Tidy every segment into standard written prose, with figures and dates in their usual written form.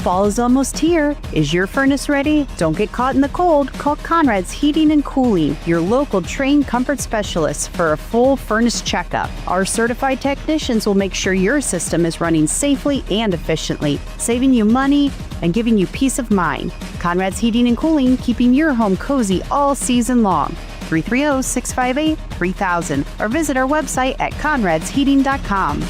Fall is almost here. Is your furnace ready? Don't get caught in the cold. Call Conrad's Heating and Cooling, your local trained comfort specialist, for a full furnace checkup. Our certified technicians will make sure your system is running safely and efficiently, saving you money and giving you peace of mind. Conrad's Heating and Cooling, keeping your home cozy all season long. 330-658-3000 or visit our website at conradsheating.com.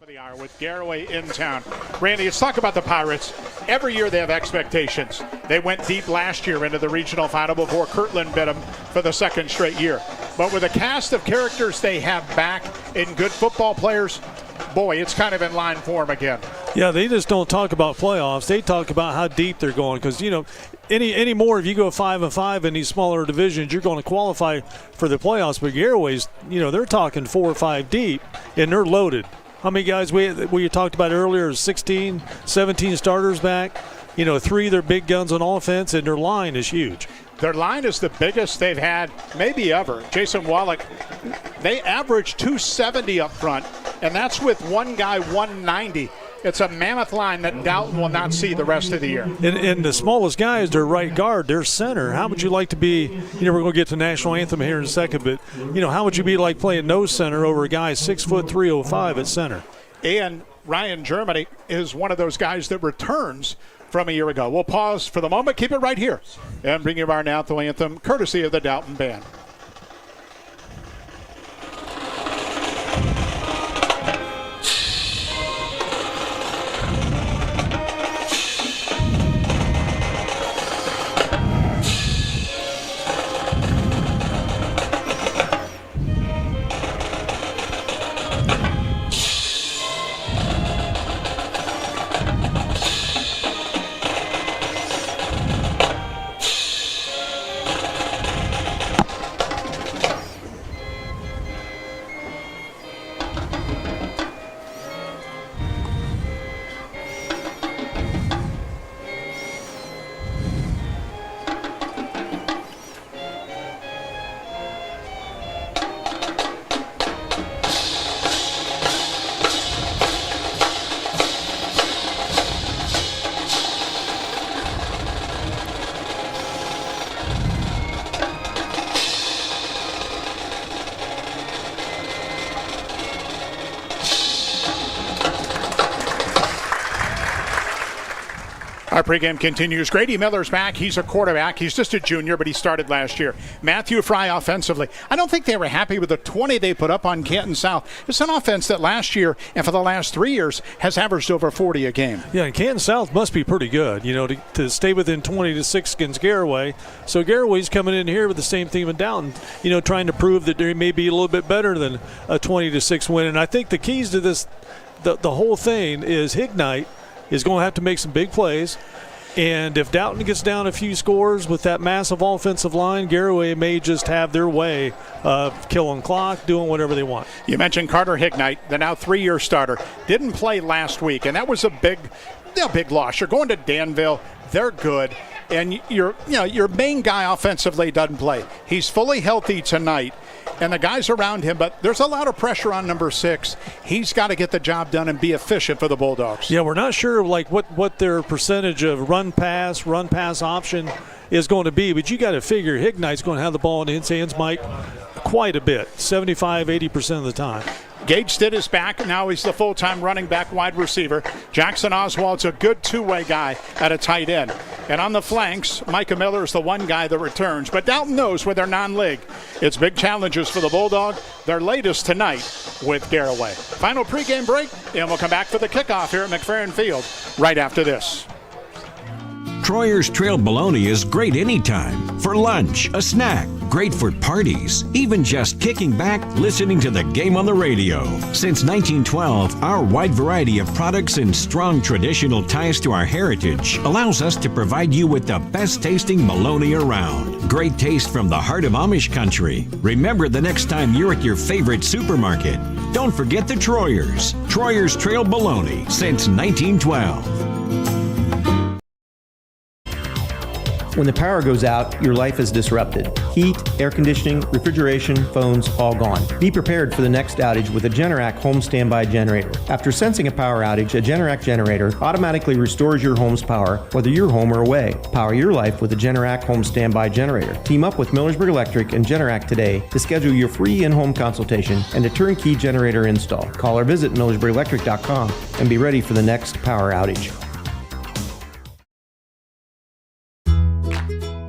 Of the hour with Garaway in town. Randy, let's talk about the Pirates. Every year they have expectations. They went deep last year into the regional final before Kirtland bit them for the second straight year. But with a cast of characters they have back in good football players, boy, it's kind of in line for them again. Yeah, they just don't talk about playoffs. They talk about how deep they're going because, you know, any more if you go 5-5 in these smaller divisions, you're going to qualify for the playoffs. But Garaway's, you know, they're talking 4 or 5 deep, and they're loaded. How many guys we talked about earlier, 16, 17 starters back. You know, 3 of their big guns on offense, and their line is huge. Their line is the biggest they've had maybe ever. Jason Wallach, they average 270 up front, and that's with one guy 190. It's a mammoth line that Dalton will not see the rest of the year. And the smallest guy is their right guard, their center. How would you like to be, you know, we're going to get to the national anthem here in a second, but, you know, how would you be like playing nose center over a guy 6'3", 305 at center? And Ryan Germany is one of those guys that returns from a year ago. We'll pause for the moment. Keep it right here and bring you our national anthem, courtesy of the Dalton Band. Our pregame continues. Grady Miller's back. He's a quarterback. He's just a junior, but he started last year. Matthew Fry offensively. I don't think they were happy with the 20 they put up on Canton South. It's an offense that last year and for the last 3 years has averaged over 40 a game. Yeah, and Canton South must be pretty good, you know, to stay within 20-6 against Garaway. So Garaway's coming in here with the same theme in Dalton, you know, trying to prove that they may be a little bit better than a 20-6 win. And I think the keys to this, the whole thing is Hignite is going to have to make some big plays. And if Dalton gets down a few scores with that massive offensive line, Garaway may just have their way of killing clock, doing whatever they want. You mentioned Carter Hignite, the now 3-year starter. Didn't play last week, and that was a big loss. You're going to Danville. They're good. And your main guy offensively doesn't play. He's fully healthy tonight, and the guys around him, but there's a lot of pressure on number 6. He's got to get the job done and be efficient for the Bulldogs. Yeah, we're not sure like what their percentage of run pass option is going to be, but you got to figure Hignite's going to have the ball in his hands, Mike, quite a bit, 75-80% of the time. Gage Stitt is back. Now he's the full-time running back wide receiver. Jackson Oswald's a good two-way guy at a tight end. And on the flanks, Micah Miller is the one guy that returns. But Dalton knows with their non-league, it's big challenges for the Bulldog. Their latest tonight with Garaway. Final pregame break, and we'll come back for the kickoff here at McFerrin Field right after this. Troyer's Trail Bologna is great anytime. For lunch, a snack, great for parties, even just kicking back, listening to the game on the radio. Since 1912, our wide variety of products and strong traditional ties to our heritage allows us to provide you with the best tasting bologna around. Great taste from the heart of Amish country. Remember the next time you're at your favorite supermarket, don't forget the Troyers. Troyer's Trail Bologna since 1912. When the power goes out, your life is disrupted. Heat, air conditioning, refrigeration, phones, all gone. Be prepared for the next outage with a Generac home standby generator. After sensing a power outage, a Generac generator automatically restores your home's power, whether you're home or away. Power your life with a Generac home standby generator. Team up with Millersburg Electric and Generac today to schedule your free in-home consultation and a turnkey generator install. Call or visit millersburgelectric.com and be ready for the next power outage.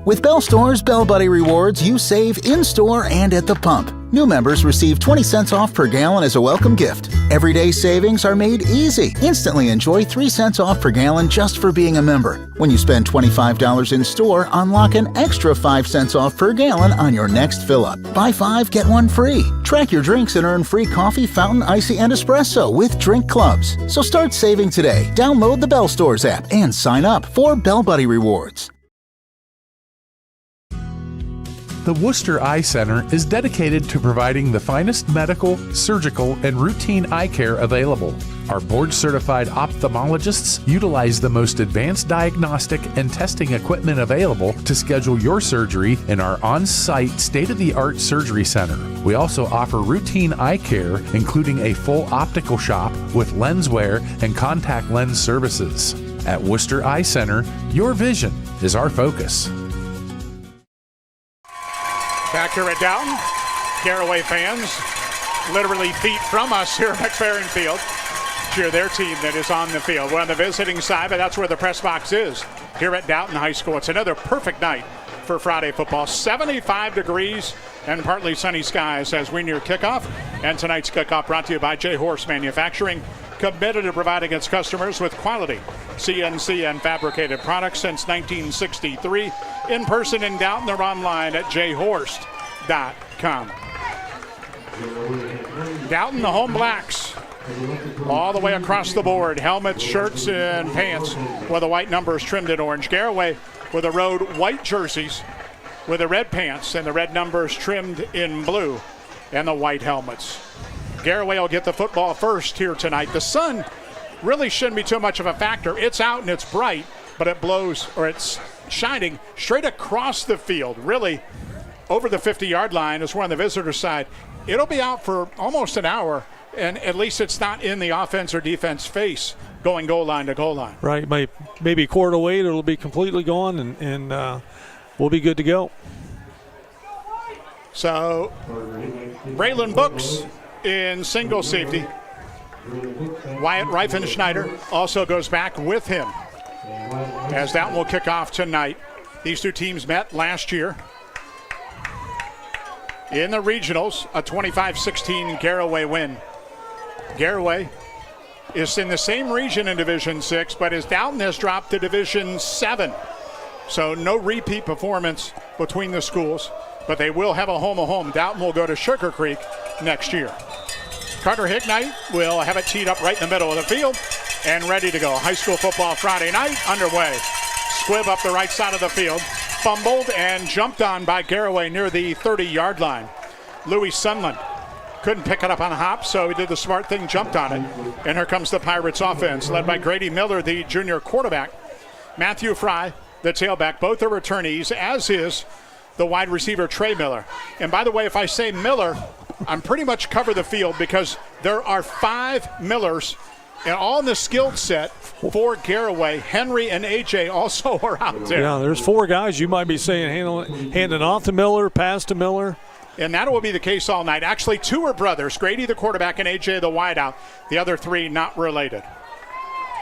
With Bell Store's Bell Buddy Rewards, you save in-store and at the pump. New members receive 20 cents off per gallon as a welcome gift. Everyday savings are made easy. Instantly enjoy 3 cents off per gallon just for being a member. When you spend $25 in store, unlock an extra 5 cents off per gallon on your next fill-up. Buy 5, get 1 free. Track your drinks and earn free coffee, fountain, icy, and espresso with drink clubs. So start saving today. Download the Bell Stores app and sign up for Bell Buddy Rewards. The Worcester Eye Center is dedicated to providing the finest medical, surgical, and routine eye care available. Our board-certified ophthalmologists utilize the most advanced diagnostic and testing equipment available to schedule your surgery in our on-site state-of-the-art surgery center. We also offer routine eye care, including a full optical shop with lens wear and contact lens services. At Worcester Eye Center, your vision is our focus. Back here at Dalton, Garaway fans, literally feet from us here at McFerrin Field, cheer their team that is on the field. We're on the visiting side, but that's where the press box is here at Dalton High School. It's another perfect night for Friday football. 75 degrees and partly sunny skies as we near kickoff. And tonight's kickoff brought to you by J. Horse Manufacturing, committed to providing its customers with quality CNC and fabricated products since 1963. In person in Dalton or online at jhorst.com. Dalton, the home blacks, all the way across the board. Helmets, shirts, and pants with the white numbers trimmed in orange. Garaway with the road white jerseys with the red pants and the red numbers trimmed in blue and the white helmets. Garaway will get the football first here tonight. The sun really shouldn't be too much of a factor. It's out and it's bright, but it blows, or it's shining straight across the field, really over the 50-yard line as we're on the visitor side. It'll be out for almost an hour, and at least it's not in the offense or defense face going goal line to goal line. Right, maybe a quarter weight, it'll be completely gone, and we'll be good to go. So, Braylon Books in single safety. Wyatt Reifenschneider also goes back with him as Dalton will kick off tonight. These two teams met last year in the regionals, a 25-16 Garaway win. Garaway is in the same region in Division 6, but as Dalton has dropped to Division 7. So no repeat performance between the schools, but they will have a home. Dalton will go to Sugar Creek next year. Carter Hignite will have it teed up right in the middle of the field and ready to go. High school football Friday night underway. Squibb up the right side of the field, fumbled and jumped on by Garaway near the 30-yard line. Louis Sunland couldn't pick it up on a hop, so he did the smart thing, jumped on it. And here comes the Pirates offense, led by Grady Miller, the junior quarterback. Matthew Fry, the tailback. Both are returnees, as is the wide receiver, Trey Miller. And by the way, if I say Miller, I'm pretty much cover the field because there are 5 Millers and all in the skilled set for Garaway. Henry and AJ also are out there. Yeah, there's 4 guys you might be saying handing off to Miller, pass to Miller. And that will be the case all night. Actually, 2 are brothers, Grady the quarterback and AJ the wideout. The other 3 not related.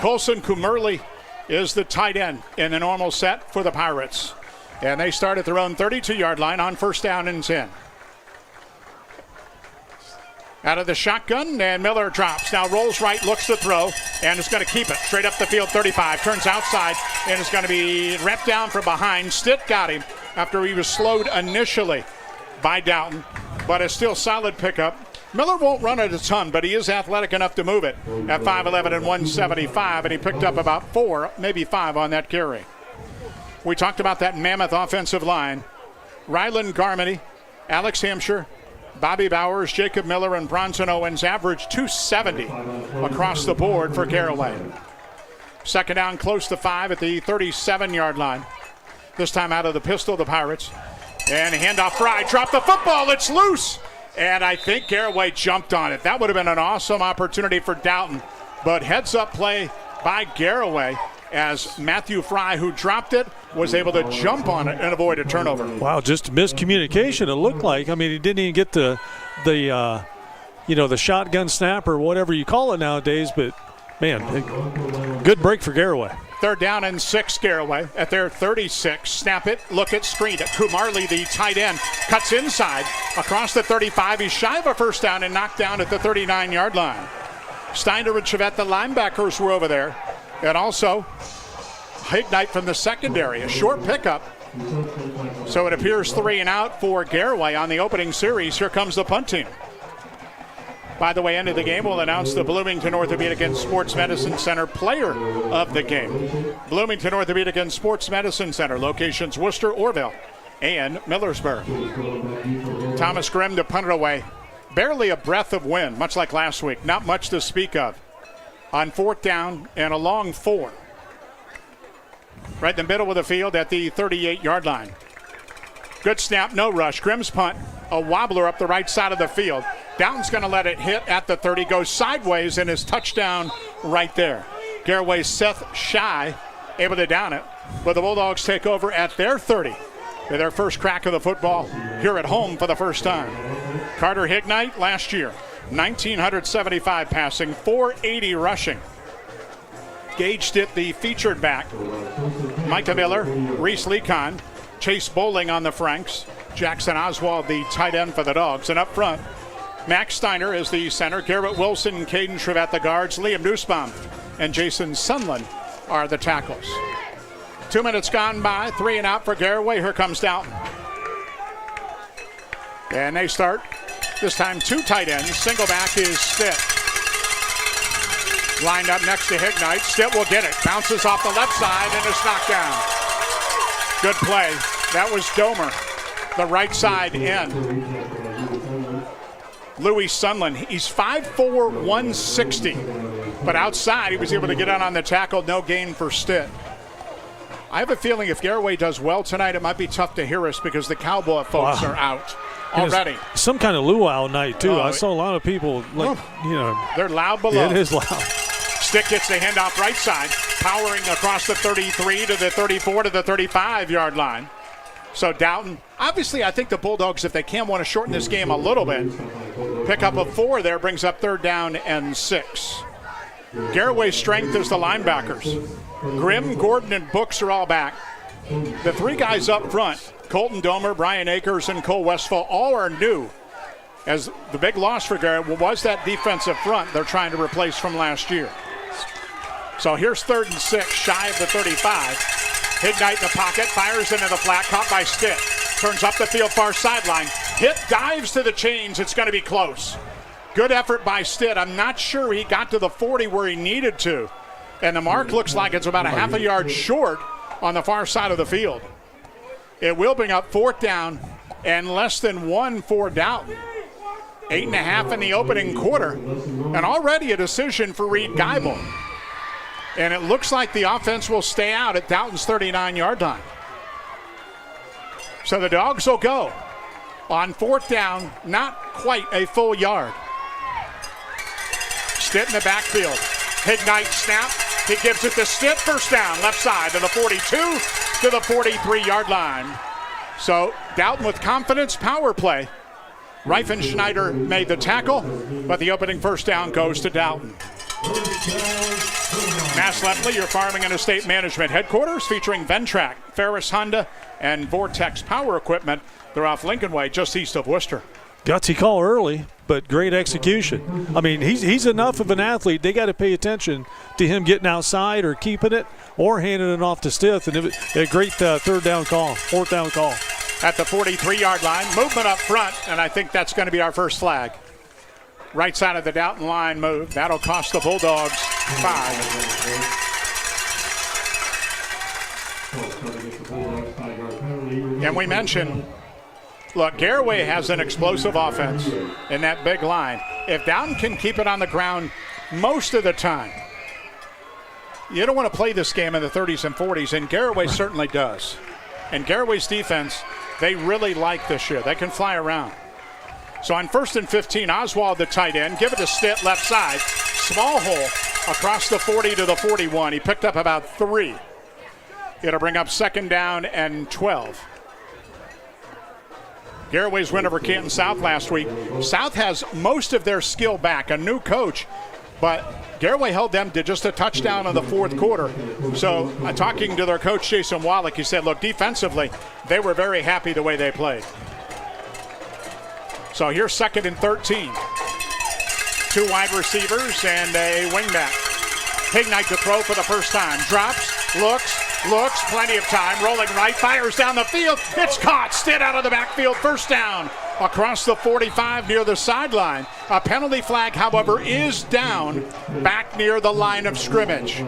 Colson Kumerly is the tight end in the normal set for the Pirates. And they start at their own 32-yard line on first down and 10. Out of the shotgun, and Miller drops. Now rolls right, looks to throw, and is going to keep it. Straight up the field, 35. Turns outside, and is going to be repped down from behind. Stitt got him after he was slowed initially by Dalton, but a still solid pickup. Miller won't run it a ton, but he is athletic enough to move it at 5'11" and 175, and he picked up about 4, maybe 5 on that carry. We talked about that mammoth offensive line. Ryland Garmany, Alex Hampshire, Bobby Bowers, Jacob Miller, and Bronson Owens average 270 across the board for Garaway. Second down, close to 5 at the 37-yard line. This time out of the pistol, the Pirates. And handoff Fry, drop the football, it's loose. And I think Garaway jumped on it. That would have been an awesome opportunity for Dalton. But heads-up play by Garaway as Matthew Fry, who dropped it, was able to jump on it and avoid a turnover. Wow, just miscommunication, it looked like. I mean, he didn't even get the shotgun snap or whatever you call it nowadays, but, man, good break for Garaway. Third down and 6, Garaway at their 36. Snap it, look it, screen it. Kumarli, the tight end, cuts inside across the 35. He's shy of a first down and knocked down at the 39-yard line. Steiner and Chavette, the linebackers, were over there. And also Hignite from the secondary, a short pickup. So it appears 3 and out for Garaway on the opening series. Here comes the punt team. By the way, end of the game, we'll announce the Bloomington Orthopedic and Sports Medicine Center player of the game. Bloomington Orthopedic and Sports Medicine Center, locations Worcester, Orville, and Millersburg. Thomas Grimm to punt it away. Barely a breath of wind, much like last week. Not much to speak of. On 4th down and a long 4. Right in the middle of the field at the 38-yard line. Good snap, no rush. Grimm's punt, a wobbler up the right side of the field. Dalton's going to let it hit at the 30, goes sideways, and his touchdown right there. Garaway's Seth Shy able to down it, but the Bulldogs take over at their 30 with their first crack of the football here at home for the first time. Carter Hignite last year, 1,975 passing, 480 rushing. Gauged it the featured back. Micah Miller, Reese Lecon, Chase Bowling on the Franks, Jackson Oswald, the tight end for the Dogs, and up front, Max Steiner is the center. Garrett Wilson and Caden Trevette the guards. Liam Nussbaum and Jason Sunland are the tackles. 2 minutes gone by. 3 and out for Garaway. Here comes Dalton. And they start. This time 2 tight ends. Single back is Stitt. Lined up next to Hignite. Stitt will get it. Bounces off the left side and is knocked down. Good play. That was Domer, the right side end. Louis Sunland, he's 5'4", 160. But outside, he was able to get out on the tackle. No gain for Stitt. I have a feeling if Garaway does well tonight, it might be tough to hear us because the Cowboy folks are out already. Some kind of luau night, too. I saw a lot of people, they're loud below. It is loud. Stitt gets the handoff right side, powering across the 33 to the 34 to the 35-yard line. So Dalton, obviously I think the Bulldogs, if they can, want to shorten this game a little bit. Pick up a 4 there, brings up 3rd down and 6. Garaway's strength is the linebackers. Grimm, Gordon, and Books are all back. The 3 guys up front, Colton Domer, Brian Akers, and Cole Westphal, all are new. As the big loss for Garaway was that defensive front they're trying to replace from last year. So here's 3rd and 6, shy of the 35. Hignite in the pocket, fires into the flat, caught by Stitt. Turns up the field, far sideline. Hit, dives to the chains. It's going to be close. Good effort by Stitt. I'm not sure he got to the 40 where he needed to. And the mark looks like it's about a half a yard short on the far side of the field. It will bring up 4th down and less than 1 for Dalton. 8.5 in the opening quarter. And already a decision for Reed Geibel. And it looks like the offense will stay out at Dalton's 39-yard line. So the Dogs will go on 4th down, not quite a full yard. Stitt in the backfield. Hignite snap. He gives it to Stitt. First down, left side to the 42 to the 43-yard line. So Dalton with confidence, power play. Reifenschneider made the tackle, but the opening first down goes to Dalton. Mass Lepley, your farming and estate management headquarters, featuring Ventrac, Ferris Honda, and Vortex Power Equipment. They're off Lincoln Way, just east of Worcester. Gutsy call early, but great execution. I mean, he's enough of an athlete. They got to pay attention to him getting outside or keeping it or handing it off to Stith. And a great 4th down call. At the 43-yard line, movement up front, and I think that's going to be our first flag. Right side of the Dalton line move. That'll cost the Bulldogs 5. And we mentioned, look, Garaway has an explosive offense in that big line. If Dalton can keep it on the ground most of the time, you don't want to play this game in the 30s and 40s, and Garaway certainly does. And Garaway's defense, they really like this year. They can fly around. So on 1st and 15, Oswald, the tight end, give it to Stitt, left side. Small hole across the 40 to the 41. He picked up about 3. It'll bring up 2nd down and 12. Garaway's win over Canton South last week. South has most of their skill back. A new coach but Garaway held them to just a touchdown in the fourth quarter. So talking to their coach, Jason Wallach, he said, look, defensively, they were very happy the way they played. So here's 2nd and 13. 2 wide receivers and a wingback. Hignite to throw for the first time. Drops, looks, plenty of time. Rolling right, fires down the field. It's caught. Stitt out of the backfield. First down. Across the 45 near the sideline. A penalty flag, however, is down back near the line of scrimmage.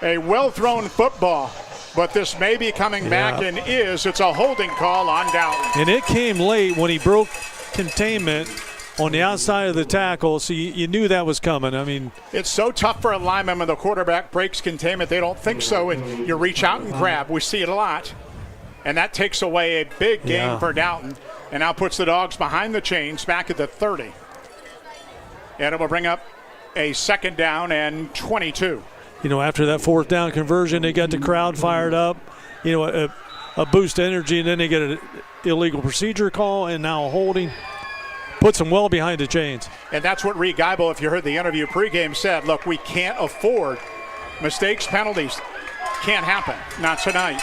A well-thrown football, but this may be coming back and is. It's a holding call on Dalton. And it came late when he broke containment on the outside of the tackle, so you knew that was coming. I mean, it's so tough for a lineman when the quarterback breaks containment. They don't think so, and you reach out and grab. We see it a lot. And that takes away a big game for Dalton. And now puts the Dogs behind the chains back at the 30. And it will bring up a 2nd down and 22. You know, after that 4th down conversion, they got the crowd fired up. You know, a boost of energy, and then they get an illegal procedure call and now a holding. Puts them well behind the chains. And that's what Reed Geibel, if you heard the interview pregame, said, look, we can't afford mistakes, penalties. Can't happen. Not tonight.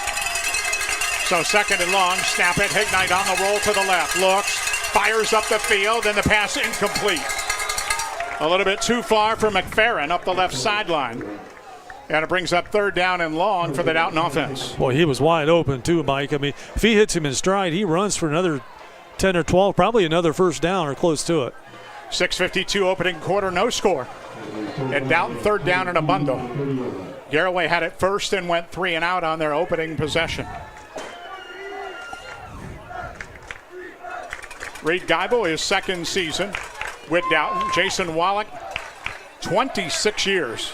So 2nd and long, snap it. Hignite on the roll to the left. Looks, fires up the field, and the pass incomplete. A little bit too far for McFerrin up the left sideline. And it brings up 3rd down and long for the Dalton offense. Boy, he was wide open too, Mike. I mean, if he hits him in stride, he runs for another 10 or 12, probably another first down or close to it. 6:52 opening quarter, no score. And Dalton 3rd down in a bundle. Garaway had it first and went 3 and out on their opening possession. Reed Geibel, his 2nd season with Dalton. Jason Wallach, 26 years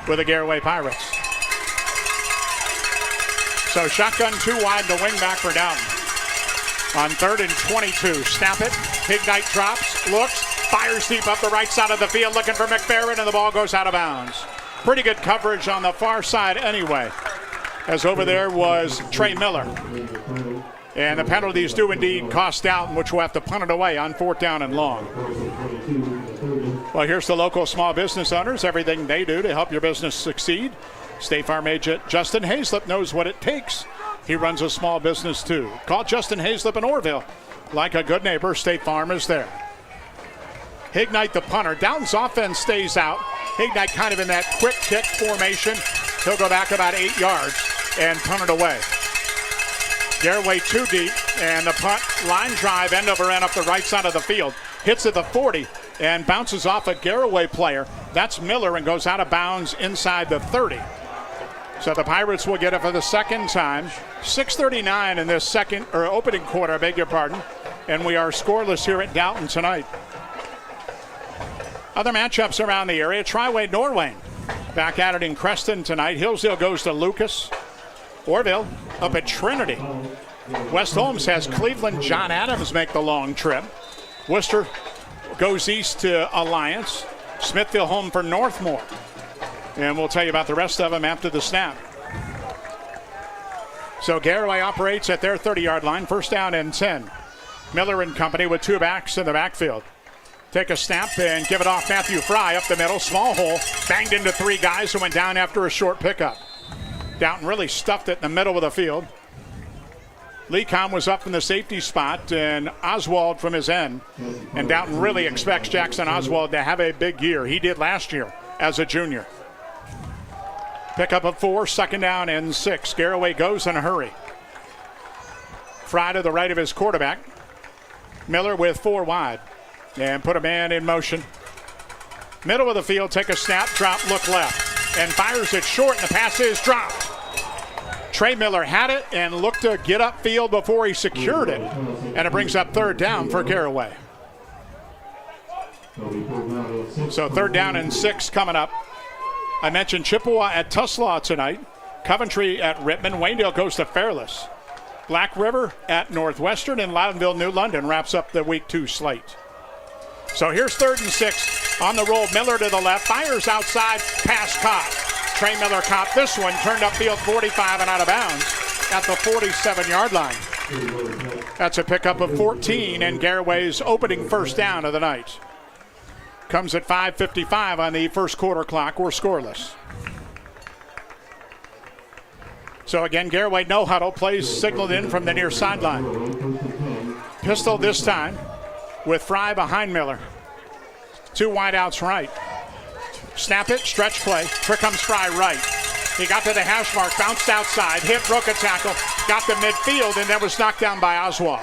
with the Garaway Pirates. So shotgun 2 wide, the wing back for Dalton. On 3rd and 22, snap it. Hignite drops, looks, fires deep up the right side of the field, looking for McFerrin, and the ball goes out of bounds. Pretty good coverage on the far side anyway, as over there was Trey Miller. And the penalties do indeed cost Dalton, which will have to punt it away on 4th down and long. Well, here's the local small business owners, everything they do to help your business succeed. State Farm agent Justin Hazlip knows what it takes. He runs a small business too. Call Justin Hazlip in Orville. Like a good neighbor, State Farm is there. Hignite the punter. Dalton's offense stays out. Hignite kind of in that quick kick formation. He'll go back about 8 yards and punt it away. Garaway too deep, and the punt line drive end over end up the right side of the field. Hits at the 40 and bounces off a Garaway player. That's Miller and goes out of bounds inside the 30. So the Pirates will get it for the 2nd time. 6:39 in this opening quarter, I beg your pardon. And we are scoreless here at Dalton tonight. Other matchups around the area. Triway Norwayne back at it in Creston tonight. Hillsdale goes to Lucas. Orville up at Trinity. West Holmes has Cleveland. John Adams make the long trip. Worcester goes east to Alliance. Smithfield home for Northmore. And we'll tell you about the rest of them after the snap. So Garaway operates at their 30-yard line. 1st down and 10. Miller and company with 2 backs in the backfield. Take a snap and give it off Matthew Fry up the middle. Small hole. Banged into 3 guys who went down after a short pickup. Dalton really stuffed it in the middle of the field. Lecom was up in the safety spot, and Oswald from his end. And Dalton really expects Jackson Oswald to have a big year. He did last year as a junior. Pickup of 4, 2nd down and 6. Garaway goes in a hurry. Fry to the right of his quarterback. Miller with 4 wide. And put a man in motion. Middle of the field, take a snap, drop, look left. And fires it short, and the pass is dropped. Trey Miller had it and looked to get upfield before he secured it. And it brings up 3rd down for Garaway. So 3rd down and 6 coming up. I mentioned Chippewa at Tuslaw tonight. Coventry at Rittman. Waynedale goes to Fairless. Black River at Northwestern, and Loudonville, New London wraps up the week 2 slate. So here's 3rd and 6 on the roll. Miller to the left, fires outside, pass caught. Trey Miller caught this one, turned upfield 45 and out of bounds at the 47-yard line. That's a pickup of 14 and Garaway's opening 1st down of the night. comes at 5:55 on the first quarter clock. We're scoreless. So again, Garaway no huddle, plays signaled in from the near sideline. Pistol this time with Fry behind Miller. 2 wideouts right. Snap it, stretch play. Here comes Fry right. He got to the hash mark, bounced outside, hit, broke a tackle, got to midfield, and then was knocked down by Oswald.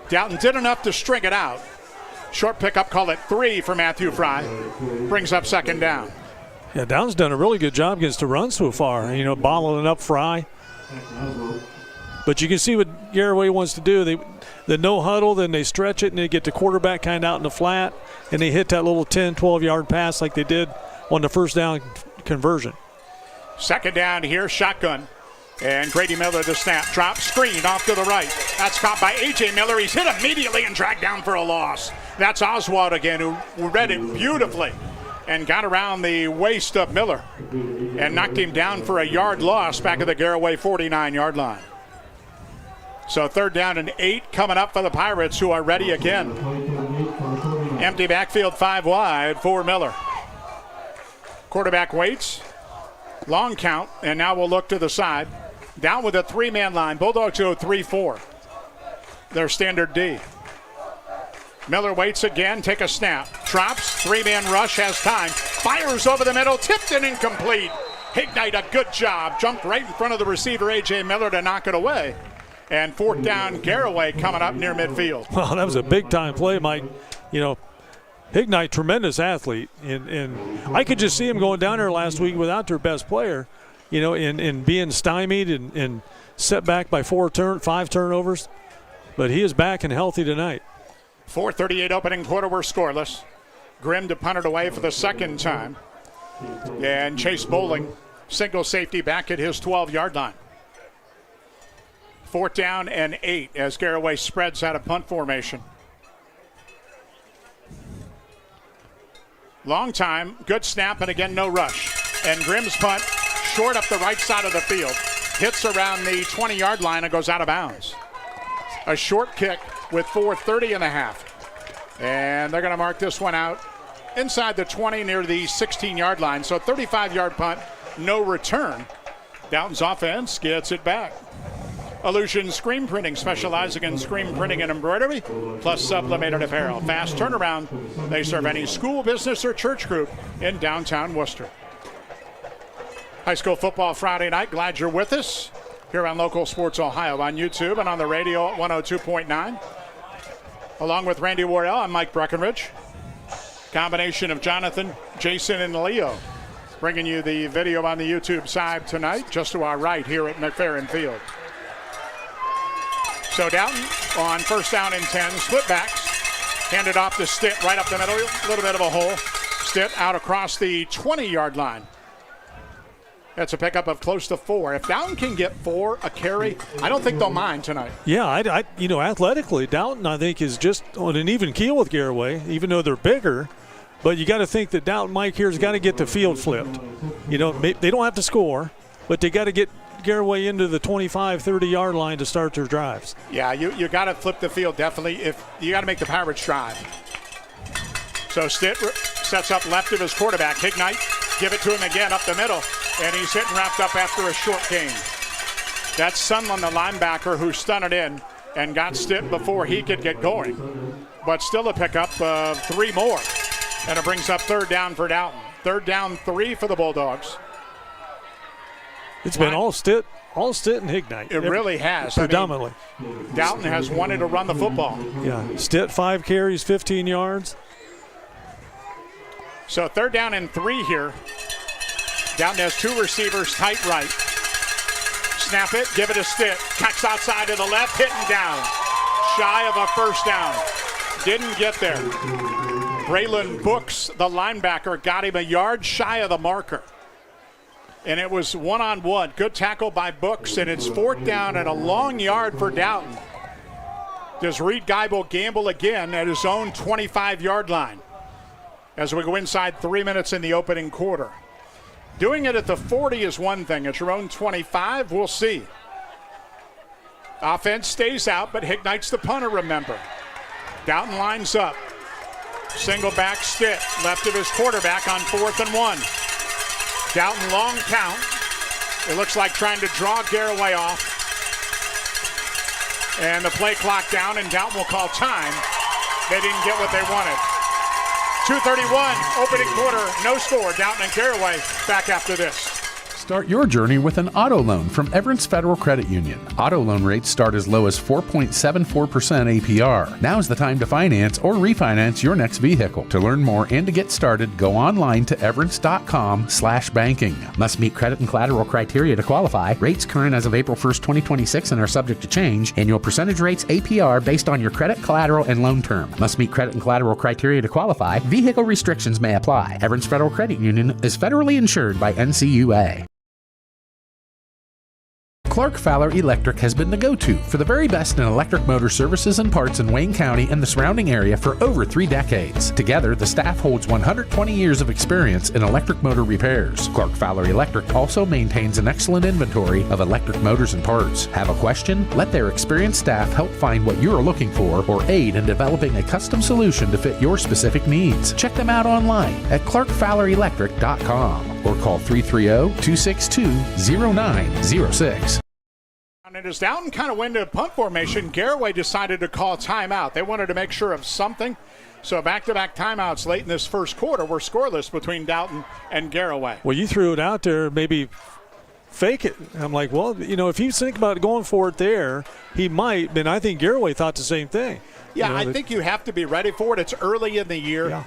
Dalton did enough to string it out. Short pickup, call it 3 for Matthew Fry. Brings up second down. Yeah, Dalton's done a really good job against the run so far, bottling up Fry. But you can see what Garaway wants to do. The no huddle, then they stretch it, and they get the quarterback kind of out in the flat, and they hit that little 10, 12-yard pass like they did on the first down conversion. Second down here, shotgun. And Grady Miller the snap. Drop, screen off to the right. That's caught by A.J. Miller. He's hit immediately and dragged down for a loss. That's Oswald again, who read it beautifully and got around the waist of Miller and knocked him down for a yard loss back at the Garaway 49-yard line. So third down and 8 coming up for the Pirates, who are ready again. Empty backfield, 5 wide for Miller. Quarterback waits. Long count, and now we'll look to the side. Down with a 3-man line. Bulldogs go 3-4. Their standard D. Miller waits again, take a snap. Drops, 3-man rush, has time. Fires over the middle, tipped and incomplete. Hignite, a good job. Jumped right in front of the receiver, A.J. Miller, to knock it away. And fourth down, Garaway coming up near midfield. Well, that was a big-time play, Mike. Hignite, tremendous athlete. And I could just see him going down there last week without their best player, and being stymied and set back by 5 turnovers. But he is back and healthy tonight. 4:38 opening quarter, we're scoreless. Grimm to punt it away for the second time. And Chase Bowling, single safety back at his 12-yard line. Fourth down and 8 as Garaway spreads out of punt formation. Long time, good snap, and again, no rush. And Grimm's punt, short up the right side of the field. Hits around the 20-yard line and goes out of bounds. A short kick with 4:30 and a half. And they're going to mark this one out inside the 20 near the 16-yard line. So 35-yard punt, no return. Dalton's offense gets it back. Illusion Screen Printing, specializing in screen printing and embroidery, plus sublimated apparel. Fast turnaround. They serve any school, business, or church group in downtown Worcester. High school football Friday night. Glad you're with us here on Local Sports Ohio on YouTube and on the radio at 102.9. Along with Randy Worrell, I'm Mike Breckenridge. Combination of Jonathan, Jason, and Leo bringing you the video on the YouTube side tonight, just to our right here at McFerrin Field. So Dalton on first down and 10, split backs, handed off to Stitt right up the middle, a little bit of a hole. Stitt out across the 20-yard line. That's a pickup of close to 4. If Dalton can get 4 a carry, I don't think they'll mind tonight. Yeah, athletically, Dalton, I think, is just on an even keel with Garaway, even though they're bigger. But you got to think that Dalton, Mike, here has got to get the field flipped. They don't have to score, but they got to get Garaway into the 25, 30-yard line to start their drives. Yeah, you got to flip the field, definitely. If you got to make the Pirates drive. So Stitt sets up left of his quarterback. Hignite, give it to him again up the middle, and he's hit and wrapped up after a short gain. That's Sunland, the linebacker, who stunned it in and got Stitt before he could get going. But still a pickup of 3 more, and it brings up third down for Dalton. Third down 3 for the Bulldogs. It's been all Stitt and Hignite. It really has. Predominantly. Dalton has wanted to run the football. Yeah, Stitt 5 carries, 15 yards. So third down and 3 here. Dalton has 2 receivers, tight right. Snap it, give it to Stitt. Cuts outside to the left, hit and down. Shy of a first down. Didn't get there. Braylon Brooks, the linebacker, got him a yard shy of the marker. And it was one-on-one. Good tackle by Brooks, and it's fourth down and a long yard for Dalton. Does Reed Geibel gamble again at his own 25-yard line as we go inside 3 minutes in the opening quarter? Doing it at the 40 is one thing. At your own 25, we'll see. Offense stays out, but Hignite's the punter, remember. Dalton lines up. Single back stick, left of his quarterback on 4th and 1. Dalton long count. It looks like trying to draw Garaway off. And the play clock down, and Dalton will call time. They didn't get what they wanted. 2:31, opening quarter, no score. Dalton and Garaway back after this. Start your journey with an auto loan from Everence Federal Credit Union. Auto loan rates start as low as 4.74% APR. Now's the time to finance or refinance your next vehicle. To learn more and to get started, go online to everence.com/banking. Must meet credit and collateral criteria to qualify. Rates current as of April 1st, 2026 and are subject to change. Annual percentage rates APR based on your credit, collateral, and loan term. Must meet credit and collateral criteria to qualify. Vehicle restrictions may apply. Everence Federal Credit Union is federally insured by NCUA. Clark Fowler Electric has been the go-to for the very best in electric motor services and parts in Wayne County and the surrounding area for over 3 decades. Together, the staff holds 120 years of experience in electric motor repairs. Clark Fowler Electric also maintains an excellent inventory of electric motors and parts. Have a question? Let their experienced staff help find what you're looking for or aid in developing a custom solution to fit your specific needs. Check them out online at clarkfowlerelectric.com or call 330-262-0906. And as Dalton kind of went into punt formation, Garaway decided to call timeout. They wanted to make sure of something. So back-to-back timeouts late in this first quarter were scoreless between Dalton and Garaway. Well, you threw it out there, maybe fake it. I'm like, well, if you think about going for it there, he might. And I think Garaway thought the same thing. Yeah, I think you have to be ready for it. It's early in the year. Yeah.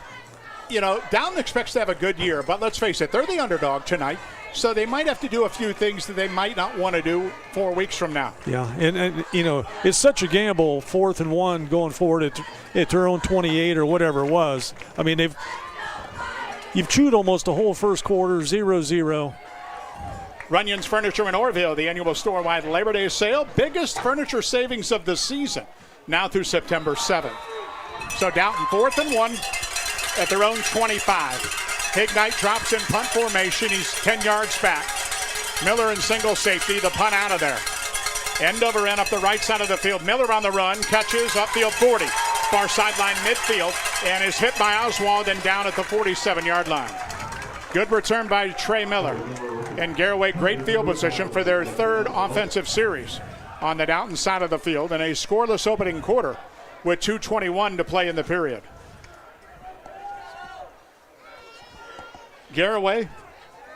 Dalton expects to have a good year, but let's face it, they're the underdog tonight. So they might have to do a few things that they might not want to do 4 weeks from now. Yeah, and it's such a gamble, 4th and 1 going forward at their own 28 or whatever it was. I mean, you've chewed almost a whole first quarter, 0-0. Runyon's Furniture in Orville, the annual store-wide Labor Day sale. Biggest furniture savings of the season, now through September 7th. So Dalton 4th and 1 at their own 25. Big Knight drops in punt formation. He's 10 yards back. Miller in single safety. The punt out of there. End over end up the right side of the field. Miller on the run. Catches upfield 40. Far sideline midfield. And is hit by Oswald and down at the 47-yard line. Good return by Trey Miller. And Garaway, great field position for their third offensive series on the Dalton side of the field. And a scoreless opening quarter with 2:21 to play in the period. Garaway,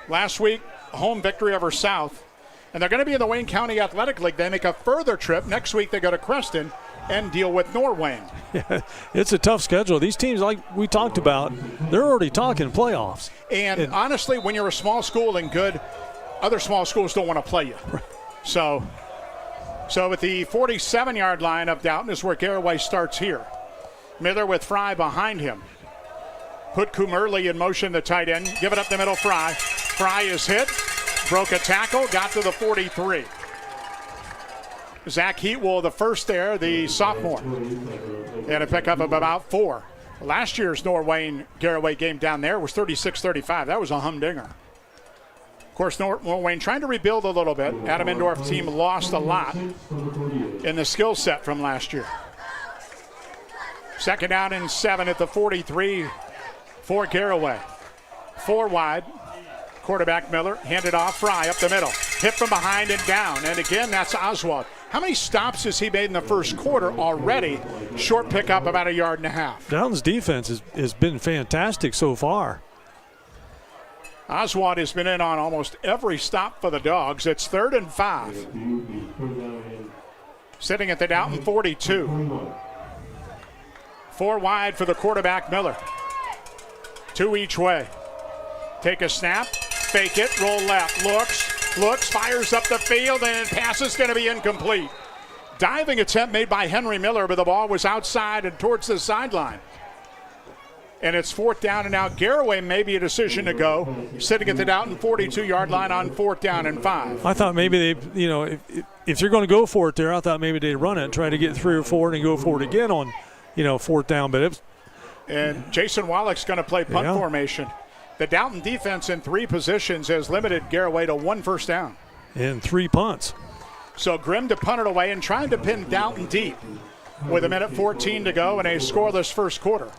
last week, home victory over South. And they're going to be in the Wayne County Athletic League. They make a further trip. Next week they go to Creston and deal with Norwayne. Yeah, it's a tough schedule. These teams, like we talked about, they're already talking playoffs. And honestly, when you're a small school and good, other small schools don't want to play you. So at the 47-yard line of Dalton is where Garaway starts here. Miller with Fry behind him. Put Kumerly in motion, the tight end. Give it up the middle, Fry. Fry is hit. Broke a tackle. Got to the 43. Zach Heatwell, the first there, the sophomore. And a pickup of about 4. Last year's Norwayne-Garaway game down there was 36-35. That was a humdinger. Of course, Norwayne trying to rebuild a little bit. Adam Endorf team lost a lot in the skill set from last year. Second down and 7 at the 43. For Garaway. 4 wide. Quarterback Miller. Handed off. Fry up the middle. Hit from behind and down. And again, that's Oswald. How many stops has he made in the first quarter already? Short pickup, about 1.5 yards. Dalton's defense has been fantastic so far. Oswald has been in on almost every stop for the Dogs. It's 3rd and 5. Sitting at the Dalton 42. 4 wide for the quarterback Miller. 2 each way. Take a snap, fake it, roll left, looks, fires up the field, and pass is going to be incomplete. Diving attempt made by Henry Miller, but the ball was outside and towards the sideline. And it's 4th down and out. Garaway maybe a decision to go, sitting at the Dalton 42-yard line on 4th down and 5. I thought maybe they, if you're going to go for it there, I thought maybe they'd run it and try to get 3 or 4 and go for it again on, 4th down, but it was. And Jason Wallach's going to play punt formation. The Dalton defense in 3 positions has limited Garaway to 1 first down. And 3 punts. So Grimm to punt it away and trying to pin Dalton deep with 1:14 to go in a scoreless first quarter.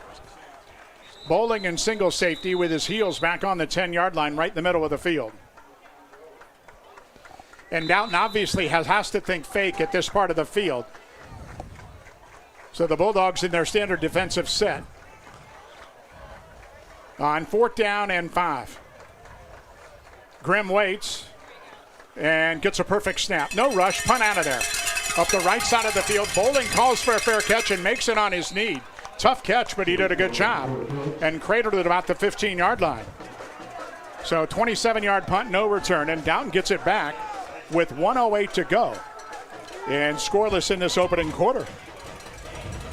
Bowling in single safety with his heels back on the 10-yard line right in the middle of the field. And Dalton obviously has to think fake at this part of the field. So the Bulldogs in their standard defensive set. On 4th down and 5. Grimm waits and gets a perfect snap. No rush, punt out of there. Up the right side of the field, Bowling calls for a fair catch and makes it on his knee. Tough catch, but he did a good job and cradled it about the 15-yard line. So 27-yard punt, no return, and Dalton gets it back with 1:08 to go. And scoreless in this opening quarter.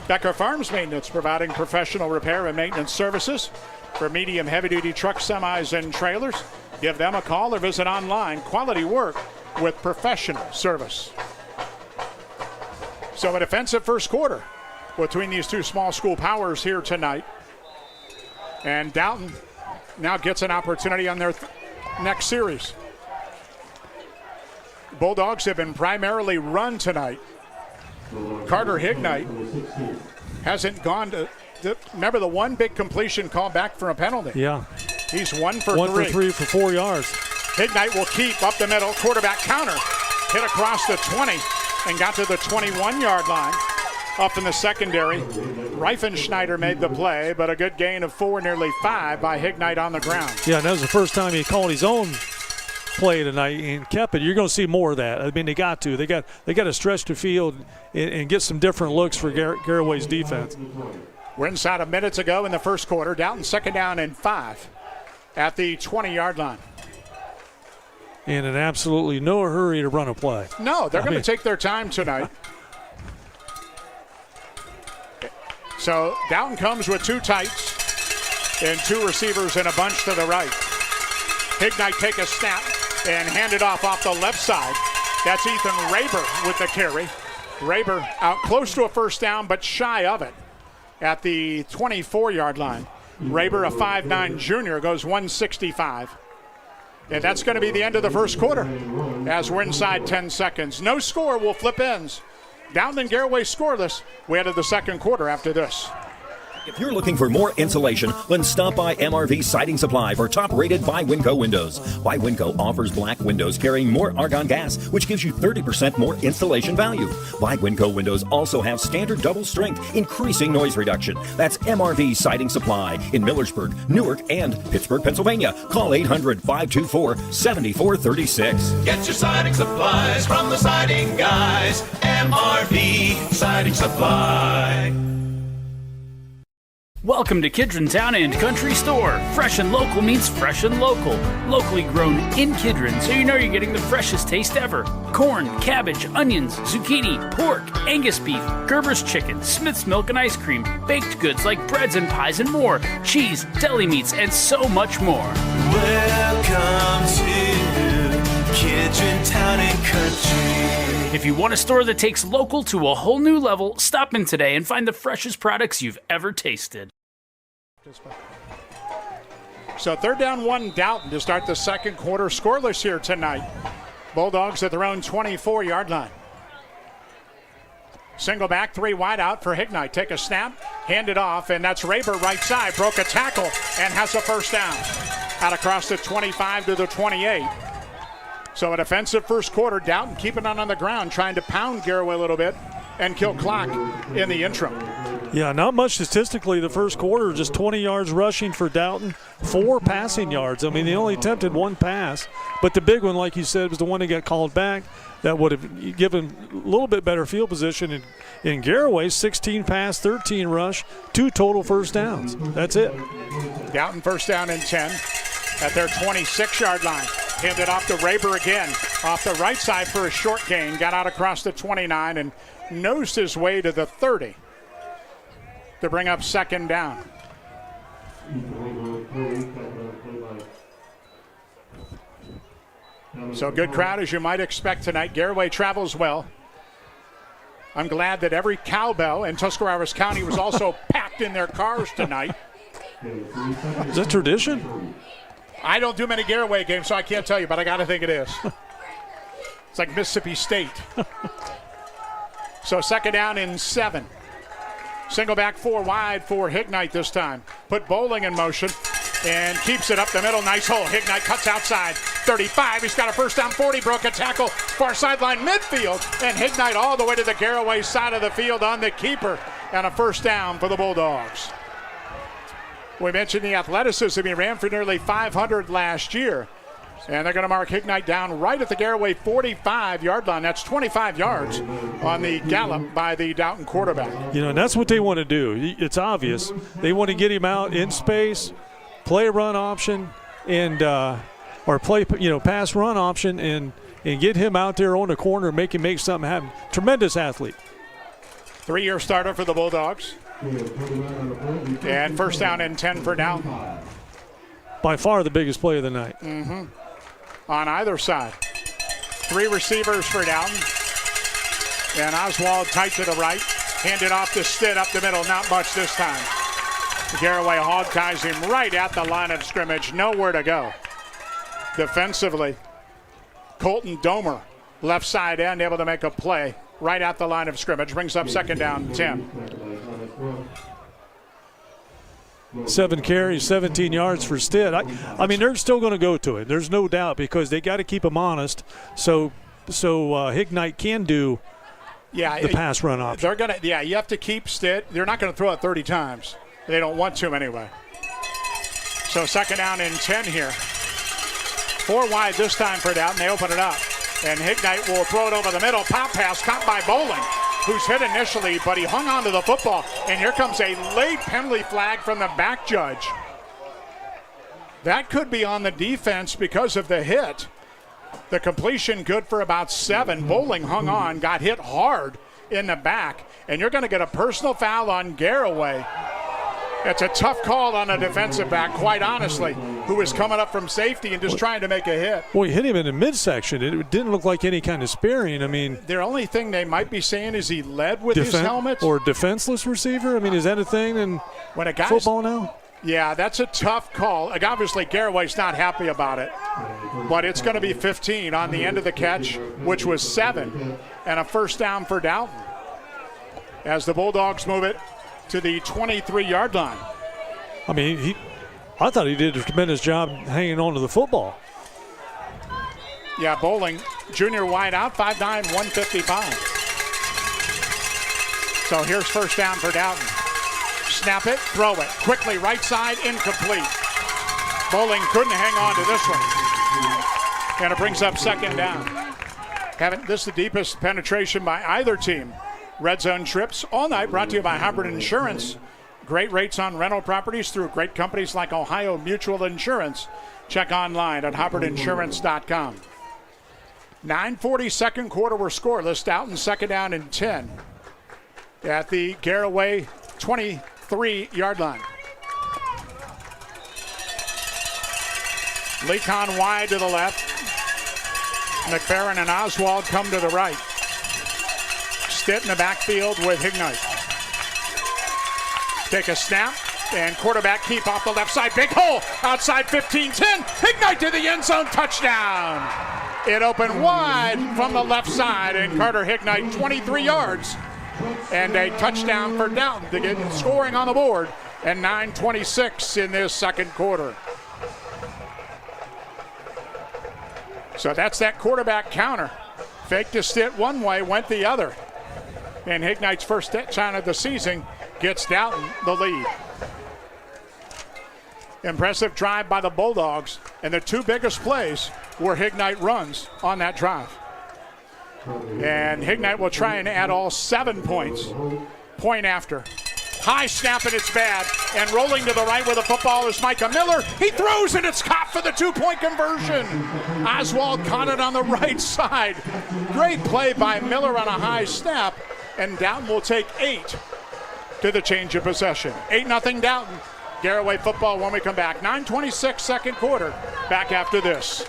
Becker Farms Maintenance providing professional repair and maintenance services for medium heavy-duty trucks, semis, and trailers. Give them a call or visit online. Quality work with professional service. So a defensive first quarter between these two small school powers here tonight. And Dalton now gets an opportunity on their next series. Bulldogs have been primarily run tonight. Carter Hignite hasn't gone to remember the one big completion call back from a penalty. Yeah. He's 1 for 3. 1 for 3 for 4 yards. Hignite will keep up the middle. Quarterback counter. Hit across the 20 and got to the 21-yard line. Up in the secondary. Reifenschneider made the play, but a good gain of 4, nearly 5 by Hignite on the ground. Yeah, and that was the first time he called his own play tonight and kept it. You're going to see more of that. I mean, they got to. They got to stretch the field and get some different looks for Garaway's defense. We're inside a minute to go in the first quarter. Dalton 2nd down and 5 at the 20-yard line. And in absolutely no hurry to run a play. No, they're going to take their time tonight. So Dalton comes with 2 tights and 2 receivers and a bunch to the right. Hignite take a snap and hand it off the left side. That's Ethan Raber with the carry. Raber out close to a first down, but shy of it at the 24-yard line. Raber, a 5'9 junior, goes 165. And that's going to be the end of the first quarter as we're inside 10 seconds. No score will flip ends. Dalton and Garaway scoreless. We head to the second quarter after this. If you're looking for more insulation, then stop by MRV Siding Supply for top-rated by Winco windows. By Winco offers black windows carrying more argon gas, which gives you 30% more installation value. By Winco windows also have standard double strength, increasing noise reduction. That's MRV Siding Supply in Millersburg, Newark, and Pittsburgh, Pennsylvania. Call 800-524-7436. Get your siding supplies from the siding guys. MRV Siding Supply. Welcome to Kidron Town and Country Store. Fresh and local means fresh and local. Locally grown in Kidron, so you know you're getting the freshest taste ever. Corn, cabbage, onions, zucchini, pork, Angus beef, Gerber's chicken, Smith's milk and ice cream, baked goods like breads and pies and more, cheese, deli meats, and so much more. Welcome to Kidron Town and Country. If you want a store that takes local to a whole new level, stop in today and find the freshest products you've ever tasted. So 3rd down 1, Dalton to start the second quarter. Scoreless here tonight. Bulldogs at their own 24-yard line. Single back, 3 wide out for Hignite. Take a snap, hand it off, and that's Raber right side. Broke a tackle and has a first down. Out across the 25 to the 28. So a defensive first quarter. Dalton keeping on the ground, trying to pound Garaway a little bit and kill clock in the interim. Yeah, not much statistically the first quarter, just 20 yards rushing for Dalton, 4 passing yards. I mean, they only attempted 1 pass, but the big one, like you said, was the one that got called back. That would have given a little bit better field position. In Garaway, 16 pass, 13 rush, 2 total first downs. That's it. Dalton 1st down and 10 at their 26-yard line. Handed off to Raber again, off the right side for a short gain. Got out across the 29 and nosed his way to the 30 to bring up 2nd down. So good crowd as you might expect tonight. Garaway travels well. I'm glad that every cowbell in Tuscarawas County was also packed in their cars tonight. Is that tradition? I don't do many Garaway games, so I can't tell you, but I got to think it is. It's like Mississippi State. So 2nd down and 7. Single back, 4 wide for Hignite this time. put Bowling in motion and keeps it up the middle. Nice hole. Hignite cuts outside. 35. He's got a first down. 40. Broke a tackle. Far sideline midfield. And Hignite all the way to the Garaway side of the field on the keeper. And a first down for the Bulldogs. We mentioned the athleticism. He ran for nearly 500 last year. And they're going to mark Hignite down right at the Garaway 45-yard line. That's 25 yards on the gallop by the Dalton quarterback. You know, and that's what they want to do. It's obvious. They want to get him out in space, play a run option, and or play, pass run option, and get him out there on the corner and make him make something happen. Tremendous athlete. 3-year starter for the Bulldogs. And first down and 10 for Dalton. By far the biggest play of the night. Mm-hmm. On either side. 3 receivers for Dalton. And Oswald tight to the right. Handed off to Stitt up the middle. Not much this time. Garaway hog ties him right at the line of scrimmage. Nowhere to go. Defensively, Colton Domer, left side end, able to make a play right at the line of scrimmage. Brings up second down, 10. 7 carries, 17 yards for Stitt. I mean, they're still going to go to it. There's no doubt, because they got to keep him honest. So Hignite can do the pass run option. They're going to, you have to keep Stitt. They're not going to throw it 30 times. They don't want to anyway. So second down and 10 here. 4 wide this time for Dalton. They open it up. And Hignite will throw it over the middle. Pop pass caught by Bowling, who's hit initially, but he hung on to the football. And here comes a late penalty flag from the back judge. That could be on the defense because of the hit. The completion good for about 7. Bowling hung on, got hit hard in the back. And you're going to get a personal foul on Garaway. It's a tough call on a defensive back, quite honestly, who was coming up from safety and just trying to make a hit. Well, he hit him in the midsection. It didn't look like any kind of sparing. I mean, the only thing they might be saying is he led with his helmet. Or defenseless receiver. I mean, is that a thing in when a guy's, football now? Yeah, that's a tough call. Like, obviously, Garaway's not happy about it. But it's going to be 15 on the end of the catch, which was 7. And a first down for Dalton as the Bulldogs move it to the 23-yard line. I mean, I thought he did a tremendous job hanging on to the football. Yeah, Bowling, junior wide out, 5'9", 155. So here's first down for Dalton. Snap it, throw it. Quickly, right side, incomplete. Bowling couldn't hang on to this one. And it brings up second down. This is the deepest penetration by either team. Red Zone trips all night, brought to you by Hubbard Insurance. Great rates on rental properties through great companies like Ohio Mutual Insurance. Check online at hubbardinsurance.com. 9:40 second quarter, we're scoreless. Dalton second down and 10 at the Garaway 23-yard line. Lecon wide to the left. McFerrin and Oswald come to the right. Stitt in the backfield with Hignite. Take a snap, and quarterback keep off the left side. Big hole outside 15-10. Hignite to the end zone, touchdown. It opened wide from the left side, and Carter Hignite 23 yards. And a touchdown for Dalton to get scoring on the board. And 9:26 in this second quarter. So that's that quarterback counter. Fake to Stitt one way, went the other. And Hignite's first touchdown of the season gets Dalton the lead. Impressive drive by the Bulldogs, and the 2 biggest plays were Hignite runs on that drive. And Hignite will try and add all 7 points. Point after. High snap, and it's bad. And rolling to the right with the football is Micah Miller. He throws, and it's caught for the 2-point conversion. Oswald caught it on the right side. Great play by Miller on a high snap. And Dalton will take 8 to the change of possession. 8-0 Dalton. Garaway football when we come back. 9:26 second quarter. Back after this.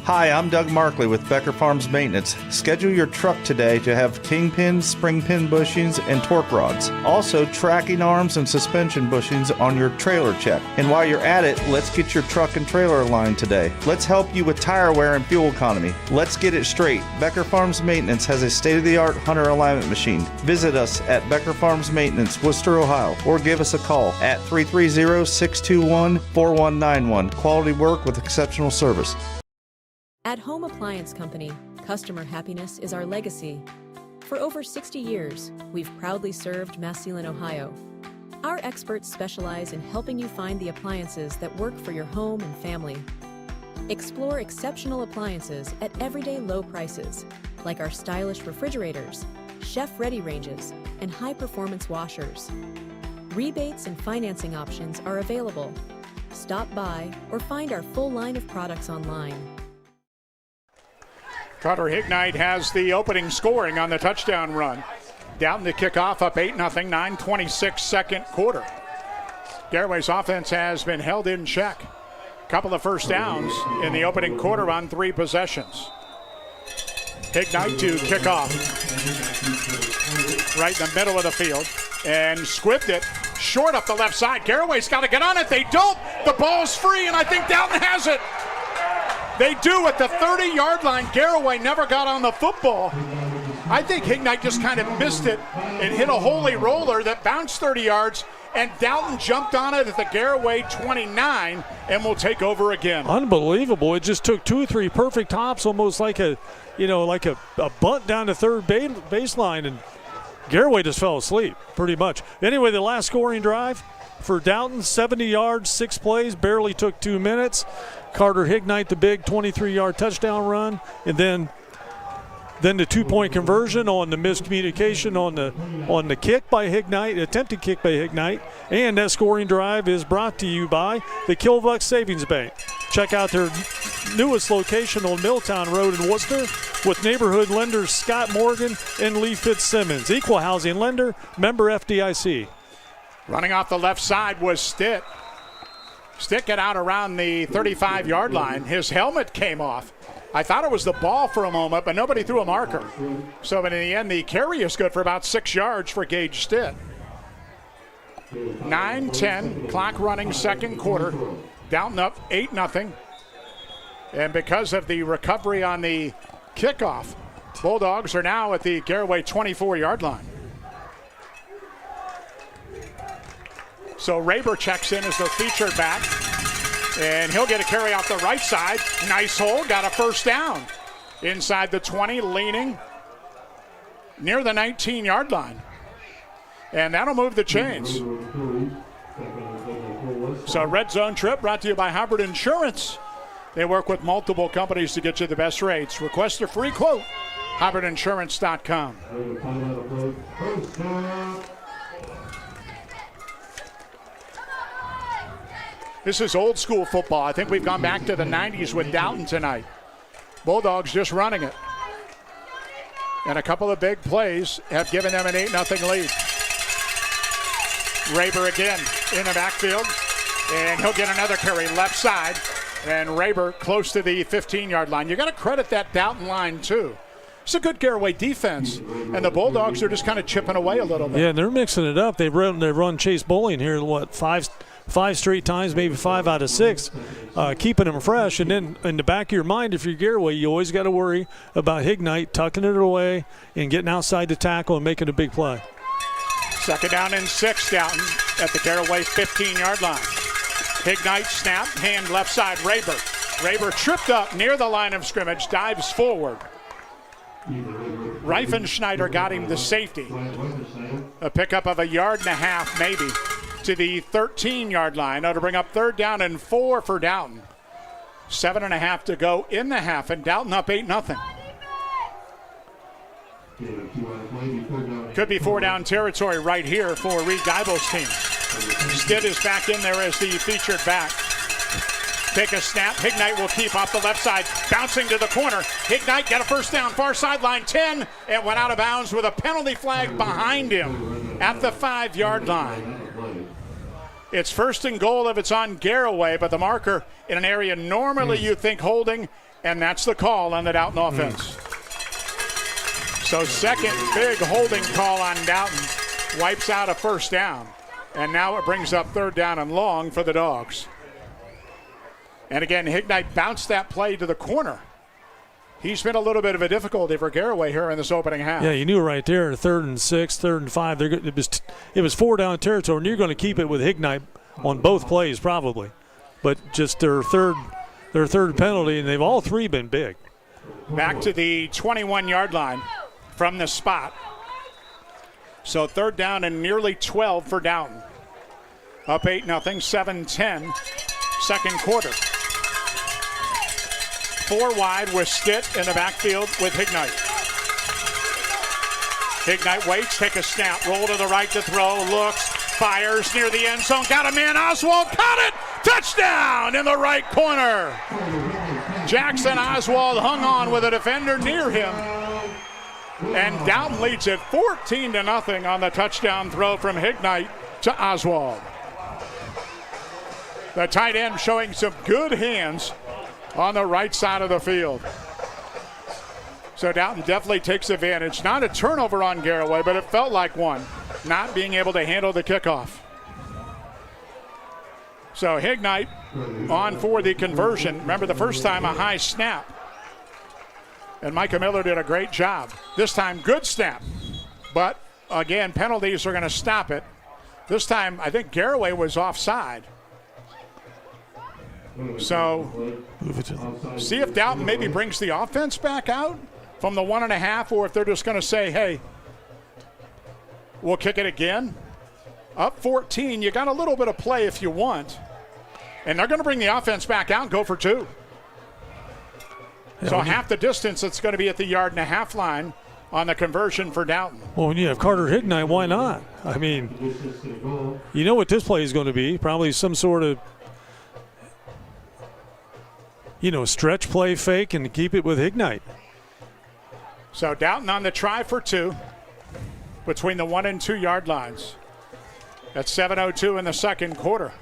Hi, I'm Doug Markley with Becker Farms Maintenance. Schedule your truck today to have kingpins, spring pin bushings, and torque rods. Also, tracking arms and suspension bushings on your trailer check. And while you're at it, let's get your truck and trailer aligned today. Let's help you with tire wear and fuel economy. Let's get it straight. Becker Farms Maintenance has a state-of-the-art Hunter alignment machine. Visit us at Becker Farms Maintenance, Worcester, Ohio, or give us a call at 330-621-4191. Quality work with exceptional service. At Home Appliance Company, customer happiness is our legacy. For over 60 years, we've proudly served Massillon, Ohio. Our experts specialize in helping you find the appliances that work for your home and family. Explore exceptional appliances at everyday low prices, like our stylish refrigerators, chef-ready ranges, and high-performance washers. Rebates and financing options are available. Stop by or find our full line of products online. Carter Hignite has the opening scoring on the touchdown run. Down to kick off, up 8-0, 9:26 second quarter. Garaway's offense has been held in check. Couple of first downs in the opening quarter on 3 possessions. Hignite to kick off. Right in the middle of the field. And squibbed it short up the left side. Garaway's got to get on it. They don't. The ball's free, and I think Dalton has it. They do at the 30-yard line. Garaway never got on the football. I think Hignite just kind of missed it and hit a holy roller that bounced 30 yards, and Dalton jumped on it at the Garaway 29 and will take over again. Unbelievable. It just took 2 or 3 perfect hops, almost like a bunt down the third baseline, and Garaway just fell asleep pretty much. Anyway, the last scoring drive for Dalton, 70 yards, 6 plays, barely took 2 minutes. Carter Hignite, the big 23-yard touchdown run, and then the 2-point conversion on the miscommunication on the kick by Hignite, attempted kick by Hignite. And that scoring drive is brought to you by the Kilbuck Savings Bank. Check out their newest location on Milltown Road in Worcester with neighborhood lenders Scott Morgan and Lee Fitzsimmons. Equal housing lender, member FDIC. Running off the left side was Stitt. Stick it out around the 35-yard line. His helmet came off. I thought it was the ball for a moment, but nobody threw a marker. So in the end, the carry is good for about 6 yards for Gage Stitt. 9-10, clock running, second quarter. Down up 8-0. And because of the recovery on the kickoff, Bulldogs are now at the Garaway 24-yard line. So Raber checks in as their featured back, and he'll get a carry off the right side. Nice hole, got a first down. Inside the 20, leaning near the 19-yard line. And that'll move the chains. So red zone trip brought to you by Hubbard Insurance. They work with multiple companies to get you the best rates. Request a free quote, HubbardInsurance.com. This is old school football. I think we've gone back to the 90s with Dalton tonight. Bulldogs just running it. And a couple of big plays have given them an 8-0 lead. Raber again in the backfield. And he'll get another carry left side. And Raber close to the 15-yard line. You got to credit that Dalton line, too. It's a good Garaway defense. And the Bulldogs are just kind of chipping away a little bit. Yeah, and they're mixing it up. They run Chase Bowling here, five straight times, maybe 5 out of 6, keeping them fresh. And then in the back of your mind, if you're Garaway, you always got to worry about Hignite tucking it away and getting outside the tackle and making a big play. Second down and 6, Dalton at the Garaway 15-yard line. Hignite snap, hand left side, Raber. Raber tripped up near the line of scrimmage, dives forward. Reifenschneider got him the safety. A pickup of 1.5 yards maybe to the 13-yard line. Now to bring up 3rd down and 4 for Dalton. 7.5 to go in the half, and Dalton up 8-0. Could be 4-down territory right here for Reed Geibel's team. Stitt is back in there as the featured back. Take a snap. Hignite will keep off the left side, bouncing to the corner. Hignite got a first down, far sideline 10, and went out of bounds with a penalty flag behind him at the 5-yard line. It's first and goal if it's on Garaway, but the marker in an area normally you think holding, and that's the call on the Dalton offense. So second big holding call on Dalton wipes out a first down. And now it brings up third down and long for the Dogs. And again, Hignite bounced that play to the corner. He's been a little bit of a difficulty for Garaway here in this opening half. Yeah, you knew right there, 3rd and 6, 3rd and 5. It was 4 down territory, and you're going to keep it with Hignite on both plays probably. But just their third penalty, and they've all three been big. Back to the 21-yard line from the spot. So third down and nearly 12 for Dalton. Up 8-0, 7-10, second quarter. 4 wide with Stitt in the backfield with Hignite. Hignite waits, take a snap, roll to the right to throw, looks, fires near the end zone, got a man, Oswald, caught it! Touchdown in the right corner! Jackson Oswald hung on with a defender near him. And Dalton leads it 14-0 on the touchdown throw from Hignite to Oswald. The tight end showing some good hands on the right side of the field. So Dalton definitely takes advantage. Not a turnover on Garaway, but it felt like one. Not being able to handle the kickoff. So Hignite on for the conversion. Remember the first time a high snap. And Micah Miller did a great job. This time, good snap. But, again, penalties are going to stop it. This time, I think Garaway was offside. So, see if Dalton maybe brings the offense back out from the 1.5, or if they're just going to say, hey, we'll kick it again. Up 14, you got a little bit of play if you want. And they're going to bring the offense back out and go for 2. So half the distance, it's going to be at the 1.5 yard line on the conversion for Dalton. Well, when you have Carter Hignite, why not? I mean, you know what this play is going to be. Probably some sort of, stretch play fake and keep it with Hignite. So Dalton on the try for 2 between the 1 and 2 yard lines. That's 7:02 in the second quarter.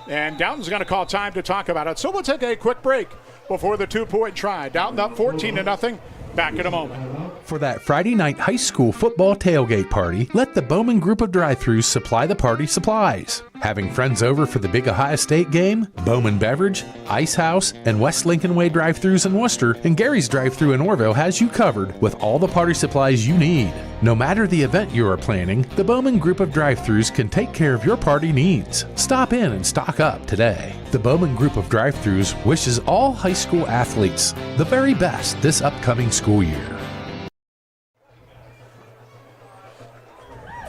And Dalton's going to call time to talk about it. So we'll take a quick break before the 2-point try. Dalton up 14-0. Back in a moment. For that Friday night high school football tailgate party, let the Bowman Group of Drive-Thrus supply the party supplies. Having friends over for the big Ohio State game? Bowman Beverage, Ice House, and West Lincoln Way Drive-Thrus in Worcester, and Gary's Drive-Thru in Orville has you covered with all the party supplies you need. No matter the event you are planning, the Bowman Group of Drive-Thrus can take care of your party needs. Stop in and stock up today. The Bowman Group of Drive-Thrus wishes all high school athletes the very best this upcoming school year.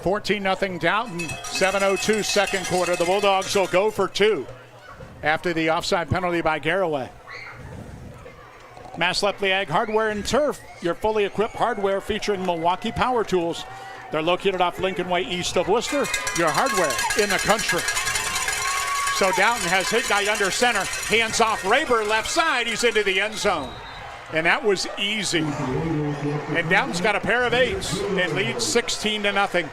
14-0 Dalton, 7:02 second quarter. The Bulldogs will go for 2 after the offside penalty by Garaway. Mass Lepley Ag Hardware and Turf, your fully equipped hardware featuring Milwaukee Power Tools. They're located off Lincoln Way east of Worcester, your hardware in the country. So Dalton has Hignite under center, hands off Raber left side, he's into the end zone. And that was easy. And Dalton's got a pair of 8s and leads 16-0.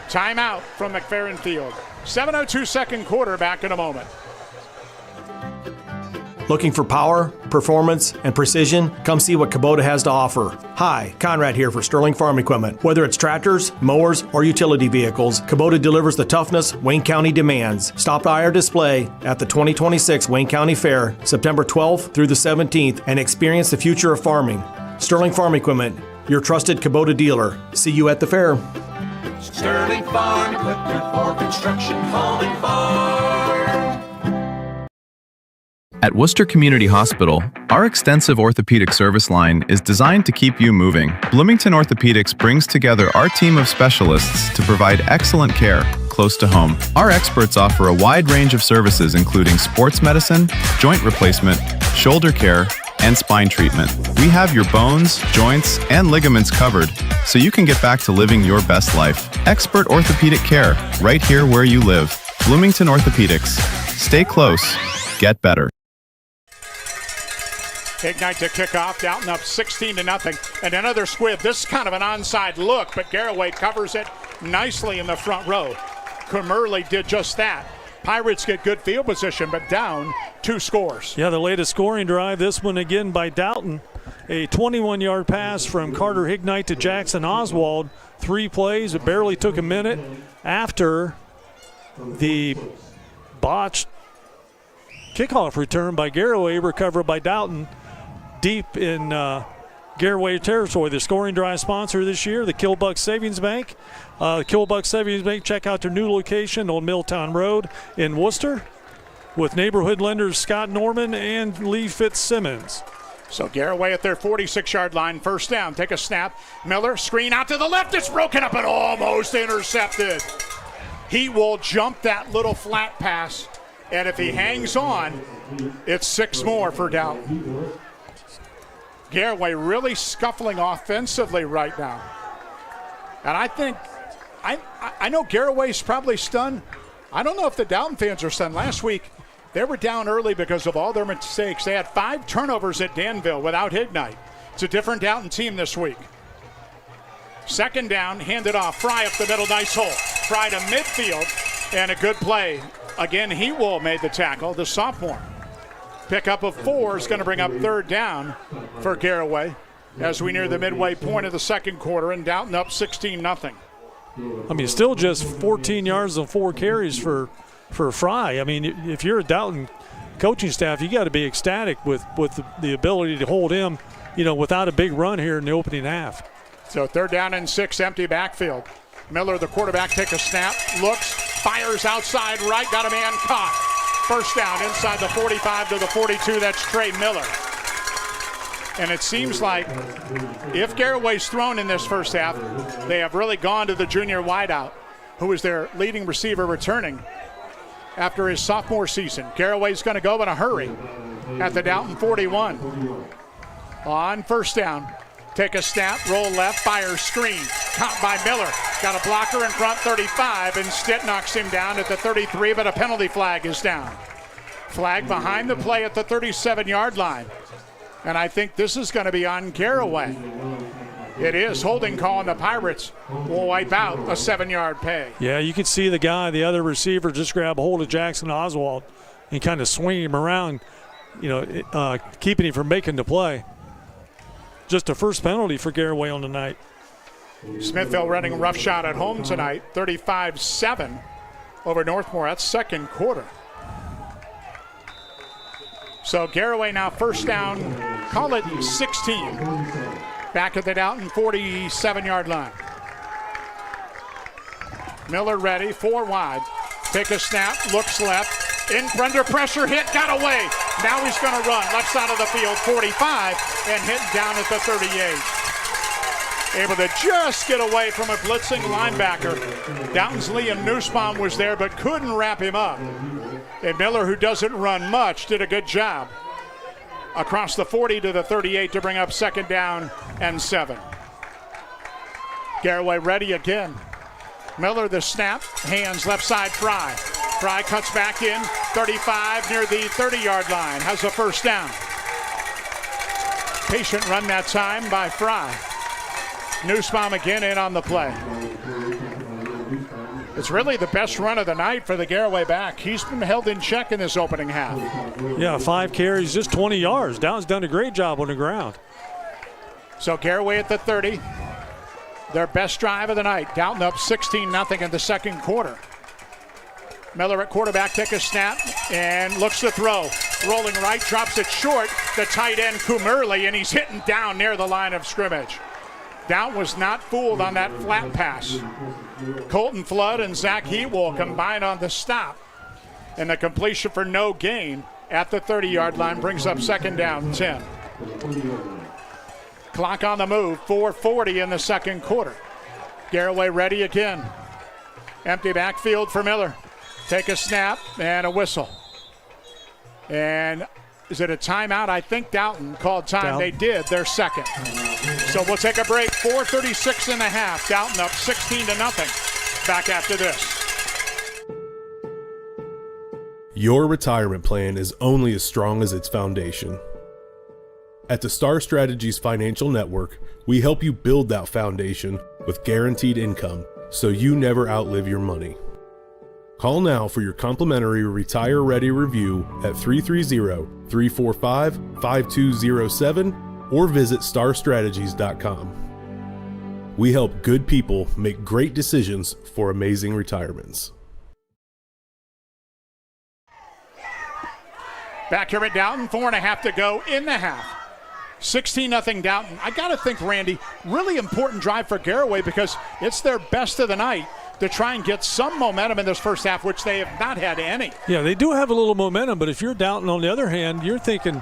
Timeout from McFerrin Field. 7:02 second quarter, back in a moment. Looking for power, performance, and precision? Come see what Kubota has to offer. Hi, Conrad here for Sterling Farm Equipment. Whether it's tractors, mowers, or utility vehicles, Kubota delivers the toughness Wayne County demands. Stop by our display at the 2026 Wayne County Fair, September 12th through the 17th, and experience the future of farming. Sterling Farm Equipment, your trusted Kubota dealer. See you at the fair. Sterling Farm Equipment for construction, home, and farm. At Worcester Community Hospital, our extensive orthopedic service line is designed to keep you moving. Bloomington Orthopedics brings together our team of specialists to provide excellent care close to home. Our experts offer a wide range of services including sports medicine, joint replacement, shoulder care, and spine treatment. We have your bones, joints, and ligaments covered so you can get back to living your best life. Expert orthopedic care right here where you live. Bloomington Orthopedics. Stay close. Get better. Hignite to kick off. Dalton up 16-0. And another squib. This is kind of an onside look, but Garaway covers it nicely in the front row. Kumerly did just that. Pirates get good field position, but down 2 scores. Yeah, the latest scoring drive, this one again by Dalton. A 21-yard pass from Carter Hignite to Jackson Oswald. 3 plays. It barely took a minute after the botched kickoff return by Garaway, recovered by Dalton deep in Garaway territory. The scoring drive sponsor this year, the Killbuck Savings Bank. Killbuck Savings Bank, check out their new location on Milltown Road in Worcester with neighborhood lenders Scott Norman and Lee Fitzsimmons. So Garaway at their 46-yard line, first down. Take a snap. Miller, screen out to the left. It's broken up and almost intercepted. He will jump that little flat pass, and if he hangs on, it's 6 more for Dalton. Garaway really scuffling offensively right now. And I think, I know Garaway's probably stunned. I don't know if the Dalton fans are stunned. Last week, they were down early because of all their mistakes. They had 5 turnovers at Danville without Hignite. It's a different Dalton team this week. Second down, handed off. Fry up the middle, nice hole. Fry to midfield, and a good play. Again, Hewell made the tackle, the sophomore. Pickup of 4 is going to bring up third down for Garaway as we near the midway point of the second quarter, and Dalton up 16-0. I mean, still just 14 yards and 4 carries for Fry. I mean, if you're a Dalton coaching staff, you got to be ecstatic with the ability to hold him, without a big run here in the opening half. So third down and 6, empty backfield. Miller, the quarterback, take a snap, looks, fires outside right, got a man caught. First down inside the 45 to the 42. That's Trey Miller. And it seems like if Garaway's thrown in this first half, they have really gone to the junior wideout, who is their leading receiver returning after his sophomore season. Garaway's going to go in a hurry at the Dalton 41. On first down, take a snap, roll left, fire screen. Caught by Miller. Got a blocker in front, 35, and Stitt knocks him down at the 33, but a penalty flag is down. Flag behind the play at the 37-yard line. And I think this is going to be on Garaway. It is. Holding call on the Pirates will wipe out a 7-yard pay. Yeah, you can see the other receiver, just grab a hold of Jackson Oswald and kind of swing him around, keeping him from making the play. Just a first penalty for Garaway on the night. Smithville running rough shot at home tonight, 35-7 over Northmore. That's second quarter. So Garaway now first down, call it 16. Back at the Dalton 47-yard line. Miller ready, 4 wide. Take a snap, looks left. Under pressure, hit, got away. Now he's going to run left side of the field, 45, and hit down at the 38. Able to just get away from a blitzing linebacker. Dalton's Liam Nussbaum was there, but couldn't wrap him up. And Miller, who doesn't run much, did a good job across the 40 to the 38 to bring up second down and 7. Garaway ready again. Miller the snap, hands left side Fry. Fry cuts back in, 35 near the 30-yard line, has a first down. Patient run that time by Fry. Nussbaum again in on the play. It's really the best run of the night for the Garaway back. He's been held in check in this opening half. Yeah, 5 carries, just 20 yards. Dalton's done a great job on the ground. So Garaway at the 30. Their best drive of the night. Dalton up 16-0 in the second quarter. Miller at quarterback, take a snap, and looks to throw. Rolling right, drops it short. The tight end, Kumerly, and he's hitting down near the line of scrimmage. Dalton was not fooled on that flat pass. Colton Flood and Zach Hewell combined on the stop. And the completion for no gain at the 30-yard line brings up second down, 10. Clock on the move, 4:40 in the second quarter. Garaway ready again. Empty backfield for Miller. Take a snap and a whistle. And is it a timeout? I think Dalton called time. They did, their second. So we'll take a break. 4:36 in the half. Dalton up 16-0. Back after this. Your retirement plan is only as strong as its foundation. At the Star Strategies Financial Network, we help you build that foundation with guaranteed income so you never outlive your money. Call now for your complimentary Retire Ready review at 330-345-5207 or visit starstrategies.com. We help good people make great decisions for amazing retirements. Back here at Dalton, 4.5 to go in the half. 16-0 Dalton. I got to think, Randy, really important drive for Garaway because it's their best of the night to try and get some momentum in this first half, which they have not had any. Yeah, they do have a little momentum, but if you're Dalton, on the other hand, you're thinking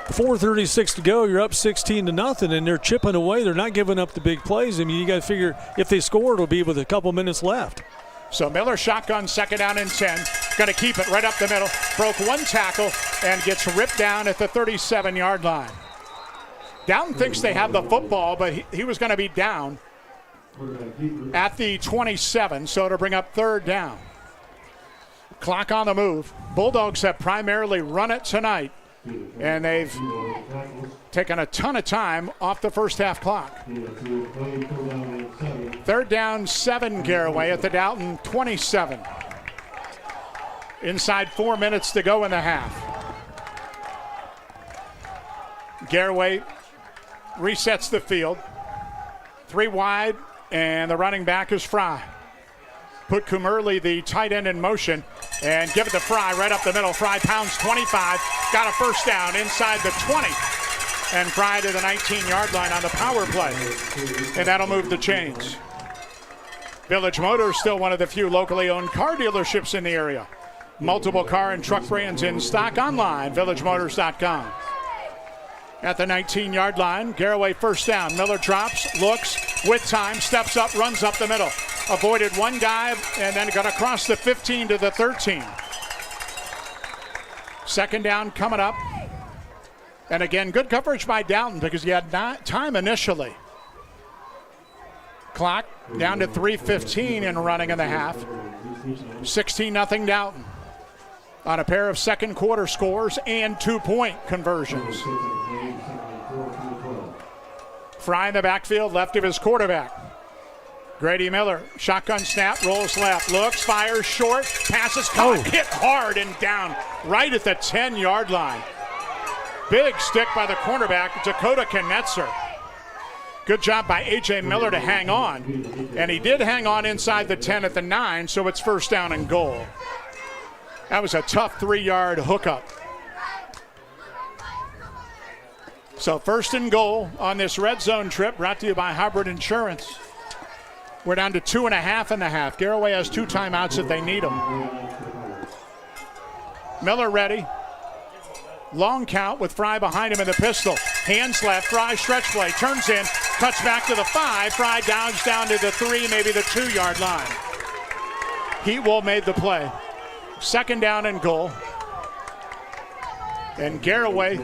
4:36 to go, you're up 16-0, and they're chipping away. They're not giving up the big plays. I mean, you got to figure if they score, it'll be with a couple minutes left. So Miller shotgun, 2nd down and 10. Going to keep it right up the middle. Broke one tackle and gets ripped down at the 37-yard line. Dalton thinks they have the football, but he was going to be down at the 27, so it'll bring up 3rd down. Clock on the move. Bulldogs have primarily run it tonight, and they've taken a ton of time off the first half clock. 3rd down, 7 Garaway at the Dalton 27. Inside 4 minutes to go in the half. Garaway resets the field. 3 wide, and the running back is Fry. Put Kumerly, the tight end, in motion and give it to Fry right up the middle. Fry pounds 25, got a first down inside the 20. And Fry to the 19-yard line on the power play. And that'll move the chains. Village Motors, still one of the few locally owned car dealerships in the area. Multiple car and truck brands in stock online, villagemotors.com. At the 19-yard line, Garaway first down. Miller drops, looks, with time, steps up, runs up the middle. Avoided one guy and then got across the 15 to the 13. 2nd down coming up. And again, good coverage by Dalton because he had time initially. Clock down to 3:15 in running in the half. 16-0 Dalton on a pair of second quarter scores and 2-point conversions. Fry in the backfield, left of his quarterback. Grady Miller, shotgun snap, rolls left, looks, fires short, passes caught, hit hard and down right at the 10-yard line. Big stick by the cornerback, Dakota Knetzer. Good job by A.J. Miller to hang on. And he did hang on inside the 10 at the 9, so it's 1st down and goal. That was a tough 3-yard hookup. So 1st and goal on this red zone trip, brought to you by Hybrid Insurance. We're down to 2.5 in the half. Garaway has 2 timeouts if they need them. Miller ready. Long count with Fry behind him in the pistol. Hands left, Fry stretch play, turns in, cuts back to the 5. Fry downs down to the 3, maybe the 2-yard line. Heatwell made the play. 2nd down and goal. And Garaway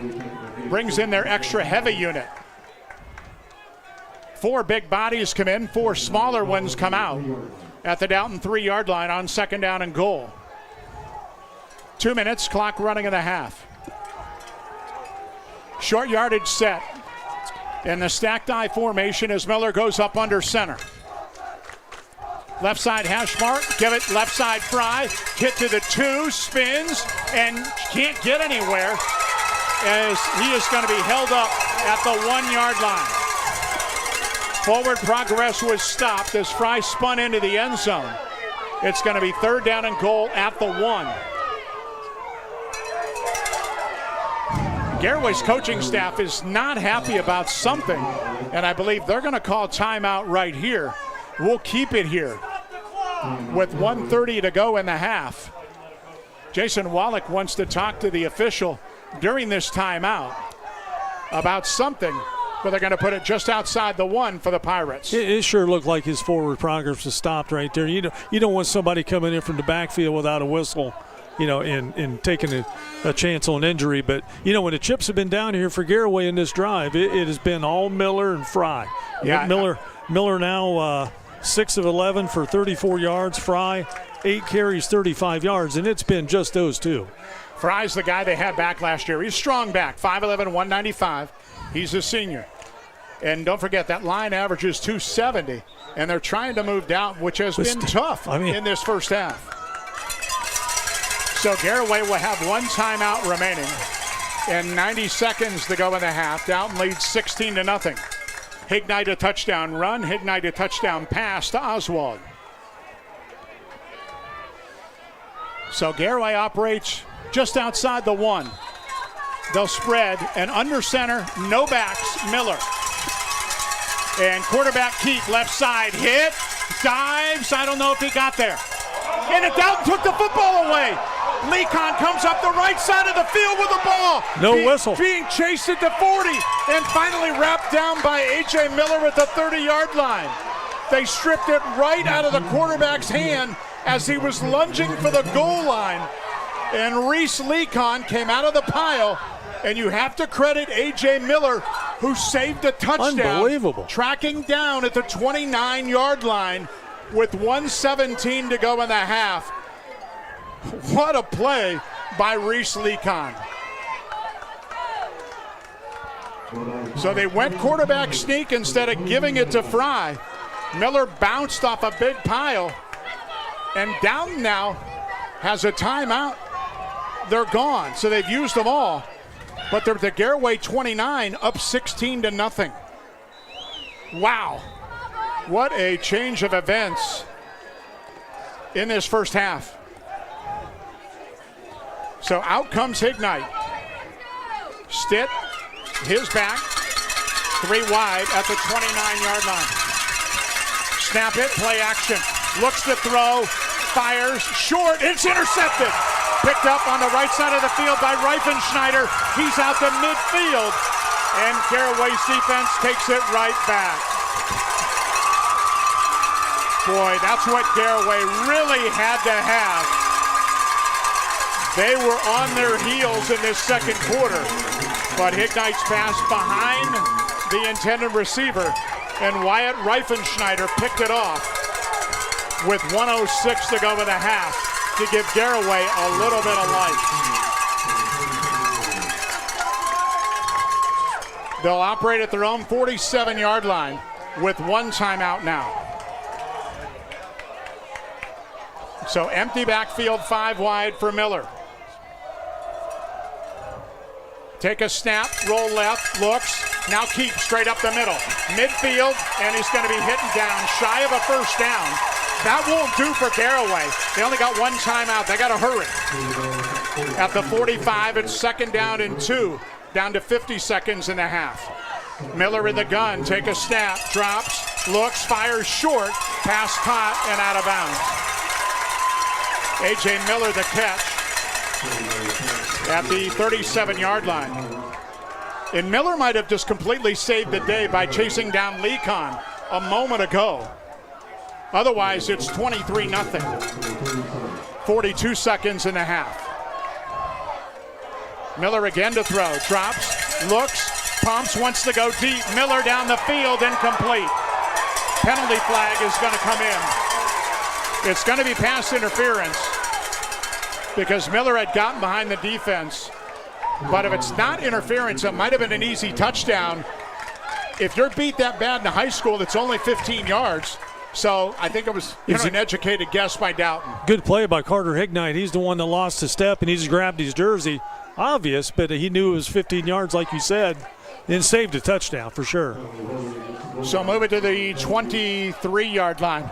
brings in their extra heavy unit. 4 big bodies come in, 4 smaller ones come out at the Dalton 3-yard line on 2nd down and goal. 2 minutes, clock running in the half. Short yardage set in the stacked I formation as Miller goes up under center. Left side hash mark, give it left side Fry, hit to the 2, spins, and can't get anywhere as he is going to be held up at the 1-yard line. Forward progress was stopped as Fry spun into the end zone. It's going to be 3rd down and goal at the 1. Garaway's coaching staff is not happy about something, and I believe they're going to call timeout right here. We'll keep it here with 1:30 to go in the half. Jason Wallach wants to talk to the official during this timeout about something, but they're going to put it just outside the 1 for the Pirates. It sure looked like his forward progress was stopped right there. You don't want somebody coming in from the backfield without a whistle, and taking a chance on injury. But, when the chips have been down here for Garaway in this drive, it has been all Miller and Fry. Yeah, Miller now 6 of 11 for 34 yards. Fry, 8 carries, 35 yards, and it's been just those 2. Fry's the guy they had back last year. He's strong back, 5'11", 195. He's a senior. And don't forget, that line averages 270, and they're trying to move down, which has been tough in this first half. So Garaway will have one timeout remaining and 90 seconds to go in the half. Dalton leads 16-0. Hignite a touchdown run. Hignite a touchdown pass to Oswald. So Garaway operates just outside the 1. They'll spread, and under center, no backs, Miller. And quarterback Keith, left side, hit, dives. I don't know if he got there. And Dalton took the football away. Lecon comes up the right side of the field with the ball. No whistle. Being chased at the 40 and finally wrapped down by A.J. Miller at the 30-yard line. They stripped it right out of the quarterback's hand as he was lunging for the goal line. And Reese Lecon came out of the pile. And you have to credit A.J. Miller, who saved a touchdown. Unbelievable. Tracking down at the 29-yard line with 1:17 to go in the half. What a play by Reese Lecon. So they went quarterback sneak instead of giving it to Fry. Miller bounced off a big pile. And Dalton now has a timeout. They're gone, so they've used them all. But they're the Garaway 29, up 16-0. Wow. What a change of events in this first half. So out comes Hignite. Stitt, his back, 3 wide at the 29-yard line. Snap it, play action. Looks to throw, fires, short, it's intercepted. Picked up on the right side of the field by Reifenschneider. He's out to midfield, and Garaway's defense takes it right back. Boy, that's what Garaway really had to have. They were on their heels in this second quarter, but Hignite's pass behind the intended receiver, and Wyatt Reifenschneider picked it off with 1:06 to go in the half to give Garaway a little bit of life. They'll operate at their own 47-yard line with 1 timeout now. So empty backfield, 5 wide for Miller. Take a snap, roll left, looks, now keep straight up the middle. Midfield, and he's going to be hitting down, shy of a first down. That won't do for Garaway. They only got 1 timeout. They got to hurry. At the 45, it's 2nd down and 2, down to 50 seconds and a half. Miller in the gun, take a snap, drops, looks, fires short, pass caught and out of bounds. A.J. Miller the catch at the 37-yard line. And Miller might have just completely saved the day by chasing down Lecon a moment ago. Otherwise, it's 23-0. 42 seconds and a half. Miller again to throw. Drops, looks, pumps, wants to go deep. Miller down the field, incomplete. Penalty flag is going to come in. It's going to be pass interference because Miller had gotten behind the defense. But if it's not interference, it might have been an easy touchdown. If you're beat that bad in high school, it's only 15 yards. So I think it was an educated guess by Dalton. Good play by Carter Hignite. He's the one that lost his step, and he just grabbed his jersey. Obvious, but he knew it was 15 yards, like you said, and saved a touchdown for sure. So move it to the 23-yard line.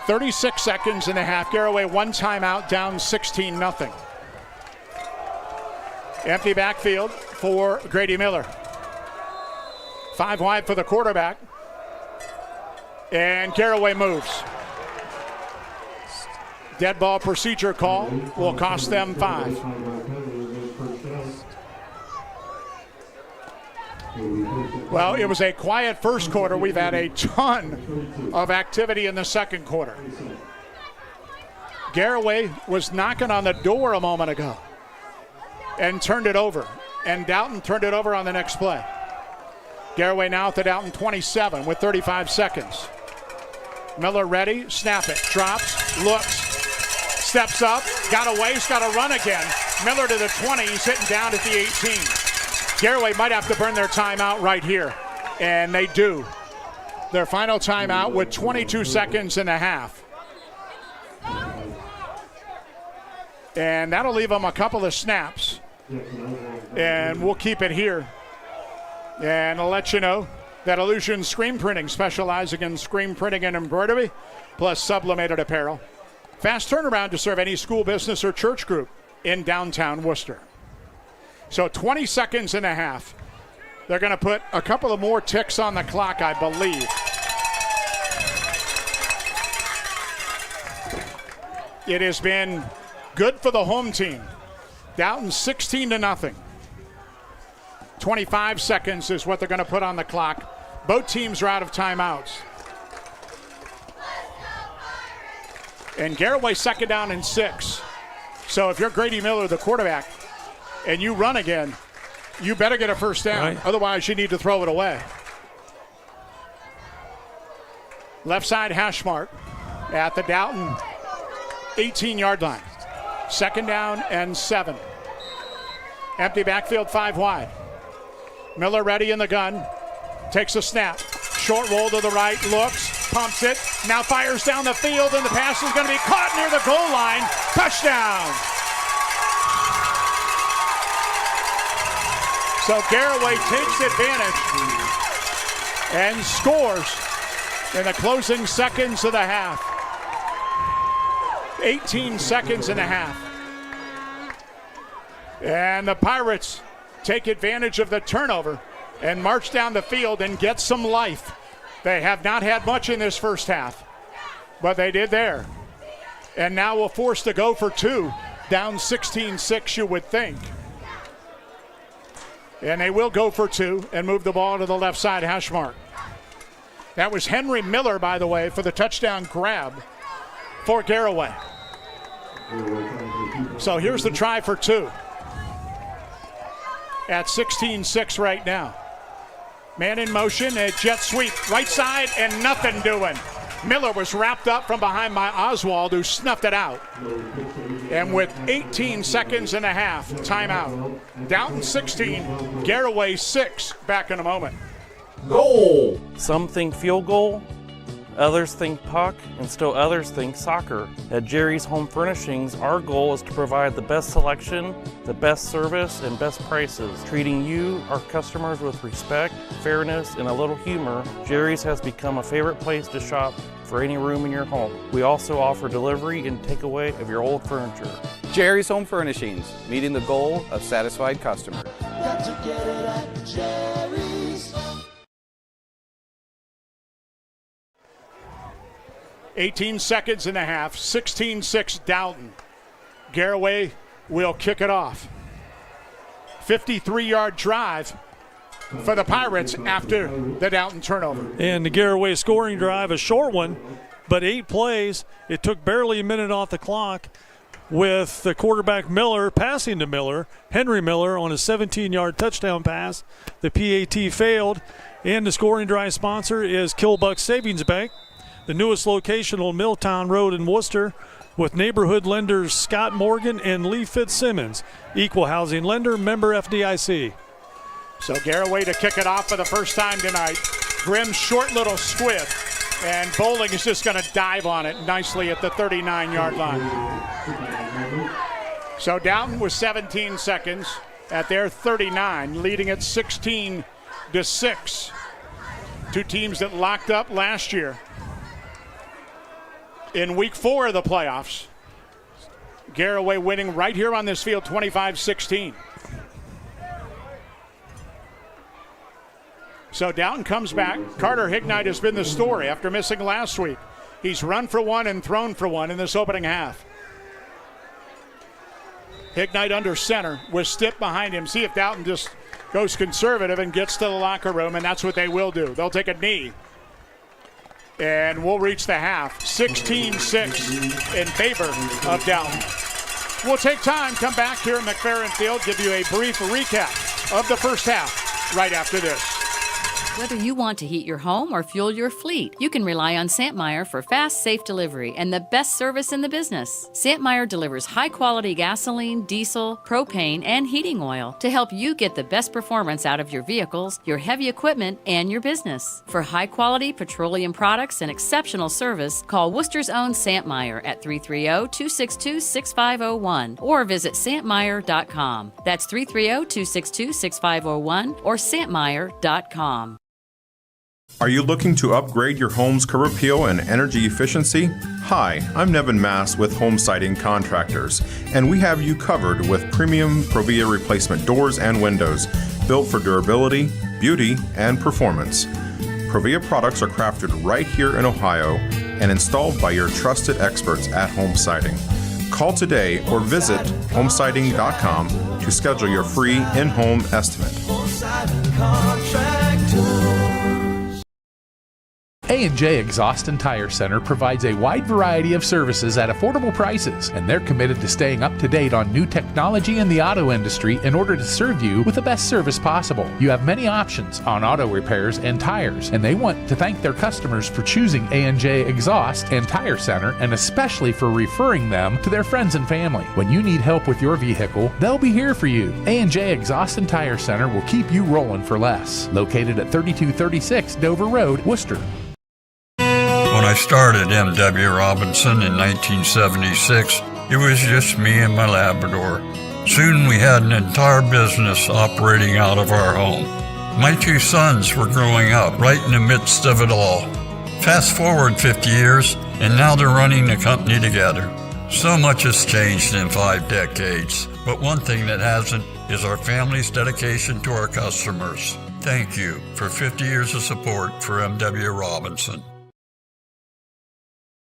36 seconds and a half. Garaway 1 timeout, down 16-0. Empty backfield for Grady Miller. 5 wide for the quarterback. And Garaway moves. Dead ball procedure call will cost them 5. Well, it was a quiet first quarter. We've had a ton of activity in the second quarter. Garaway was knocking on the door a moment ago and turned it over. And Dalton turned it over on the next play. Garaway now at the Dalton 27 with 35 seconds. Miller ready, snap it, drops, looks, steps up, got away, he's got to run again. Miller to the 20, he's hitting down at the 18. Garaway might have to burn their timeout right here, and they do. Their final timeout with 22 seconds and a half. And that'll leave them a couple of snaps. And we'll keep it here. And I'll let you know that Illusion Screen Printing, specializing in screen printing and embroidery, plus sublimated apparel. Fast turnaround to serve any school, business, or church group in downtown Worcester. So 20 seconds and a half. They're going to put a couple of more ticks on the clock, I believe. It has been good for the home team. Dalton 16-0. 25 seconds is what they're going to put on the clock. Both teams are out of timeouts. And Garaway 2nd down and 6. So if you're Grady Miller, the quarterback, and you run again, you better get a first down. Right. Otherwise, you need to throw it away. Left side hash mark at the Dalton 18-yard line. 2nd down and 7. Empty backfield, 5 wide. Miller ready in the gun. Takes a snap. Short roll to the right. Looks. Pumps it. Now fires down the field, and the pass is going to be caught near the goal line. Touchdown. So Garaway takes advantage and scores in the closing seconds of the half. 18 seconds and a half. And the Pirates take advantage of the turnover and march down the field and get some life. They have not had much in this first half, but they did there. And now we're forced to go for 2, down 16-6, you would think. And they will go for 2 and move the ball to the left side hash mark. That was Henry Miller, by the way, for the touchdown grab for Garaway. So here's the try for 2. At 16-6 right now. Man in motion, a jet sweep. Right side and nothing doing. Miller was wrapped up from behind by Oswald, who snuffed it out. And with 18 seconds and a half, timeout. Dalton 16, Garaway 6. Back in a moment. Goal! Some think field goal, others think puck, and still others think soccer. At Jerry's Home Furnishings, our goal is to provide the best selection, the best service, and best prices. Treating you, our customers, with respect, fairness, and a little humor, Jerry's has become a favorite place to shop for any room in your home. We also offer delivery and takeaway of your old furniture. Jerry's Home Furnishings, meeting the goal of satisfied customers. Got to get it at Jerry's. 18 seconds and a half, 16-6 Dalton. Garaway will kick it off. 53-yard drive for the Pirates after the Dalton turnover. And the Garaway scoring drive, a short one, but 8 plays. It took barely a minute off the clock with the quarterback Miller passing to Miller, Henry Miller, on a 17-yard touchdown pass. The PAT failed, and the scoring drive sponsor is Kilbuck Savings Bank, the newest location on Milltown Road in Worcester, with neighborhood lenders Scott Morgan and Lee Fitzsimmons. Equal housing lender, member FDIC. So Garaway to kick it off for the first time tonight. Grimm's short little squib, and Bowling is just going to dive on it nicely at the 39-yard line. So Dalton with 17 seconds at their 39, leading at 16-6. Two teams that locked up last year. In week 4 of the playoffs, Garaway winning right here on this field, 25-16. So Dalton comes back. Carter Hignite has been the story after missing last week. He's run for 1 and thrown for 1 in this opening half. Hignite under center with Stipp behind him. See if Dalton just goes conservative and gets to the locker room, and that's what they will do. They'll take a knee. And we'll reach the half, 16-6 in favor of Dalton. We'll take time, come back here at McFerrin Field, give you a brief recap of the first half right after this. Whether you want to heat your home or fuel your fleet, you can rely on Santmeyer for fast, safe delivery and the best service in the business. Santmeyer delivers high-quality gasoline, diesel, propane, and heating oil to help you get the best performance out of your vehicles, your heavy equipment, and your business. For high-quality petroleum products and exceptional service, call Worcester's own Santmeyer at 330-262-6501 or visit santmeyer.com. That's 330-262-6501 or santmeyer.com. Are you looking to upgrade your home's curb appeal and energy efficiency? Hi, I'm Nevin Mass with Home Siding Contractors, and we have you covered with premium Provia replacement doors and windows, built for durability, beauty, and performance. Provia products are crafted right here in Ohio and installed by your trusted experts at Home Siding. Call today or visit homesiding.com to schedule your free in-home estimate. A&J Exhaust and Tire Center provides a wide variety of services at affordable prices, and they're committed to staying up to date on new technology in the auto industry in order to serve you with the best service possible. You have many options on auto repairs and tires, and they want to thank their customers for choosing A&J Exhaust and Tire Center, and especially for referring them to their friends and family. When you need help with your vehicle, they'll be here for you. A&J Exhaust and Tire Center will keep you rolling for less. Located at 3236 Dover Road, Worcester. When I started M.W. Robinson in 1976, it was just me and my Labrador. Soon we had an entire business operating out of our home. My two sons were growing up right in the midst of it all. Fast forward 50 years, and now they're running the company together. So much has changed in 5 decades, but one thing that hasn't is our family's dedication to our customers. Thank you for 50 years of support for M.W. Robinson.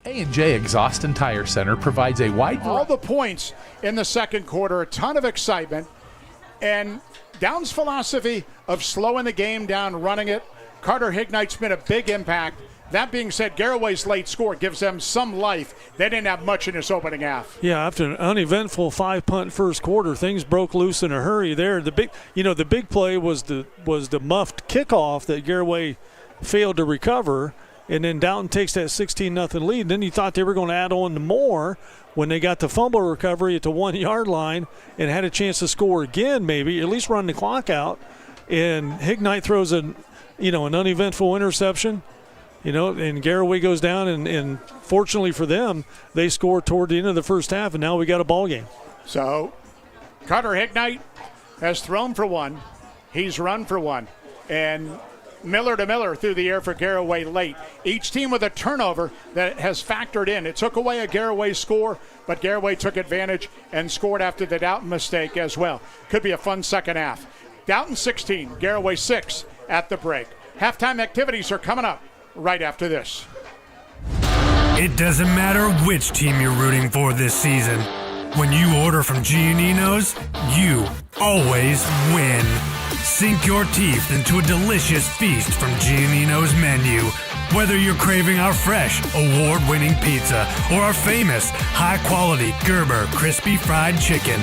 A&J Exhaust and Tire Center provides a wide variety. All the points in the second quarter, a ton of excitement, and Down's philosophy of slowing the game down, running it. Carter Hignight's been a big impact. That being said, Garaway's late score gives them some life. They didn't have much in this opening half. Yeah, after an uneventful 5-punt first quarter, things broke loose in a hurry there. The big play was the muffed kickoff that Garaway failed to recover. And then Dalton takes that 16-0 lead. And then you thought they were going to add on more when they got the fumble recovery at the 1-yard line and had a chance to score again, maybe, at least run the clock out. And Hignight throws an uneventful interception, and Garaway goes down. And fortunately for them, they score toward the end of the first half, and now we got a ball game. So Carter Hignight has thrown for one. He's run for one. And Miller to Miller through the air for Garaway late. Each team with a turnover that has factored in. It took away a Garaway score, but Garaway took advantage and scored after the Dalton mistake as well. Could be a fun second half. Dalton 16, Garaway 6 at the break. Halftime activities are coming up right after this. It doesn't matter which team you're rooting for this season. When you order from Giannino's, you always win. Sink your teeth into a delicious feast from Giannino's menu. Whether you're craving our fresh, award-winning pizza or our famous, high-quality Gerber crispy fried chicken,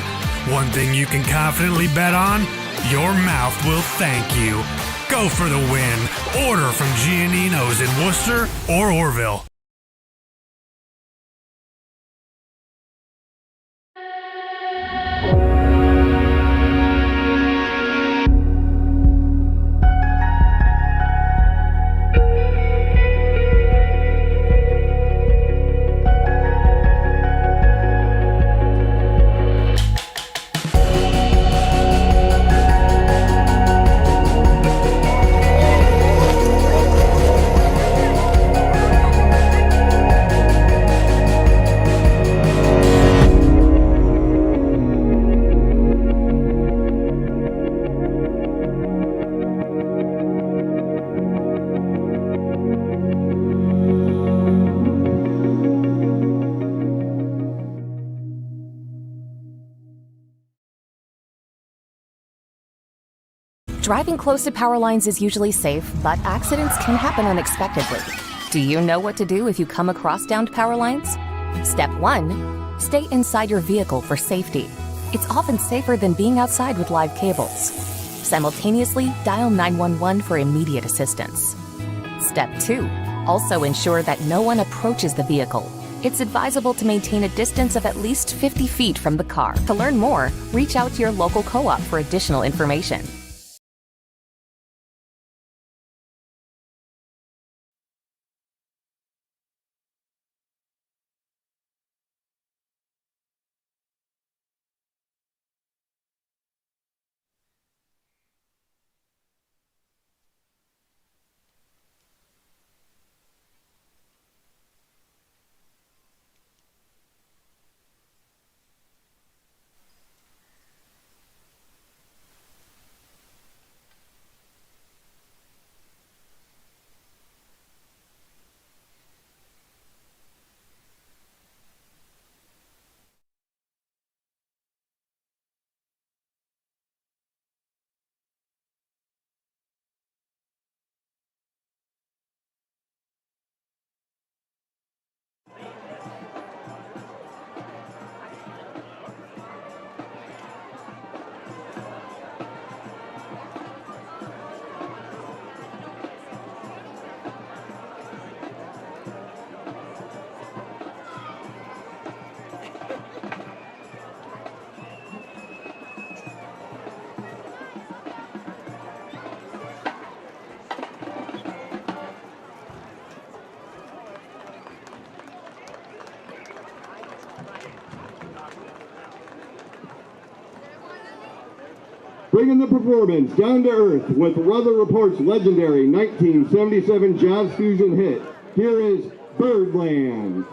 one thing you can confidently bet on, your mouth will thank you. Go for the win. Order from Giannino's in Worcester or Orville. Driving close to power lines is usually safe, but accidents can happen unexpectedly. Do you know what to do if you come across downed power lines? Step 1. Stay inside your vehicle for safety. It's often safer than being outside with live cables. Simultaneously, dial 911 for immediate assistance. Step 2. Also ensure that no one approaches the vehicle. It's advisable to maintain a distance of at least 50 feet from the car. To learn more, reach out to your local co-op for additional information. Bringing the performance down to earth with Weather Report's legendary 1977 jazz fusion hit, here is Birdland.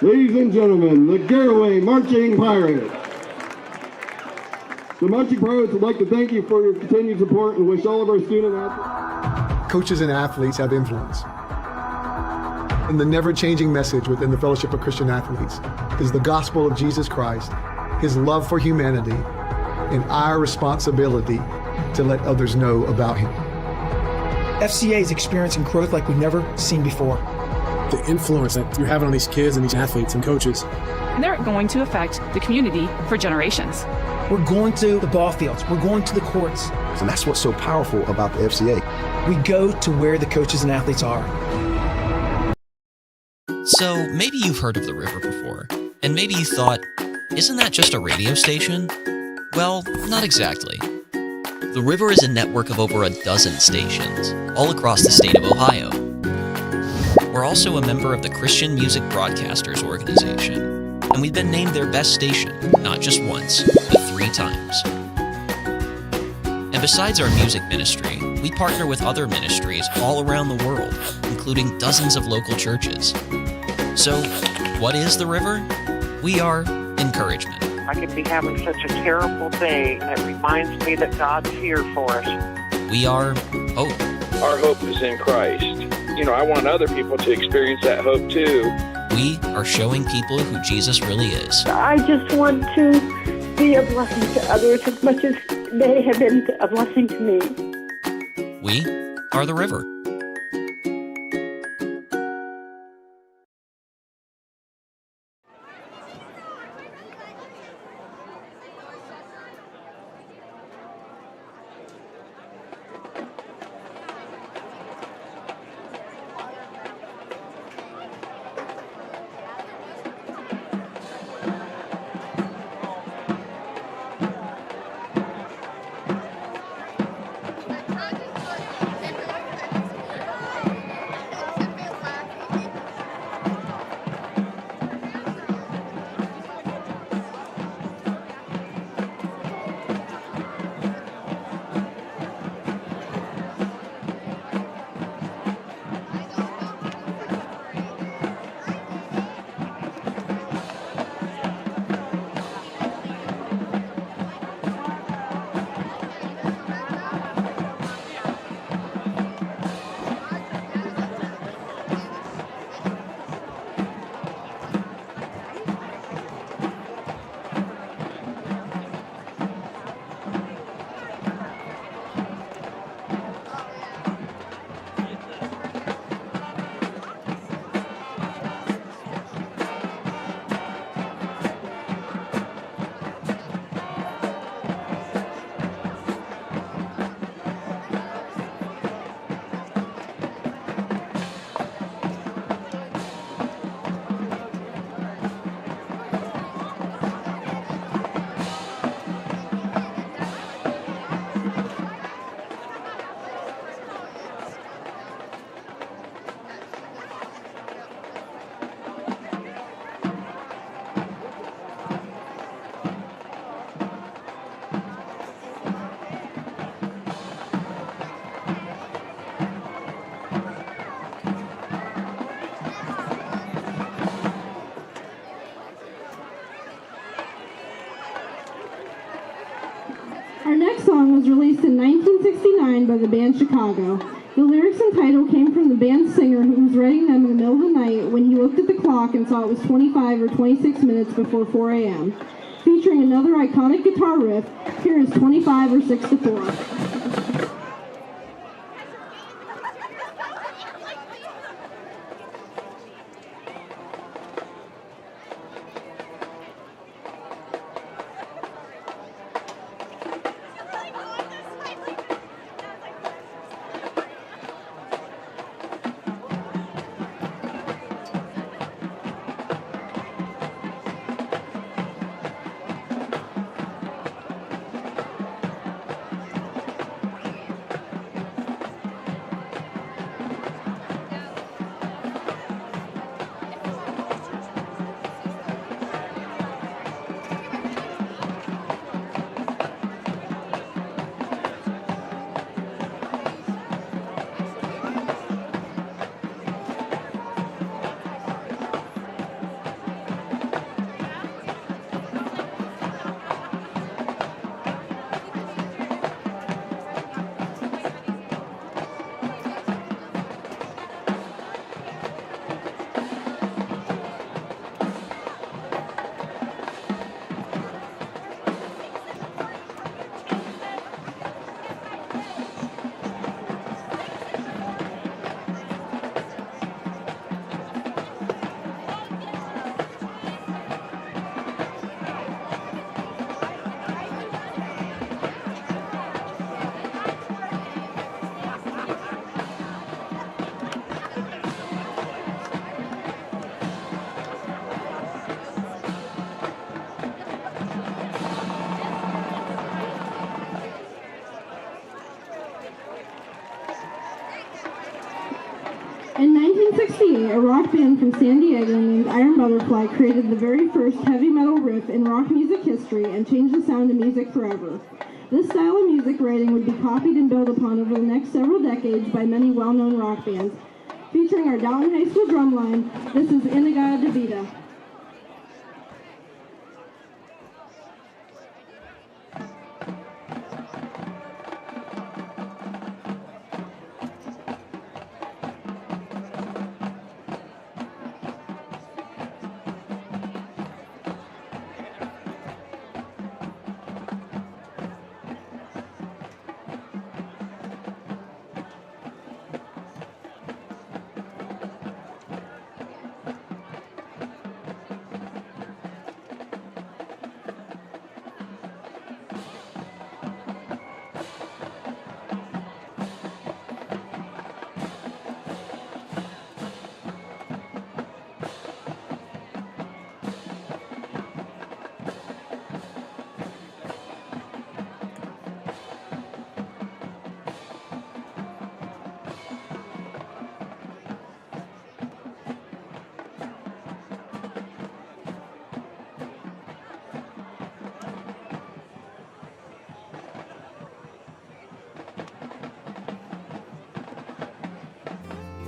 Ladies and gentlemen, the Garaway Marching Pirates. The Marching Pirates would like to thank you for your continued support and wish all of our student athletes. Coaches and athletes have influence. And the never-changing message within the Fellowship of Christian Athletes is the gospel of Jesus Christ, his love for humanity, and our responsibility to let others know about him. FCA is experiencing growth like we've never seen before. the influence that you're having on these kids and these athletes and coaches. And they're going to affect the community for generations. We're going to the ball fields. We're going to the courts. And that's what's so powerful about the FCA. We go to where the coaches and athletes are. So maybe you've heard of the river before, and maybe you thought, isn't that just a radio station? Well, not exactly. The river is a network of over a dozen stations, all across the state of Ohio. We're also a member of the Christian Music Broadcasters Organization, and we've been named their best station, not just once, but 3 times. And besides our music ministry, we partner with other ministries all around the world, including dozens of local churches. So, what is the river? We are encouragement. I could be having such a terrible day, and it reminds me that God's here for us. We are hope. Our hope is in Christ. You know, I want other people to experience that hope too. We are showing people who Jesus really is. I just want to be a blessing to others as much as they have been a blessing to me. We are the river. Our next song was released in 1969 by the band Chicago. The lyrics and title came from the band's singer who was writing them in the middle of the night when he looked at the clock and saw it was 25 or 26 minutes before 4 a.m. Featuring another iconic guitar riff, here is 25 or 6 to 4. In 1968, a rock band from San Diego named Iron Butterfly created the very first heavy metal riff in rock music history and changed the sound of music forever. This style of music writing would be copied and built upon over the next several decades by many well-known rock bands. Featuring our Dalton High School drumline, this is Inagata de Vida.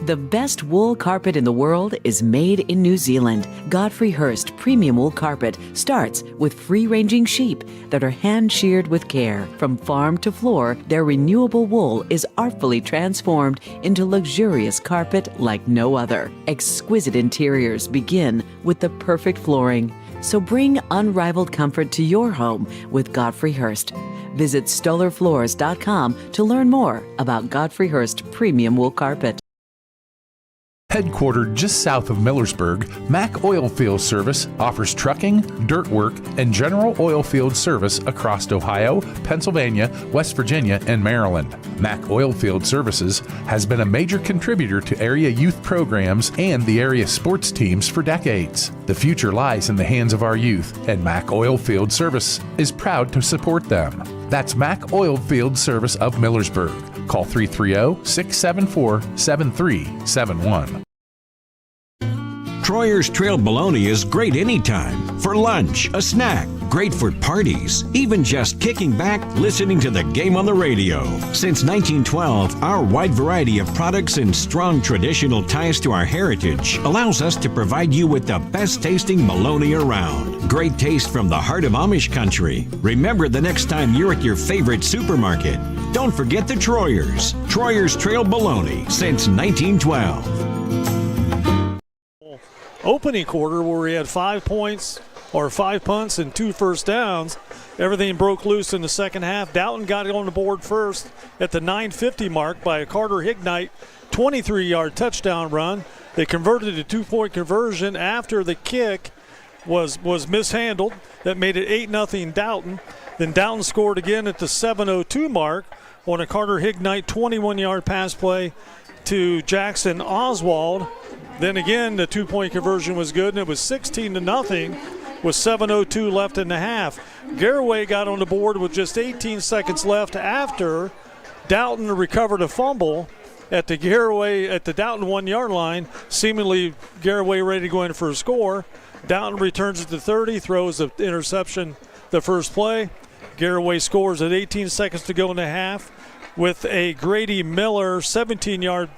The best wool carpet in the world is made in New Zealand. Godfrey Hirst Premium Wool Carpet starts with free-ranging sheep that are hand-sheared with care. From farm to floor, their renewable wool is artfully transformed into luxurious carpet like no other. Exquisite interiors begin with the perfect flooring. So bring unrivaled comfort to your home with Godfrey Hirst. Visit stollerfloors.com to learn more about Godfrey Hirst Premium Wool Carpet. Headquartered just south of Millersburg, Mac Oilfield Service offers trucking, dirt work, and general oilfield service across Ohio, Pennsylvania, West Virginia, and Maryland. Mac Oilfield Services has been a major contributor to area youth programs and the area sports teams for decades. The future lies in the hands of our youth, and Mac Oilfield Service is proud to support them. That's Mac Oilfield Service of Millersburg. Call 330-674-7371. Troyer's Trail Bologna is great anytime. For lunch, a snack, great for parties, even just kicking back, listening to the game on the radio. Since 1912, our wide variety of products and strong traditional ties to our heritage allows us to provide you with the best tasting bologna around. Great taste from the heart of Amish country. Remember the next time you're at your favorite supermarket, don't forget the Troyers. Troyer's Trail Bologna since 1912. Opening quarter where we had 5 points or 5 punts and 2 first downs. Everything broke loose in the second half. Dalton got it on the board first at the 9:50 mark by a Carter Hignite 23-yard touchdown run. They converted a 2-point conversion after the kick was mishandled. That made it 8-0 Dalton. Then Dalton scored again at the 7:02 mark on a Carter Hignite 21-yard pass play to Jackson Oswald. Then again, the 2-point conversion was good, and it was 16-0 with 7:02 left in the half. Garaway got on the board with just 18 seconds left after Dalton recovered a fumble at the Dalton 1-yard line. Seemingly, Garaway ready to go in for a score. Dalton returns at the 30, throws an interception the first play. Garaway scores at 18 seconds to go in the half with a Grady Miller 17-yard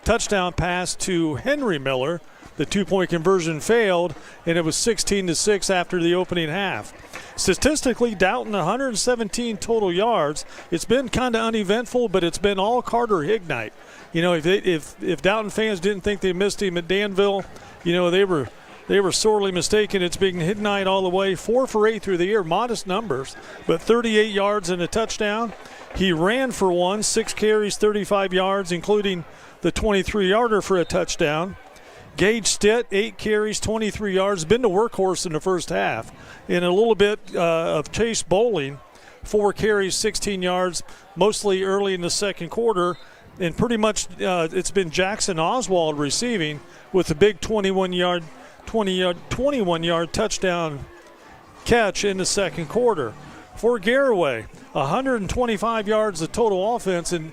touchdown pass to Henry Miller. The 2-point conversion failed, and it was 16-6 after the opening half. Statistically, Dalton 117 total yards. It's been kind of uneventful, but it's been all Carter Hignite. You know, if Dalton fans didn't think they missed him at Danville, you know, they were sorely mistaken. It's been Hignite all the way, 4 for 8 through the year, modest numbers, but 38 yards and a touchdown. He ran for 6 carries, 35 yards, including the 23-yarder for a touchdown. Gage Stitt, 8 carries, 23 yards, been the workhorse in the first half. And a little bit of Chase Bowling, 4 carries, 16 yards, mostly early in the second quarter. And pretty much it's been Jackson Oswald receiving with a big 21-yard touchdown catch in the second quarter. For Garaway, 125 yards of total offense, and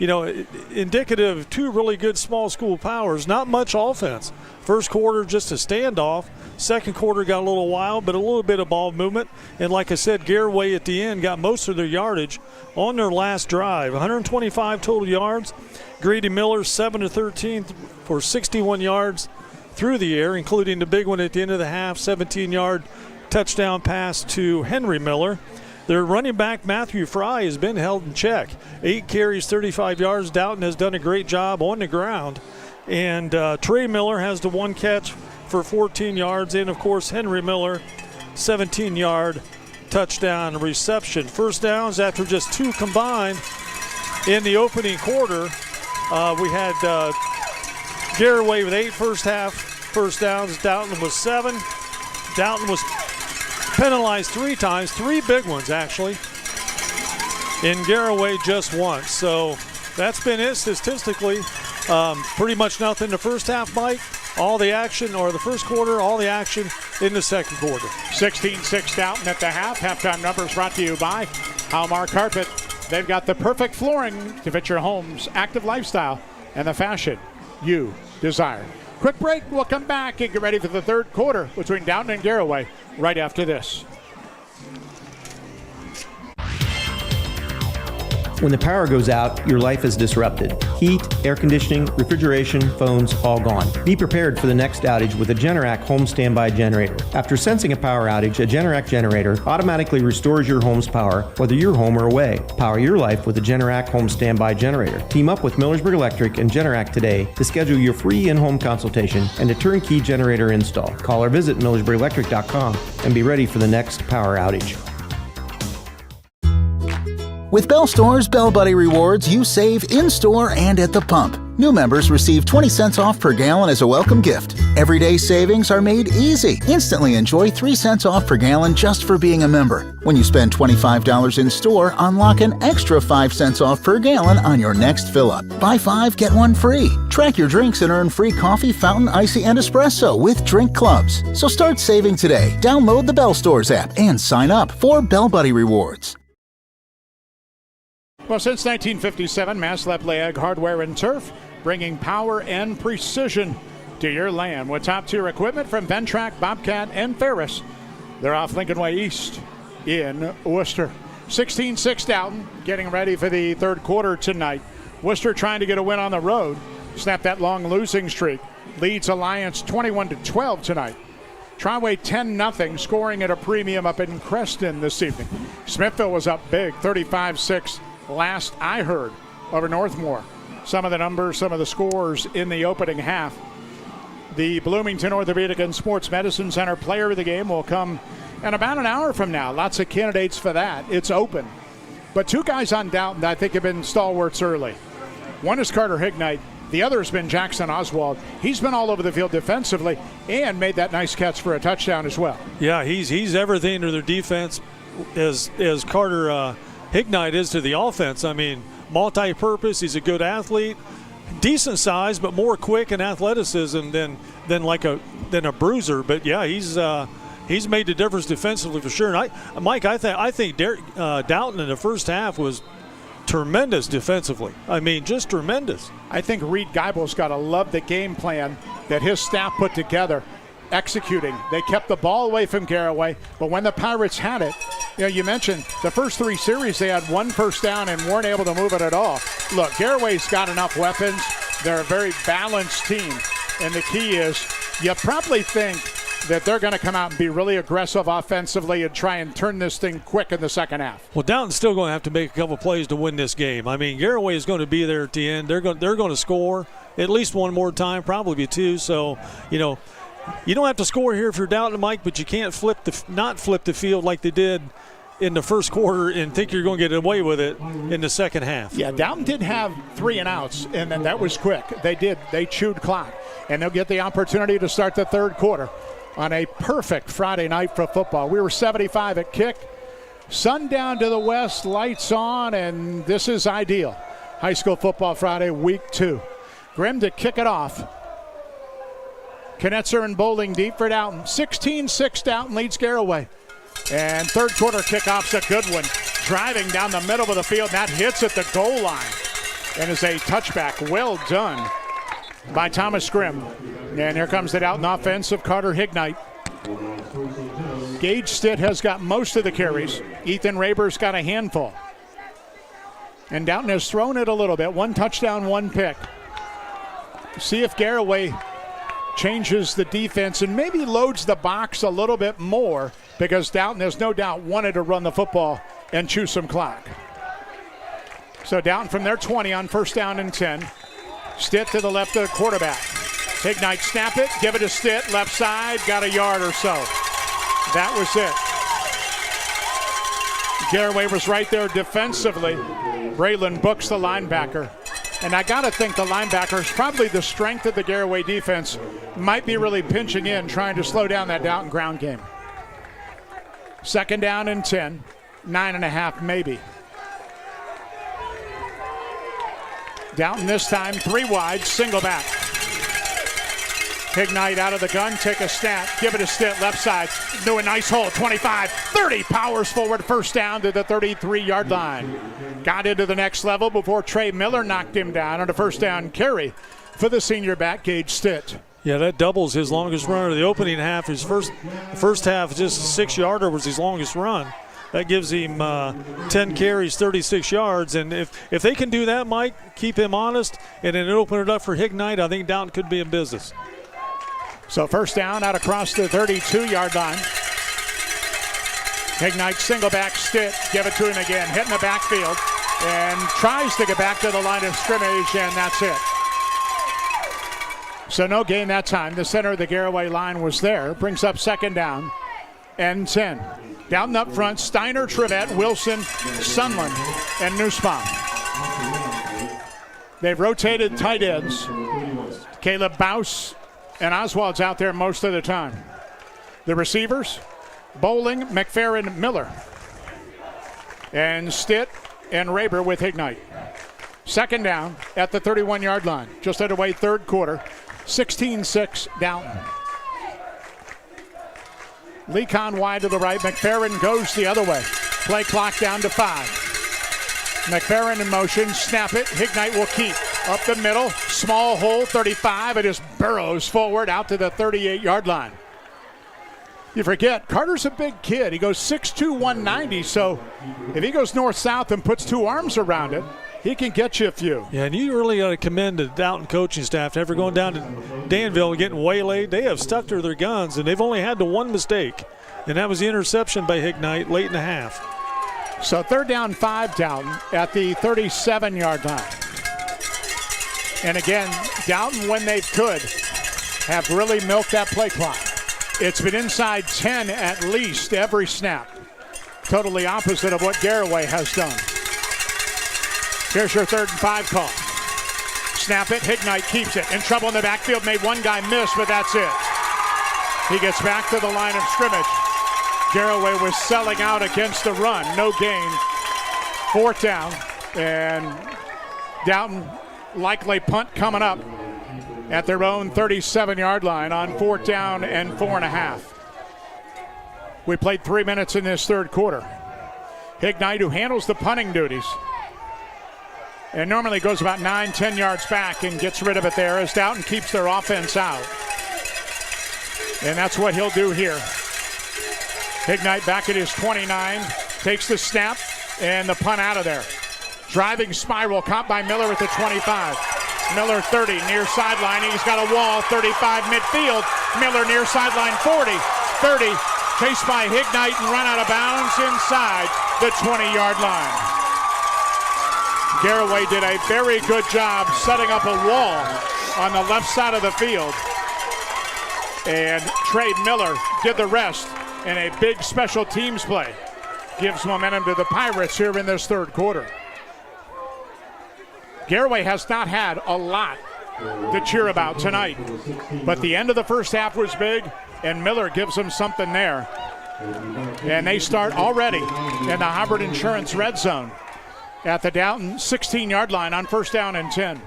indicative of two really good small school powers. Not much offense. First quarter, just a standoff. Second quarter got a little wild, but a little bit of ball movement. And like I said, Garaway at the end got most of their yardage on their last drive. 125 total yards. Grady Miller, 7-13 for 61 yards through the air, including the big one at the end of the half, 17-yard touchdown pass to Henry Miller. Their running back, Matthew Fry, has been held in check. 8 carries, 35 yards. Dalton has done a great job on the ground. And Trey Miller has the one catch for 14 yards. And, of course, Henry Miller, 17-yard touchdown reception. First downs after just 2 combined in the opening quarter. We had Garaway with 8 first-half first downs. Dalton was 7. Dalton was penalized 3 times, 3 big ones actually, in Garaway just once. So that's been it statistically. Pretty much nothing in the first half, Mike. All the action, or the first quarter, all the action in the second quarter. 16-6 Dalton at the half. Halftime numbers brought to you by Halmar Carpet. They've got the perfect flooring to fit your home's active lifestyle and the fashion you desire. Quick break. We'll come back and get ready for the third quarter between Dalton and Garaway right after this. When the power goes out, your life is disrupted. Heat, air conditioning, refrigeration, phones, all gone. Be prepared for the next outage with a Generac home standby generator. After sensing a power outage, a Generac generator automatically restores your home's power, whether you're home or away. Power your life with a Generac home standby generator. Team up with Millersburg Electric and Generac today to schedule your free in-home consultation and a turnkey generator install. Call or visit millersburgelectric.com and be ready for the next power outage. With Bell Store's Bell Buddy Rewards, you save in-store and at the pump. New members receive 20 cents off per gallon as a welcome gift. Everyday savings are made easy. Instantly enjoy 3 cents off per gallon just for being a member. When you spend $25 in store, unlock an extra 5 cents off per gallon on your next fill-up. Buy 5, get 1 free. Track your drinks and earn free coffee, fountain, icy, and espresso with drink clubs. So start saving today. Download the Bell Stores app and sign up for Bell Buddy Rewards. Well, since 1957, Maslep Ag Hardware and Turf, bringing power and precision to your land with top-tier equipment from Ventrac, Bobcat, and Ferris. They're off Lincoln Way East in Worcester. 16-6 Dalton, getting ready for the third quarter tonight. Worcester trying to get a win on the road, snap that long losing streak. Leads Alliance 21-12 tonight. Traway 10-0, scoring at a premium up in Creston this evening. Smithville was up big, 35-6. Last I heard over Northmore. Some of the numbers, some of the scores in the opening half. The Bloomington Orthopedic and Sports Medicine Center player of the game will come in about an hour from now. Lots of candidates for that. It's open. But 2 guys on Dalton that I think have been stalwarts early. One is Carter Hignite. The other has been Jackson Oswald. He's been all over the field defensively and made that nice catch for a touchdown as well. Yeah, he's everything to their defense as Carter Hignite is to the offense. I mean, multi-purpose. He's a good athlete, decent size, but more quick and athleticism than a bruiser. But yeah, he's made the difference defensively for sure. And Mike, I think Dalton in the first half was tremendous defensively. I mean, just tremendous. I think Reed Geibel's got to love the game plan that his staff put together. Executing. They kept the ball away from Garaway, but when the Pirates had it, you mentioned the first 3 series they had 1 first down and weren't able to move it at all. Look, Garaway's got enough weapons. They're a very balanced team, and the key is you probably think that they're going to come out and be really aggressive offensively and try and turn this thing quick in the second half. Well, Dalton's still going to have to make a couple plays to win this game. I mean, Garaway is going to be there at the end. They're going to score at least 1 more time, probably 2. So, you don't have to score here if you're Dalton, Mike, but you can't not flip the field like they did in the first quarter and think you're going to get away with it in the second half. Yeah, Dalton did have 3 and outs, and then that was quick. They did. They chewed clock, and they'll get the opportunity to start the third quarter on a perfect Friday night for football. We were 75 at kick. Sun down to the west, lights on, and this is ideal. High school football Friday, week 2. Grimm to kick it off. Knetzer and Bowling deep for Dalton. 16-6 Dalton leads Garaway. And third quarter kickoff's a good one. Driving down the middle of the field, and that hits at the goal line. and is a touchback. Well done by Thomas Grimm. And here comes the Dalton offense of Carter Hignite. Gage Stitt has got most of the carries. Ethan Raber's got a handful. And Dalton has thrown it a little bit. 1 touchdown, 1 pick. See if Garaway changes the defense and maybe loads the box a little bit more, because Dalton has no doubt wanted to run the football and chew some clock. So Dalton from their 20 on 1st down and 10. Stitt to the left of the quarterback. Hignite snap it, give it to Stitt, left side, got a yard or so. That was it. Garaway was right there defensively. Braylon Books, the linebacker. And I got to think the linebacker is probably the strength of the Garaway defense. Might be really pinching in, trying to slow down that Dalton ground game. 2nd down and 10. 9.5 maybe. Dalton this time, 3 wide, single back. Hignite out of the gun, take a snap, give it a Stitt, left side, do a nice hole, 25, 30, powers forward, 1st down to the 33-yard line. Got into the next level before Trey Miller knocked him down on a 1st down carry for the senior back, Gage Stitt. Yeah, that doubles his longest run of the opening half. His first half, just a 6-yarder was his longest run. That gives him 10 carries, 36 yards. And if they can do that, Mike, keep him honest, and then open it up for Hignite, I think Dalton could be in business. So 1st down out across the 32-yard line. Hignite single back, Stitt, give it to him again, hitting the backfield, and tries to get back to the line of scrimmage, and that's it. So no gain that time. The center of the Garaway line was there. Brings up 2nd down and 10. Down up front, Steiner, Trevette, Wilson, Sunland, and Nussbaum. They've rotated tight ends. Caleb Baus and Oswald's out there most of the time. The receivers, Bowling, McFerrin, Miller. And Stitt and Raber with Hignite. 2nd down at the 31-yard line. Just underway 3rd quarter. 16-6 Dalton. Lecon wide to the right. McFerrin goes the other way. Play clock down to 5. McFerrin in motion. Snap it. Hignite will keep. Up the middle. Small hole. 35. It just burrows forward out to the 38-yard line. You forget, Carter's a big kid. He goes 6'2", 190. So if he goes north-south and puts 2 arms around it, he can get you a few. Yeah, and you really got to commend the Dalton coaching staff. After going down to Danville and getting waylaid, they have stuck to their guns, and they've only had the 1 mistake, and that was the interception by Hignite late in the half. So 3rd down 5, Dalton at the 37-yard line. And again, Dalton, when they could, have really milked that play clock. It's been inside 10 at least every snap. Totally opposite of what Garaway has done. Here's your 3rd and 5 call. Snap it, Hignite keeps it. In trouble in the backfield, made one guy miss, but that's it. He gets back to the line of scrimmage. Garaway was selling out against the run. No gain. 4th down. And Dalton likely punt coming up at their own 37-yard line on 4th down and 4.5. We played 3 minutes in this 3rd quarter. Hignite, who handles the punting duties, and normally goes about 9-10 yards back and gets rid of it there as Dalton keeps their offense out. And that's what he'll do here. Hignite back at his 29, takes the snap and the punt out of there. Driving spiral, caught by Miller at the 25. Miller 30, near sideline. He's got a wall, 35 midfield. Miller near sideline 40, 30. Chased by Hignite and run out of bounds inside the 20-yard line. Garaway did a very good job setting up a wall on the left side of the field. And Trey Miller did the rest in a big special teams play. Gives momentum to the Pirates here in this 3rd quarter. Garaway has not had a lot to cheer about tonight, but the end of the first half was big, and Miller gives them something there. And they start already in the Hubbard Insurance red zone at the Dalton 16-yard line on 1st down and 10.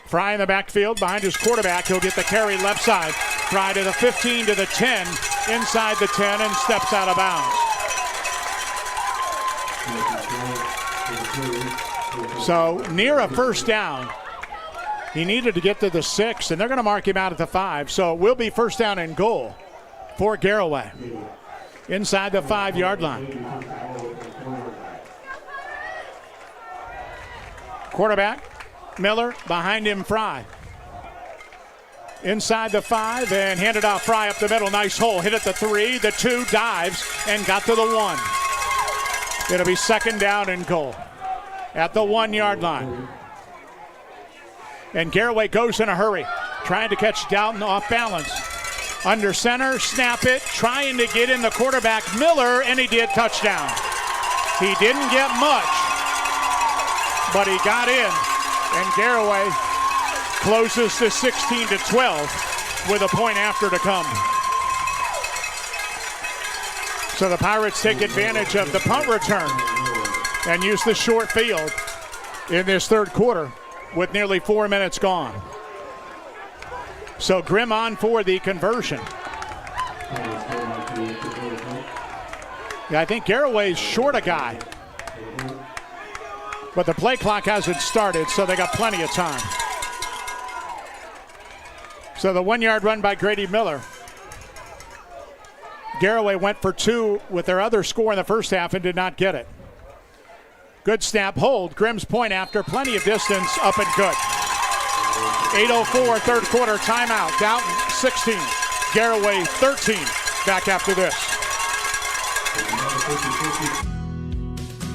Fry in the backfield behind his quarterback. He'll get the carry left side. Fry to the 15, to the 10, inside the 10, and steps out of bounds. So near a first down. He needed to get to the 6, and they're going to mark him out at the 5. So it will be first down and goal for Garaway inside the 5-yard line. Quarterback, Miller, behind him, Fry. Inside the 5 and handed off Fry up the middle. Nice hole. Hit at the 3, the 2, dives, and got to the 1. It'll be second down and goal at the 1-yard line. And Garaway goes in a hurry, trying to catch Dalton off balance. Under center, snap it, trying to get in the quarterback, Miller, and he did. Touchdown. He didn't get much, but he got in, and Garaway closes to 16-12 with a point after to come. So the Pirates take advantage of the punt return and use the short field in this third quarter with nearly 4 minutes gone. So Grimm on for the conversion. Yeah, I think Garaway's short a guy, but the play clock hasn't started, so they got plenty of time. So the 1-yard run by Grady Miller. Garaway went for 2 with their other score in the first half and did not get it. Good snap, hold. Grimm's point after, plenty of distance, up and good. 8:04, third quarter, timeout. Dalton 16, Garaway 13. Back after this.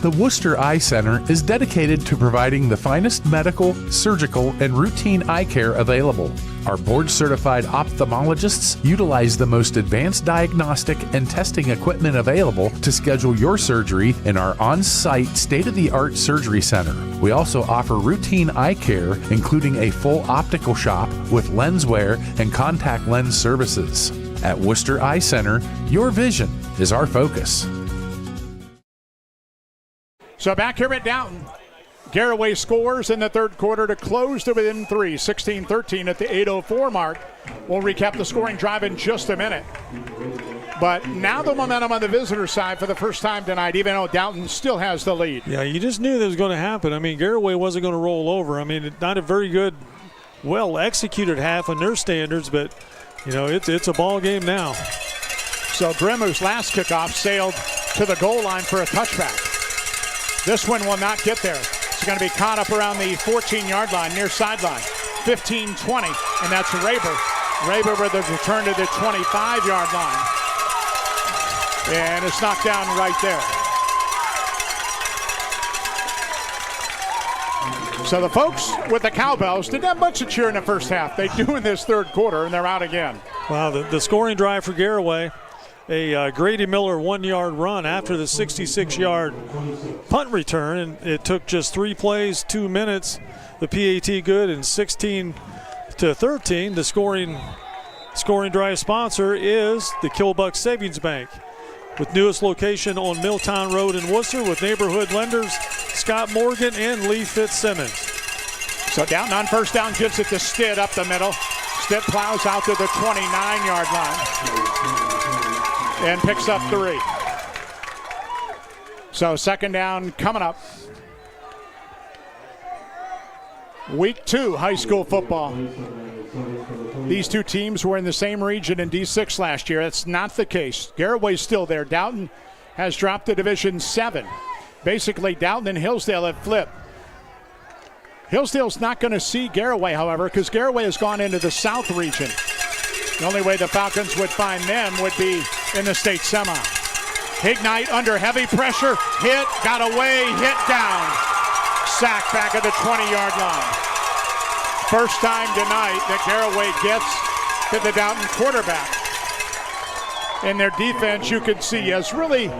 The Worcester Eye Center is dedicated to providing the finest medical, surgical, and routine eye care available. Our board-certified ophthalmologists utilize the most advanced diagnostic and testing equipment available to schedule your surgery in our on-site state-of-the-art surgery center. We also offer routine eye care, including a full optical shop with lens wear and contact lens services. At Worcester Eye Center, your vision is our focus. So back here at Dalton, Garaway scores in the third quarter to close to within 3, 16-13 at the 8:04 mark. We'll recap the scoring drive in just a minute. But now the momentum on the visitor side for the first time tonight, even though Dalton still has the lead. Yeah, you just knew that was going to happen. I mean, Garaway wasn't going to roll over. I mean, not a very good, well-executed half on their standards, but, you know, it's a ball game now. So Grimm, whose last kickoff sailed to the goal line for a touchback. This one will not get there. It's going to be caught up around the 14-yard line, near sideline. 15-20, and that's Raber. Raber with a return to the 25-yard line. And it's knocked down right there. So the folks with the cowbells didn't have much to cheer in the first half. They do in this third quarter, and they're out again. Wow, the scoring drive for Garaway. A Grady Miller 1-yard run after the 66-yard punt return, and it took just 3 plays, 2 minutes. The PAT good, and 16-13. The scoring drive sponsor is the Kilbuck Savings Bank, with newest location on Milltown Road in Worcester, with neighborhood lenders Scott Morgan and Lee Fitzsimmons. So down on first down, gives it to Stitt up the middle. Stitt plows out to the 29-yard line and picks up 3. So second down coming up. Week 2 high school football. These two teams were in the same region in D6 last year. That's not the case. Garaway's still there. Dalton has dropped to Division 7. Basically, Dalton and Hillsdale have flipped. Hillsdale's not going to see Garaway, however, because Garaway has gone into the South region. The only way the Falcons would find them would be in the state semi. Hignite under heavy pressure, hit, got away, hit down. Sack back at the 20-yard line. First time tonight that Garaway gets to the Dalton quarterback. In their defense, you can see has really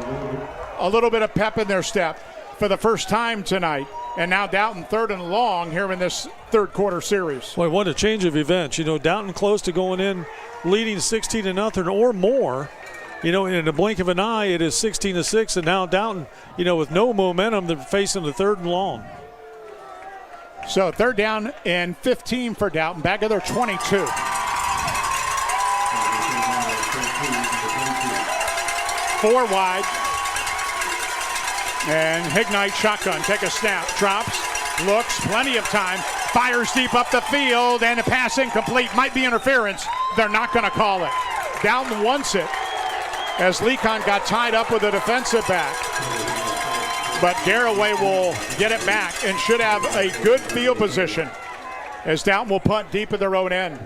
a little bit of pep in their step for the first time tonight. And now Dalton third and long here in this third quarter series. Boy, what a change of events. You know, Dalton close to going in leading 16-0 or more. You know, in the blink of an eye, it is 16-6, and now Dalton, you know, with no momentum, they're facing the third and long. So third down and 15 for Dalton, back at their 22. 4 wide. And Hignite shotgun, take a snap, drops, Looks, plenty of time, fires deep up the field, and a pass incomplete. Might be interference. They're not going to call it. Dalton wants it as Lecon got tied up with a defensive back. But Garaway will get it back and should have a good field position as Dalton will punt deep at their own end.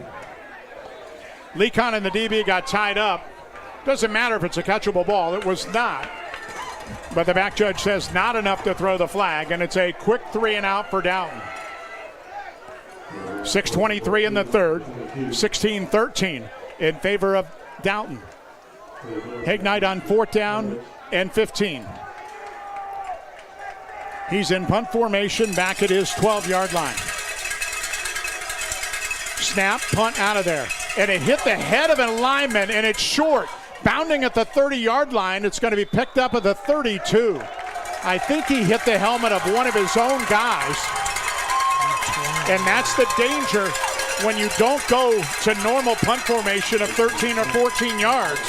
Lecon and the DB got tied up. Doesn't matter if it's a catchable ball. It was not. But the back judge says not enough to throw the flag, and it's a quick 3 and out for Dalton. 6:23 in the third, 16-13 in favor of Dalton. Hignight on 4th down and 15. He's in punt formation back at his 12-yard line. Snap, punt out of there. And it hit the head of a lineman, and it's short. Bounding at the 30-yard line, it's going to be picked up at the 32. I think he hit the helmet of one of his own guys. And that's the danger when you don't go to normal punt formation of 13 or 14 yards.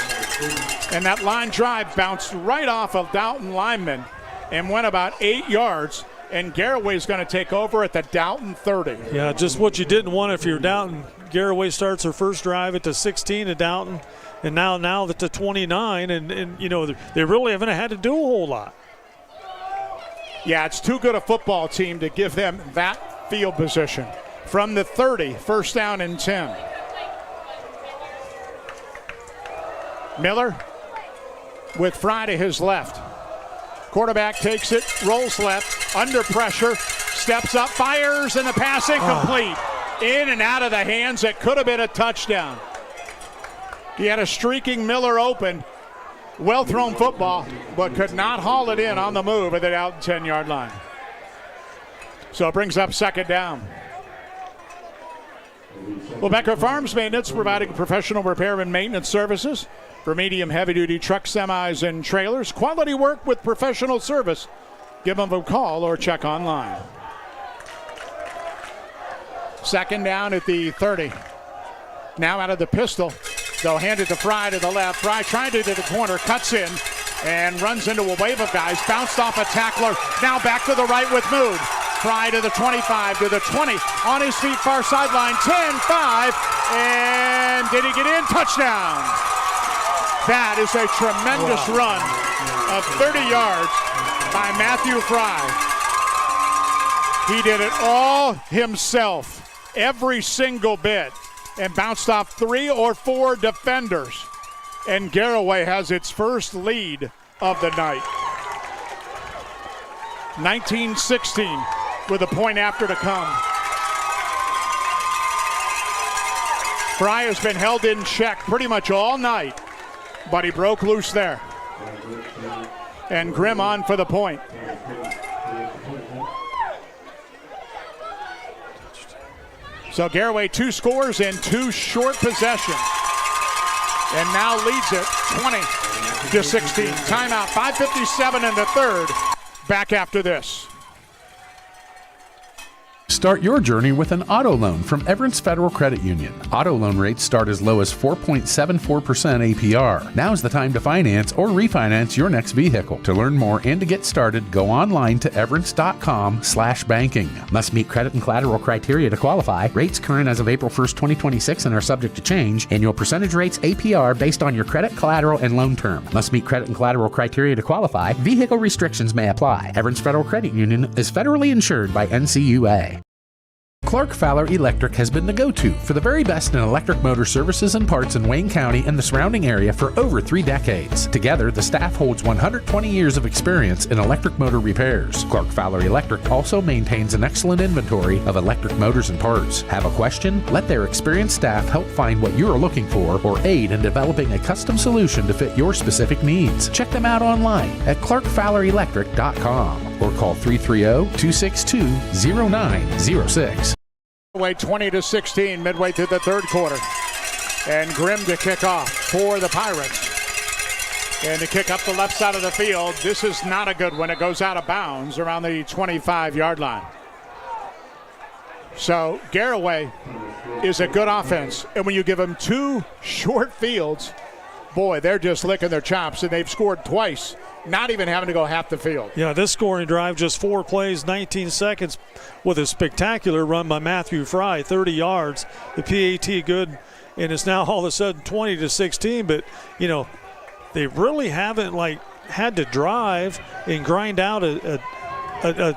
And that line drive bounced right off of Dalton lineman and went about 8 yards. And Garaway's going to take over at the Dalton 30. Yeah, just what you didn't want if you're Dalton. Garaway starts her first drive at the 16 at Dalton, and now at the 29, and you know, they really haven't had to do a whole lot. Yeah, it's too good a football team to give them that field position. From the 30, 1st down and 10. Miller with Fry to his left. Quarterback takes it, rolls left, under pressure, steps up, fires, and the pass incomplete. In and out of the hands. It could have been a touchdown. He had a streaking Miller open. Well-thrown football, but could not haul it in on the move at the out 10-yard line. So it brings up 2nd down. Well, Becker Farms Maintenance, providing professional repair and maintenance services for medium heavy-duty truck, semis, and trailers. Quality work with professional service. Give them a call or check online. 2nd down at the 30. Now out of the pistol. They'll hand it to Fry to the left. Fry trying to the corner, cuts in, and runs into a wave of guys. Bounced off a tackler. Now back to the right with Mood. Fry to the 25, to the 20. On his feet, far sideline. 10-5. And did he get in? Touchdown. That is a tremendous run of 30 yards by Matthew Fry. He did it all himself, every single bit, and bounced off 3 or 4 defenders. And Garaway has its first lead of the night. 19-16 with a point after to come. Fry has been held in check pretty much all night, but he broke loose there. And Grimm on for the point. So Garaway 2 scores in 2 short possessions. And now leads it 20-16. Timeout, 5:57 in the third. Back after this. Start your journey with an auto loan from Everence Federal Credit Union. Auto loan rates start as low as 4.74% APR. Now's the time to finance or refinance your next vehicle. To learn more and to get started, go online to everence.com/banking. Must meet credit and collateral criteria to qualify. Rates current as of April 1st, 2026 and are subject to change. Annual percentage rates APR based on your credit, collateral, and loan term. Must meet credit and collateral criteria to qualify. Vehicle restrictions may apply. Everence Federal Credit Union is federally insured by NCUA. Clark Fowler Electric has been the go-to for the very best in electric motor services and parts in Wayne County and the surrounding area for over 3 decades. Together, the staff holds 120 years of experience in electric motor repairs. Clark Fowler Electric also maintains an excellent inventory of electric motors and parts. Have a question? Let their experienced staff help find what you're looking for or aid in developing a custom solution to fit your specific needs. Check them out online at clarkfowlerelectric.com or call 330-262-0906. 20-16 midway through the third quarter. And Grimm to kick off for the Pirates. And to kick up the left side of the field. This is not a good one. It goes out of bounds around the 25-yard line. So Garaway is a good offense. And when you give them 2 short fields, boy, they're just licking their chops, and they've scored twice, not even having to go half the field. Yeah, this scoring drive, just 4 plays, 19 seconds, with a spectacular run by Matthew Fry, 30 yards. The PAT good, and it's now all of a sudden 20-16. But they really haven't had to drive and grind out a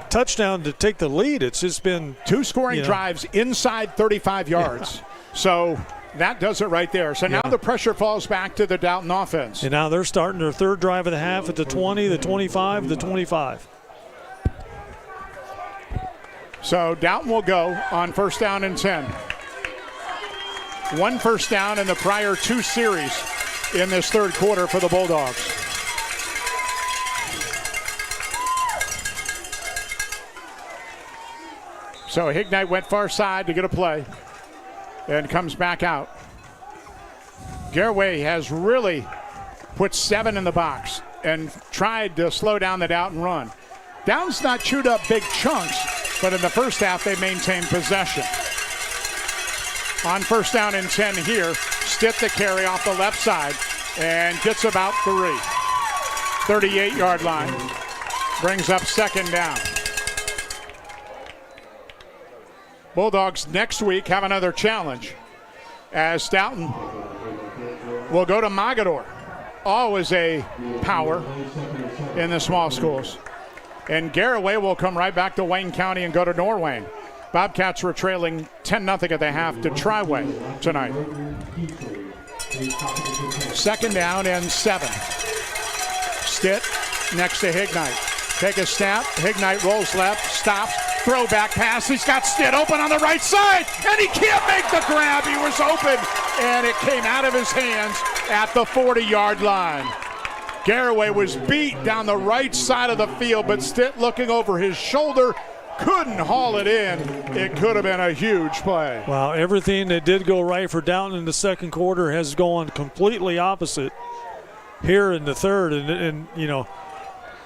touchdown to take the lead. It's just been 2 scoring drives inside 35 yards. Yeah. So that does it right there. So now the pressure falls back to the Dalton offense. And now they're starting their 3rd drive of the half at the 20, the 25, the 25. So Dalton will go on 1st down and 10. 1 first down in the prior 2 series in this 3rd quarter for the Bulldogs. So Hignite went far side to get a play and comes back out. Garaway has really put 7 in the box and tried to slow down the Dalton run. Dalton's not chewed up big chunks, but in the first half they maintained possession. On 1st down and 10 here, Stitt the carry off the left side and gets about 3. 38-yard line. Brings up 2nd down. Bulldogs next week have another challenge as Dalton will go to Mogador. Always a power in the small schools. And Garaway will come right back to Wayne County and go to Norwayne. Bobcats were trailing 10-0 at the half to Triway tonight. 2nd down and 7. Stitt next to Hignite. Take a snap. Hignite rolls left, stops. Throwback pass. He's got Stitt open on the right side, and he can't make the grab. He was open, and it came out of his hands at the 40-yard line. Garaway was beat down the right side of the field, but Stitt looking over his shoulder couldn't haul it in. It could have been a huge play. Wow, everything that did go right for Dalton in the 2nd quarter has gone completely opposite here in the 3rd, and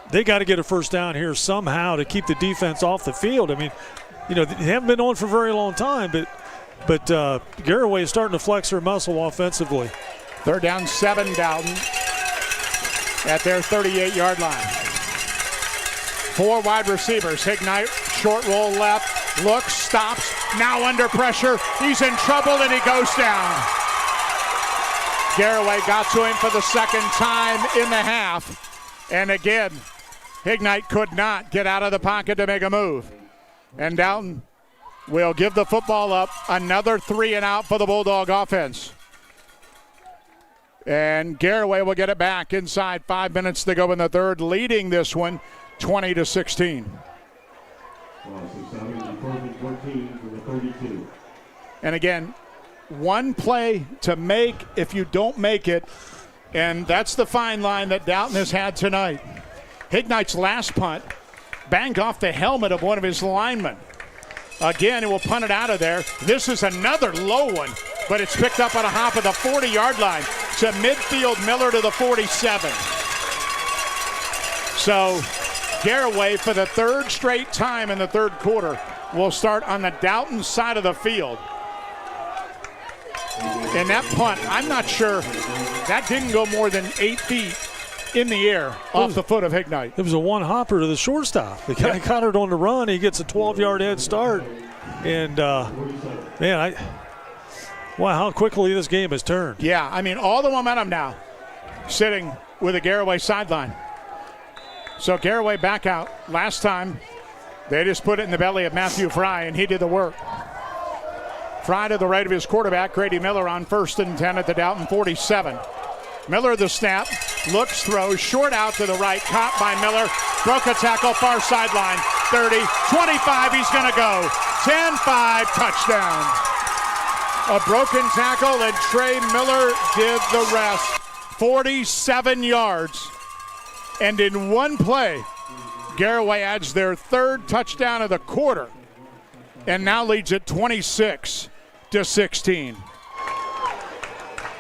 they got to get a 1st down here somehow to keep the defense off the field. I mean, they haven't been on for a very long time, but Garaway is starting to flex their muscle offensively. 3rd down, 7, Dalton at their 38-yard line. 4 wide receivers. Hignite, short roll left, looks, stops, now under pressure. He's in trouble and he goes down. Garaway got to him for the 2nd time in the half. And again, Hignite could not get out of the pocket to make a move. And Dalton will give the football up. Another 3 and out for the Bulldog offense. And Garaway will get it back inside 5 minutes to go in the 3rd, leading this one 20-16. And again, 1 play to make if you don't make it, and that's the fine line that Dalton has had tonight. Hignite's last punt banged off the helmet of one of his linemen. Again, it will punt it out of there. This is another low one, but it's picked up on a hop of the 40-yard line to midfield. Miller to the 47. So Garaway, for the 3rd straight time in the 3rd quarter, will start on the Dalton side of the field. And that punt, I'm not sure, that didn't go more than 8 feet in the air off the foot of Hignite. It was a one-hopper to the shortstop. The guy caught it on the run. He gets a 12-yard head start. And, wow, how quickly this game has turned. Yeah, I mean, all the momentum now sitting with the Garaway sideline. So Garaway back out. Last time, they just put it in the belly of Matthew Fry, and he did the work. Fry to the right of his quarterback, Grady Miller, on 1st and 10 at the Dalton 47. Miller the snap, looks, throws, short out to the right, caught by Miller, broke a tackle, far sideline, 30, 25, he's gonna go, 10-5, touchdown. A broken tackle, and Trey Miller did the rest, 47 yards. And in 1 play, Garaway adds their 3rd touchdown of the quarter and now leads it 26-16.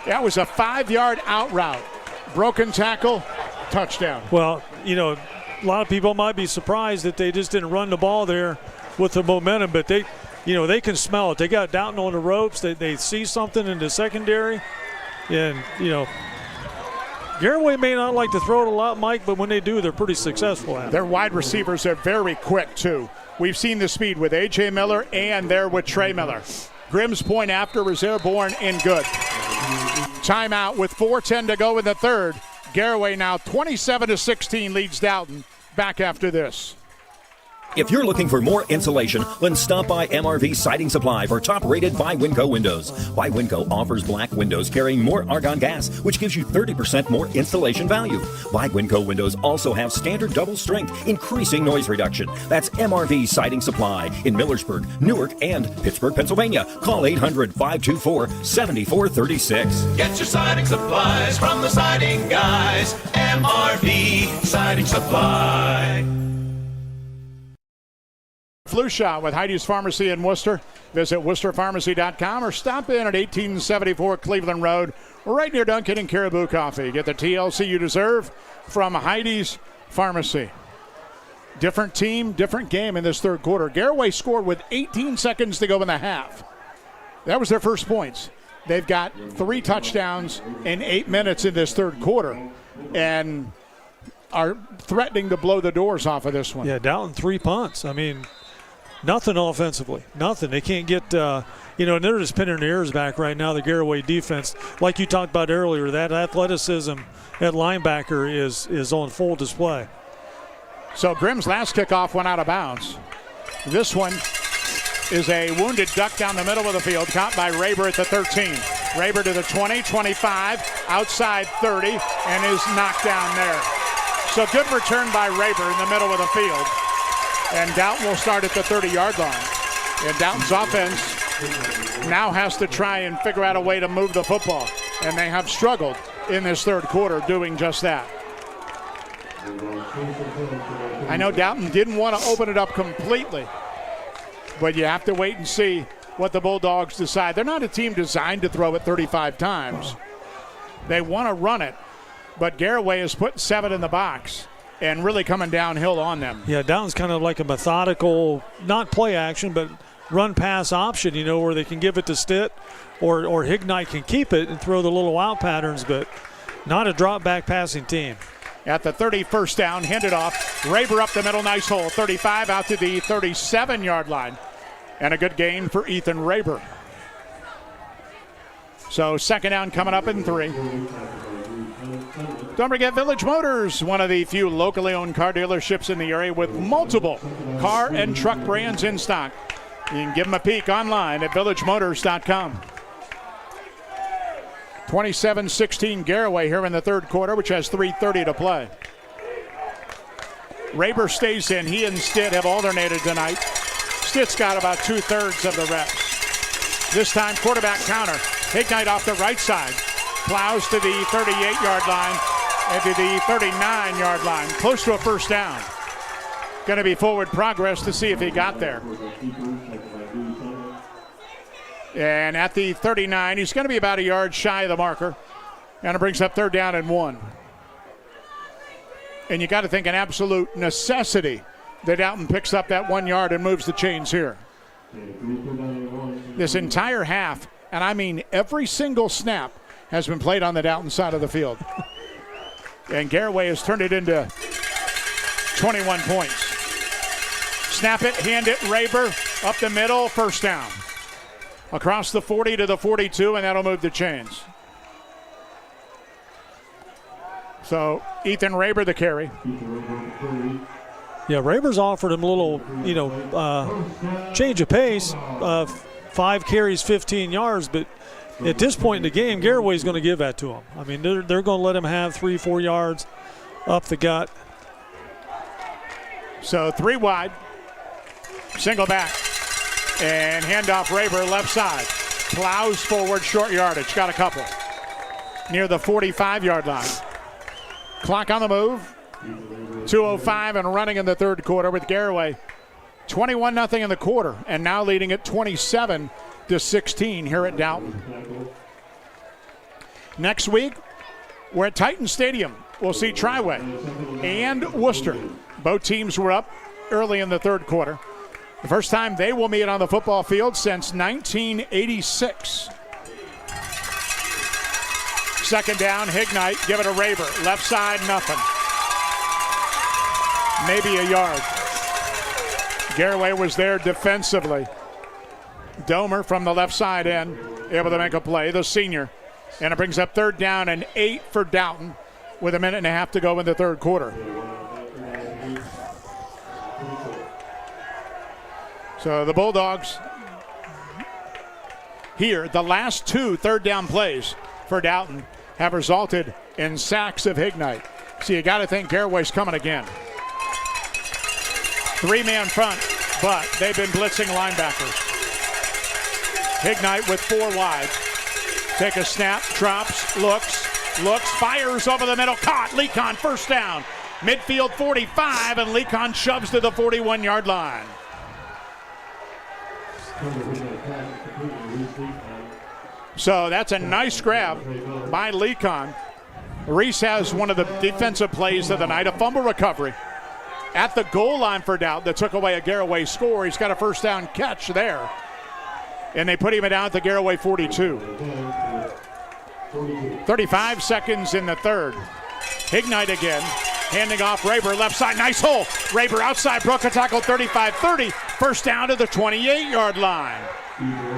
That was a 5-yard out route. Broken tackle, touchdown. Well, a lot of people might be surprised that they just didn't run the ball there with the momentum, but they can smell it. They got Dalton on the ropes. They see something in the secondary, and, Garaway may not like to throw it a lot, Mike, but when they do, they're pretty successful at it. Their wide receivers are very quick, too. We've seen the speed with A.J. Miller and there with Trey Miller. Grimm's point after is airborne and good. Timeout with 4:10 to go in the third. Garaway now 27-16 leads Dalton. Back after this. If you're looking for more insulation, then stop by MRV Siding Supply for top-rated by Winco windows. By Winco offers black windows carrying more argon gas, which gives you 30% more installation value. By Winco windows also have standard double strength, increasing noise reduction. That's MRV Siding Supply in Millersburg, Newark, and Pittsburgh, Pennsylvania. Call 800-524-7436. Get your siding supplies from the siding guys. MRV Siding Supply. Flu shot with Heidi's Pharmacy in Worcester. Visit worcesterpharmacy.com or stop in at 1874 Cleveland Road, right near Dunkin' and Caribou Coffee. Get the TLC you deserve from Heidi's Pharmacy. Different team, different game in this third quarter. Garaway scored with 18 seconds to go in the half. That was their first points. They've got 3 touchdowns in 8 minutes in this third quarter and are threatening to blow the doors off of this one. Yeah, Dalton 3 punts. I mean, nothing offensively. Nothing. They can't get, and they're just pinning their ears back right now, the Garaway defense. Like you talked about earlier, that athleticism at linebacker is on full display. So Grimm's last kickoff went out of bounds. This one is a wounded duck down the middle of the field, caught by Raber at the 13. Raber to the 20, 25, outside 30, and is knocked down there. So good return by Raber in the middle of the field. And Dalton will start at the 30-yard line. And Dalton's offense now has to try and figure out a way to move the football. And they have struggled in this third quarter doing just that. I know Dalton didn't want to open it up completely, but you have to wait and see what the Bulldogs decide. They're not a team designed to throw it 35 times. They want to run it, but Garaway has put 7 in the box and really coming downhill on them. Yeah, Dalton's kind of like a methodical, not play action, but run-pass option, where they can give it to Stitt or Hignite can keep it and throw the little out patterns, but not a drop-back passing team. At the 31st down, handed off. Raber up the middle, nice hole. 35 out to the 37-yard line. And a good gain for Ethan Raber. So second down coming up in 3. Don't forget Village Motors, one of the few locally owned car dealerships in the area with multiple car and truck brands in stock. You can give them a peek online at villagemotors.com. 27-16 Garaway here in the third quarter, which has 3:30 to play. Raber stays in. He and Stitt have alternated tonight. Stitt's got about 2/3 of the reps. This time, quarterback counter. Hignite off the right side. Plows to the 38-yard line and to the 39-yard line. Close to a first down. Going to be forward progress to see if he got there. And at the 39, he's going to be about a yard shy of the marker. And it brings up third down and 1. And you got to think an absolute necessity that Dalton picks up that 1 yard and moves the chains here. This entire half, and I mean every single snap, has been played on the Dalton side of the field. And Garaway has turned it into 21 points. Snap it, hand it, Raber, up the middle, first down. Across the 40 to the 42, and that'll move the chains. So Ethan Raber the carry. Yeah, Raber's offered him a little, change of pace. 5 carries, 15 yards, but at this point in the game, Garaway's going to give that to him. I mean, they're going to let him have 3-4 yards up the gut. So 3 wide, single back, and handoff Raber left side. Plows forward, short yardage, got a couple. Near the 45-yard line. Clock on the move. 2:05 and running in the third quarter with Garaway. 21-0 in the quarter, and now leading at 27-16 here at Dalton. Next week, we're at Titan Stadium. We'll see Triway and Worcester. Both teams were up early in the third quarter. The first time they will meet on the football field since 1986. Second down, Hignite, give it to Raber. Left side, nothing. Maybe a yard. Garaway was there defensively. Domer from the left side in, able to make a play, the senior. And it brings up third down and 8 for Dalton with a minute and a half to go in the third quarter. So the Bulldogs here, the last 2 third down plays for Dalton have resulted in sacks of Hignite. So you got to think Garaway's coming again. 3-man front, but they've been blitzing linebackers. Hignite with 4 wide. Take a snap, drops, looks, fires over the middle, caught. Lecon first down. Midfield 45, and Lecon shoves to the 41-yard line. So that's a nice grab by Lecon. Reese has one of the defensive plays of the night, a fumble recovery at the goal line for Dalton that took away a Garaway score. He's got a first down catch there. And they put him down at the Garaway 42. 35 seconds in the third. Hignite again, handing off Raber, left side, nice hole. Raber outside, broke a tackle, 35-30. First down to the 28-yard line.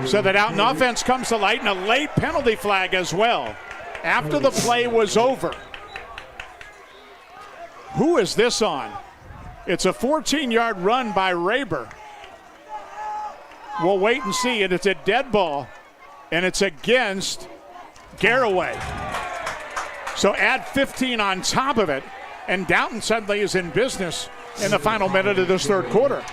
So the Dalton offense comes to light, and a late penalty flag as well after the play was over. Who is this on? It's a 14-yard run by Raber. We'll wait and see, and it's a dead ball, and it's against Garaway. So add 15 on top of it, and Dalton suddenly is in business in the final minute of this third quarter.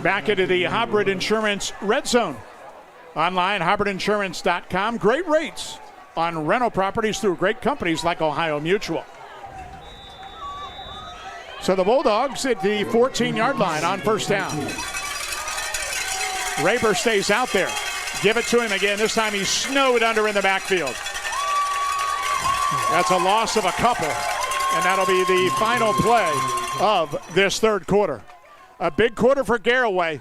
Back into the Hybrid Insurance Red Zone. Online, hybridinsurance.com. Great rates on rental properties through great companies like Ohio Mutual. So the Bulldogs at the 14-yard line on first down. Raber stays out there. Give it to him again. This time he's snowed under in the backfield. That's a loss of a couple, and that'll be the final play of this third quarter. A big quarter for Garaway.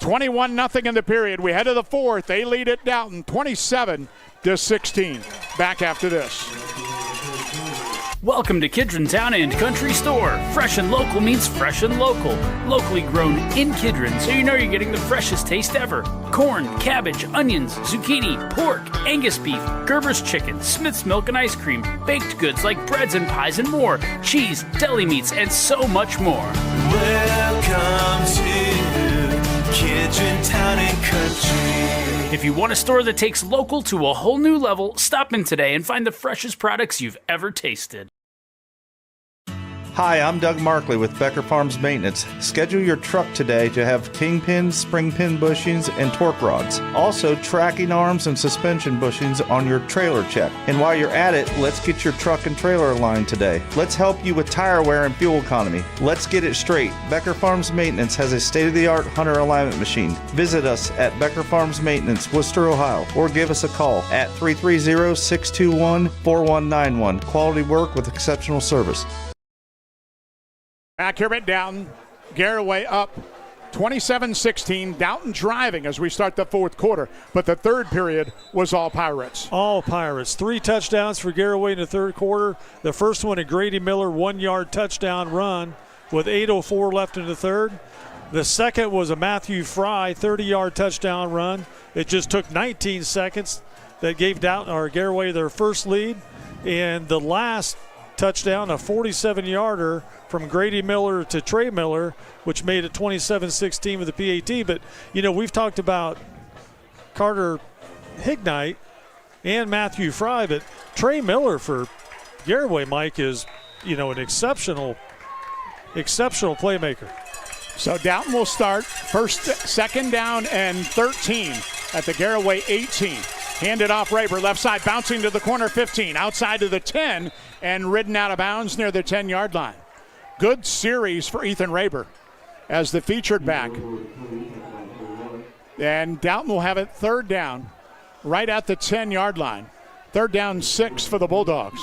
21-0 in the period. We head to the fourth. They lead at Dalton 27-16. Back after this. Welcome to Kidron Town and Country Store. Fresh and local means fresh and local. Locally grown in Kidron, so you know you're getting the freshest taste ever. Corn, cabbage, onions, zucchini, pork, Angus beef, Gerber's chicken, Smith's milk and ice cream, baked goods like breads and pies and more, cheese, deli meats, and so much more. Welcome to Kidron Town and Country. If you want a store that takes local to a whole new level, stop in today and find the freshest products you've ever tasted. Hi, I'm Doug Markley with Becker Farms Maintenance. Schedule your truck today to have kingpins, spring pin bushings, and torque rods. Also, tracking arms and suspension bushings on your trailer check. And while you're at it, let's get your truck and trailer aligned today. Let's help you with tire wear and fuel economy. Let's get it straight. Becker Farms Maintenance has a state-of-the-art Hunter alignment machine. Visit us at Becker Farms Maintenance, Worcester, Ohio, or give us a call at 330-621-4191. Quality work with exceptional service. Back here at Dalton, Garaway up 27-16. Dalton driving as we start the fourth quarter, but the third period was all Pirates. All Pirates. 3 touchdowns for Garaway in the third quarter. The first one, a Grady Miller 1-yard touchdown run with 8:04 left in the third. The second was a Matthew Fry 30-yard touchdown run. It just took 19 seconds. That gave Dalton or Garaway their first lead. And the last touchdown, a 47-yarder from Grady Miller to Trey Miller, which made it 27-16 with the PAT. But, you know, we've talked about Carter Hignite and Matthew Fry, but Trey Miller for Garaway, Mike, is, you know, an exceptional playmaker. So Dalton will start second down and 13 at the Garaway 18. Handed off Raber, left side, bouncing to the corner 15, outside to the 10, and ridden out of bounds near the 10-yard line. Good series for Ethan Raber as the featured back. And Dalton will have it third down right at the 10-yard line. Third down 6 for the Bulldogs.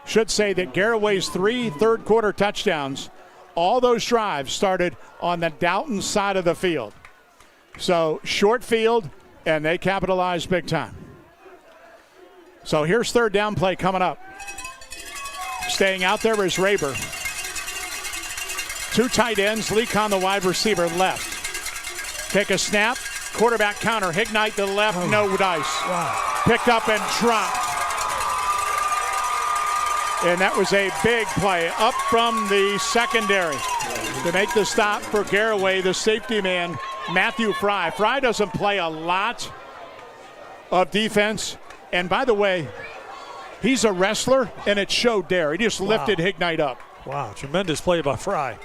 Should say that Garaway's 3 third-quarter touchdowns, all those drives started on the Dalton side of the field. So short field And they capitalized big time. So here's third down play coming up. Staying out there is Raber. 2 tight ends, Leacon the wide receiver left. Take a snap, quarterback counter, Hignite to the left, no dice. Wow. Picked up and dropped. And that was a big play up from the secondary to make the stop for Garaway, the safety man, Matthew Fry. Fry doesn't play a lot of defense. And by the way, he's a wrestler, and it showed there. He just lifted Hignite up. Wow, tremendous play by Fry.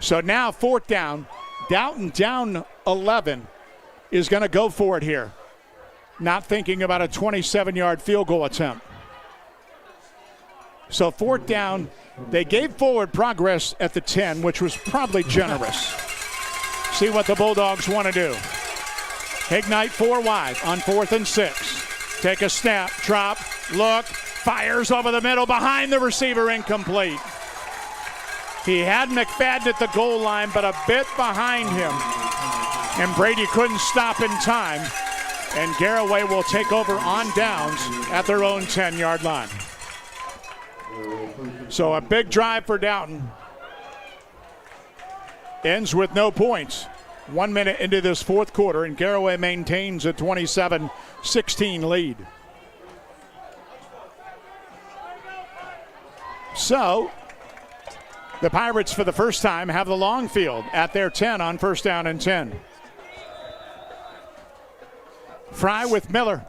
So now 4th down. Dalton down 11 is going to go for it here. Not thinking about a 27-yard field goal attempt. So 4th down, they gave forward progress at the 10, which was probably generous. See what the Bulldogs want to do. Hignite 4 wide on 4th and 6. Take a snap, drop, look, fires over the middle, behind the receiver, incomplete. He had McFadden at the goal line, but a bit behind him. And Brady couldn't stop in time. And Garaway will take over on downs at their own 10-yard line. So a big drive for Dalton. Ends with no points. 1 minute into this 4th quarter, and Garaway maintains a 27-16 lead. So the Pirates, for the first time, have the long field at their 10 on 1st down and 10. Fry with Miller.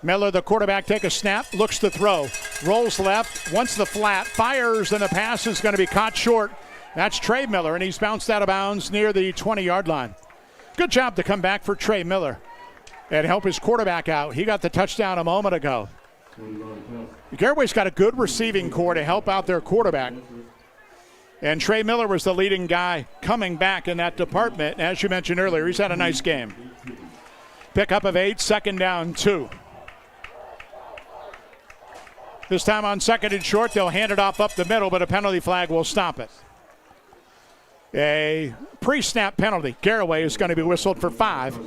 Miller, the quarterback, take a snap, looks to throw, rolls left, wants the flat, fires, and the pass is going to be caught short. That's Trey Miller, and he's bounced out of bounds near the 20-yard line. Good job to come back for Trey Miller and help his quarterback out. He got the touchdown a moment ago. Garaway's got a good receiving core to help out their quarterback. And Trey Miller was the leading guy coming back in that department. As you mentioned earlier, he's had a nice game. Pickup of 8, 2nd down 2. This time on 2nd and short, they'll hand it off up the middle, but a penalty flag will stop it. A pre-snap penalty. Garaway is going to be whistled for 5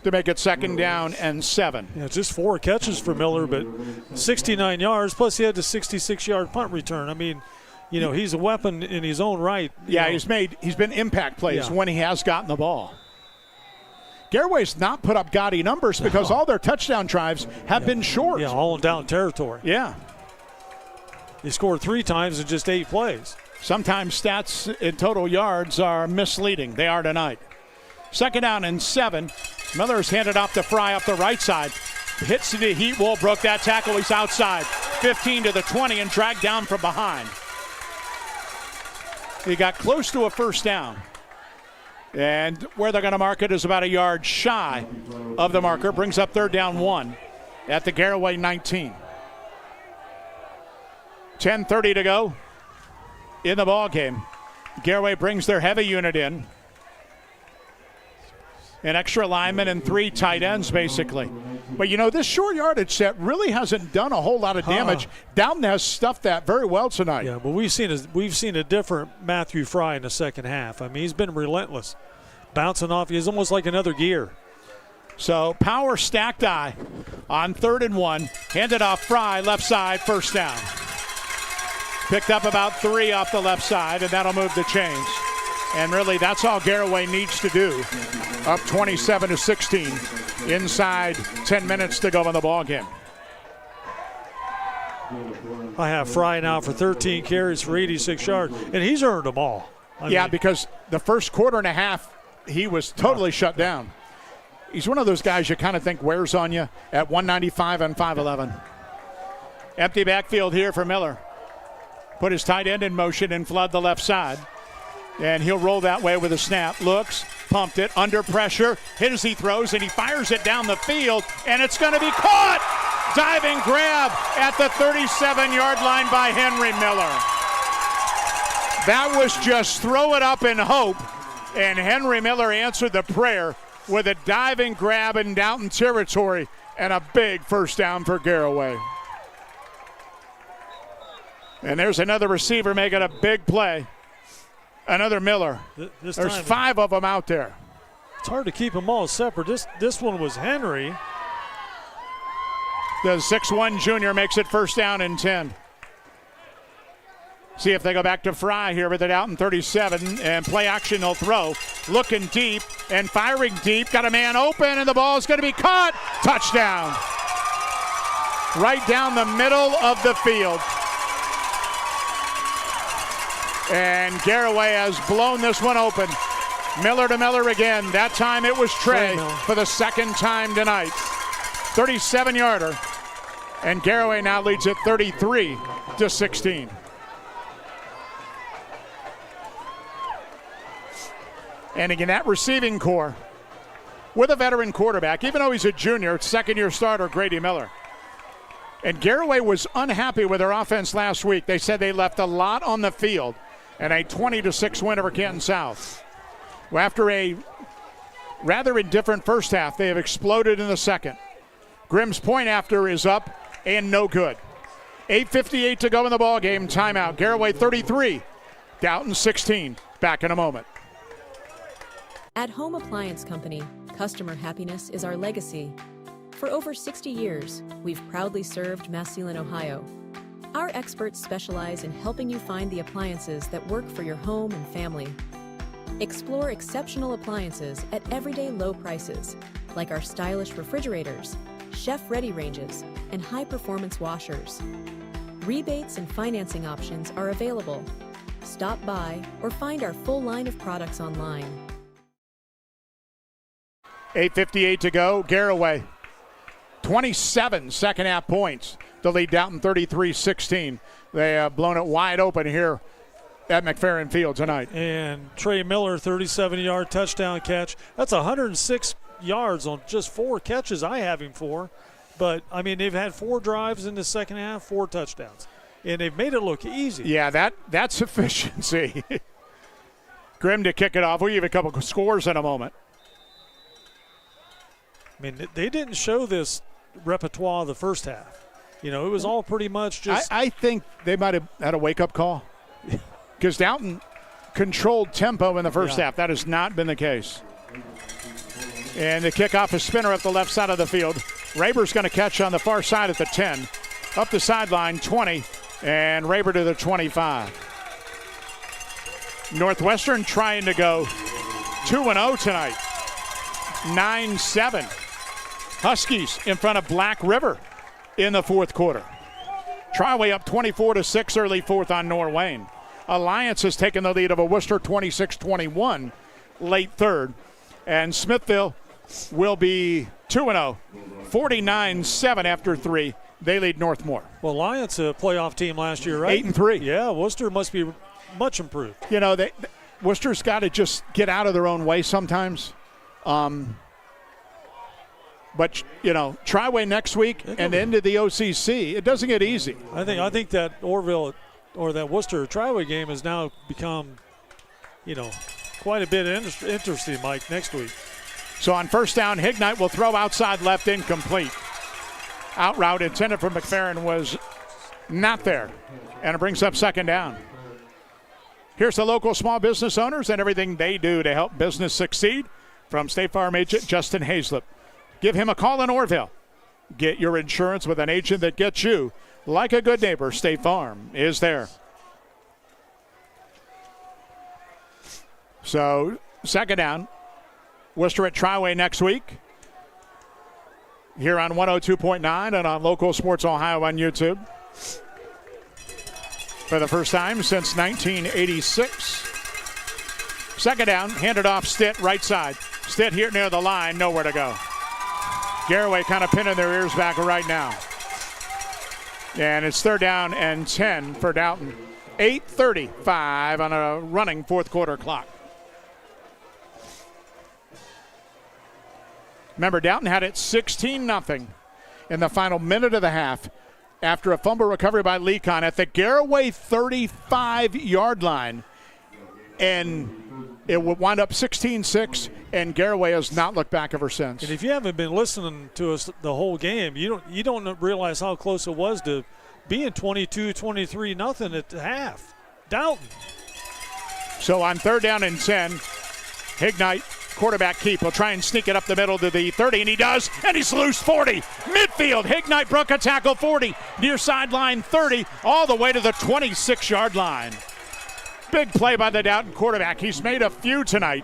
to make it 2nd down and 7. Yeah, just 4 catches for Miller, but 69 yards, plus he had the 66-yard punt return. I mean, you know, he's a weapon in his own right. Yeah, he's been impact plays when he has gotten the ball. Garaway's not put up gaudy numbers because all their touchdown drives have been short. Yeah, all in down territory. Yeah. He scored 3 times in just 8 plays. Sometimes stats in total yards are misleading. They are tonight. 2nd down and 7. Miller's handed off to Fry up the right side. Hits the heat wall, broke that tackle. He's outside. 15 to the 20 and dragged down from behind. He got close to a 1st down. And where they're going to mark it is about a yard shy of the marker. Brings up 3rd down 1 at the Garaway 19. 10:30 to go in the ball game. Garaway brings their heavy unit in. An extra lineman and 3 tight ends, basically. But, you know, this short yardage set really hasn't done a whole lot of damage. Dalton has stuffed that very well tonight. Yeah, but we've seen a different Matthew Fry in the second half. I mean, he's been relentless. Bouncing off. He's almost like another gear. So, power stacked eye on 3rd and 1. Handed off Fry, left side, 1st down. Picked up about 3 off the left side, and that'll move the chains. And really, that's all Garaway needs to do. Up 27-16. Inside 10 minutes to go in the ball game. I have Fry now for 13 carries for 86 yards, and he's earned them all. I mean, because the first quarter and a half, he was totally shut down. He's one of those guys you kind of think wears on you at 195 and 5'11". Empty backfield here for Miller. Put his tight end in motion and flood the left side. And he'll roll that way with a snap. Looks, pumped it, under pressure. Hit as he throws, and he fires it down the field. And it's going to be caught! Diving grab at the 37-yard line by Henry Miller. That was just throw it up and hope. And Henry Miller answered the prayer with a diving grab in Dalton territory and a big 1st down for Garaway. And there's another receiver making a big play. Another Miller. There's 5 of them out there. It's hard to keep them all separate. This one was Henry. The 6'1 junior makes it first down and 10. See if they go back to Fry here with it out in 37, and play action, they'll throw. Looking deep and firing deep. Got a man open, and the ball is going to be caught. Touchdown. Right down the middle of the field. And Garaway has blown this one open. Miller to Miller again. That time it was Trey for the second time tonight. 37-yarder. And Garaway now leads it 33-16. And again, that receiving core with a veteran quarterback, even though he's a junior, second-year starter Grady Miller. And Garaway was unhappy with their offense last week. They said they left a lot on the field, and a 20-6 win over Canton South. Well, after a rather indifferent first half, they have exploded in the second. Grimm's point after is up and no good. 8:58 to go in the ball game. Timeout. Garaway 33, Dalton 16. Back in a moment. At Home Appliance Company, customer happiness is our legacy. For over 60 years, we've proudly served Massillon, Ohio. Our experts specialize in helping you find the appliances that work for your home and family. Explore exceptional appliances at everyday low prices, like our stylish refrigerators, chef-ready ranges, and high-performance washers. Rebates and financing options are available. Stop by or find our full line of products online. 8:58 to go. Garaway, 27 second half points to lead Dalton 33-16. They have blown it wide open here at McFerrin Field tonight. And Trey Miller, 37-yard touchdown catch. That's 106 yards on just 4 catches I have him for. But, I mean, they've had 4 drives in the second half, 4 touchdowns. And they've made it look easy. Yeah, that's efficiency. Grimm to kick it off. We'll give a couple of scores in a moment. I mean, they didn't show this repertoire the first half. You know, it was all pretty much just. I think they might have had a wake-up call because Dalton controlled tempo in the first half. That has not been the case. And the kickoff is spinner up the left side of the field. Raber's going to catch on the far side at the 10. Up the sideline, 20, and Raber to the 25. Northwestern trying to go 2-0 tonight. 9-7. Huskies in front of Black River in the fourth quarter. Triway up 24-6 early fourth on Norwayne. Alliance has taken the lead of a Worcester 26-21 late third. And Smithville will be 2-0, 49-7 after 3. They lead Northmore. Well, Alliance, a playoff team last year, right? 8-3. Yeah, Worcester must be much improved. You know, Worcester's got to just get out of their own way sometimes. But, you know, Triway next week and into the OCC, it doesn't get easy. I think that Orville or that Worcester Triway game has now become, you know, quite a bit interesting, Mike, next week. So on first down, Hignite will throw outside left, incomplete. Out route intended for McFerrin was not there, and it brings up second down. Here's the local small business owners and everything they do to help business succeed from State Farm agent Justin Hazlett. Give him a call in Orville. Get your insurance with an agent that gets you. Like a good neighbor, State Farm is there. So, second down. Worcester at Triway next week. Here on 102.9 and on Local Sports Ohio on YouTube. For the first time since 1986. Second down, handed off Stitt, right side. Stitt here near the line, nowhere to go. Garaway kind of pinning their ears back right now. And it's third down and 10 for Dalton. 8:35 on a running fourth quarter clock. Remember, Dalton had it 16-0 in the final minute of the half after a fumble recovery by Lecon at the Garaway 35-yard line. And it would wind up 16-6, and Garaway has not looked back ever since. And if you haven't been listening to us the whole game, you don't realize how close it was to being 22-23-0 at the half. Dalton. So on third down and 10, Hignite quarterback keep. He'll try and sneak it up the middle to the 30, and he does, and he's loose 40. Midfield, Hignite broke a tackle 40, near sideline 30, all the way to the 26-yard line. Big play by the Dalton quarterback. He's made a few tonight,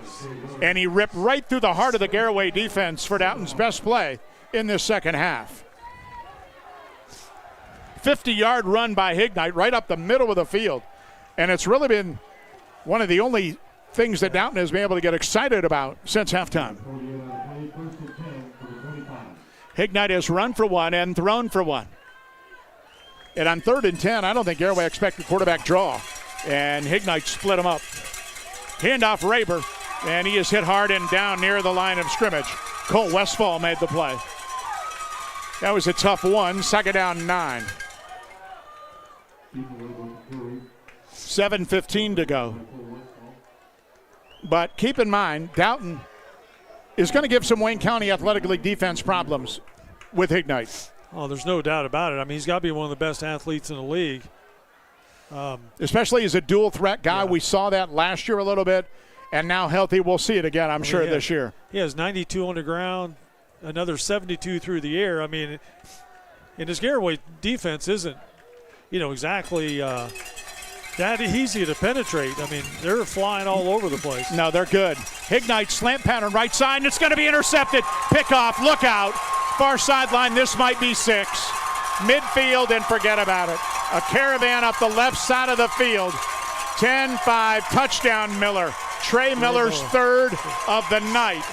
and he ripped right through the heart of the Garaway defense for Dalton's best play in this second half. 50-yard run by Hignite right up the middle of the field, and it's really been one of the only things that Dalton has been able to get excited about since halftime. Hignite has run for one and thrown for one. And on 3rd and 10, I don't think Garaway expected quarterback draw. And Hignite split him up. Handoff Raber, and he is hit hard and down near the line of scrimmage. Cole Westfall made the play. That was a tough one. 2nd down 9. 7:15 to go. But keep in mind, Dalton is going to give some Wayne County Athletic League defense problems with Hignite. Oh, there's no doubt about it. I mean, he's got to be one of the best athletes in the league. Especially as a dual threat guy. Yeah. We saw that last year a little bit, and now healthy. We'll see it again, I'm sure, this year. He has 92 on the ground, another 72 through the air. I mean, and his Garaway defense isn't, exactly that easy to penetrate. I mean, they're flying all over the place. No, they're good. Hignite slant pattern right side, and it's going to be intercepted. Pickoff, look out. Far sideline, this might be 6. Midfield, and forget about it. A caravan up the left side of the field. 10-5, touchdown Miller. Trey Miller's 3rd of the night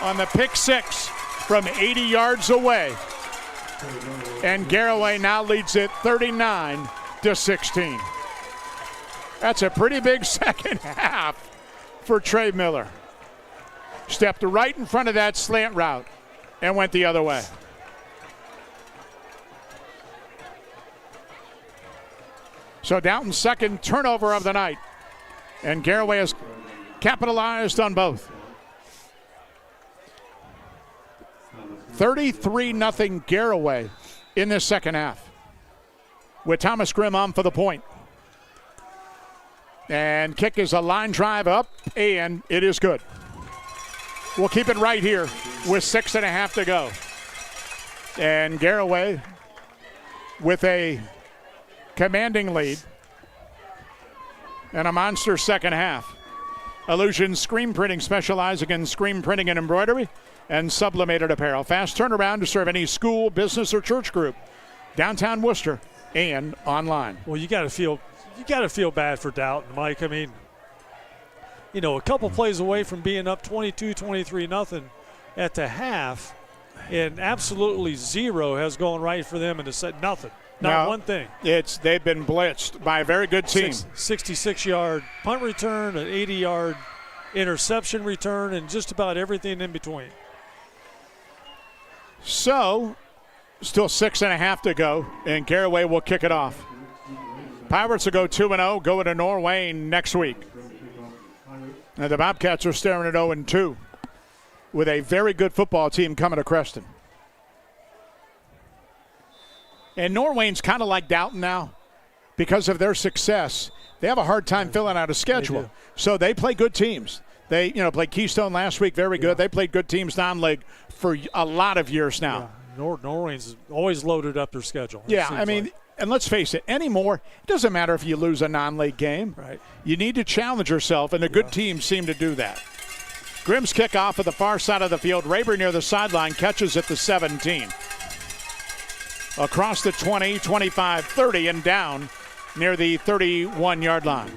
on the pick 6 from 80 yards away. And Garaway now leads it 39-16. That's a pretty big second half for Trey Miller. Stepped right in front of that slant route and went the other way. So Dalton's 2nd turnover of the night. And Garaway has capitalized on both. 33-0 Garaway in this second half. With Thomas Grimm on for the point. And kick is a line drive up, and it is good. We'll keep it right here with 6.5 to go. And Garaway with a commanding lead and a monster second half. Illusion Screen Printing, specializing in screen printing and embroidery and sublimated apparel. Fast turnaround to serve any school, business, or church group. Downtown Worcester and online. Well, you got to feel bad for Dalton, Mike. I mean, a couple plays away from being up 22-23-0 at the half, and absolutely zero has gone right for them in the set. Nothing. Not one thing. They've been blitzed by a very good team. 66-yard punt return, an 80-yard interception return, and just about everything in between. So, still 6.5 to go, and Garaway will kick it off. Pirates will go 2-0, go into Norway next week. And the Bobcats are staring at 0-2 with a very good football team coming to Creston. And Norway's kind of like Dalton now because of their success. They have a hard time filling out a schedule. So they play good teams. They, played Keystone last week, very good. They played good teams non-league for a lot of years now. Yeah. Norway's always loaded up their schedule. Yeah, I mean, and let's face it, anymore, it doesn't matter if you lose a non-league game. Right. You need to challenge yourself, and the good teams seem to do that. Grimm's kickoff at the far side of the field. Raber near the sideline, catches at the 17. Across the 20, 25, 30, and down near the 31-yard line.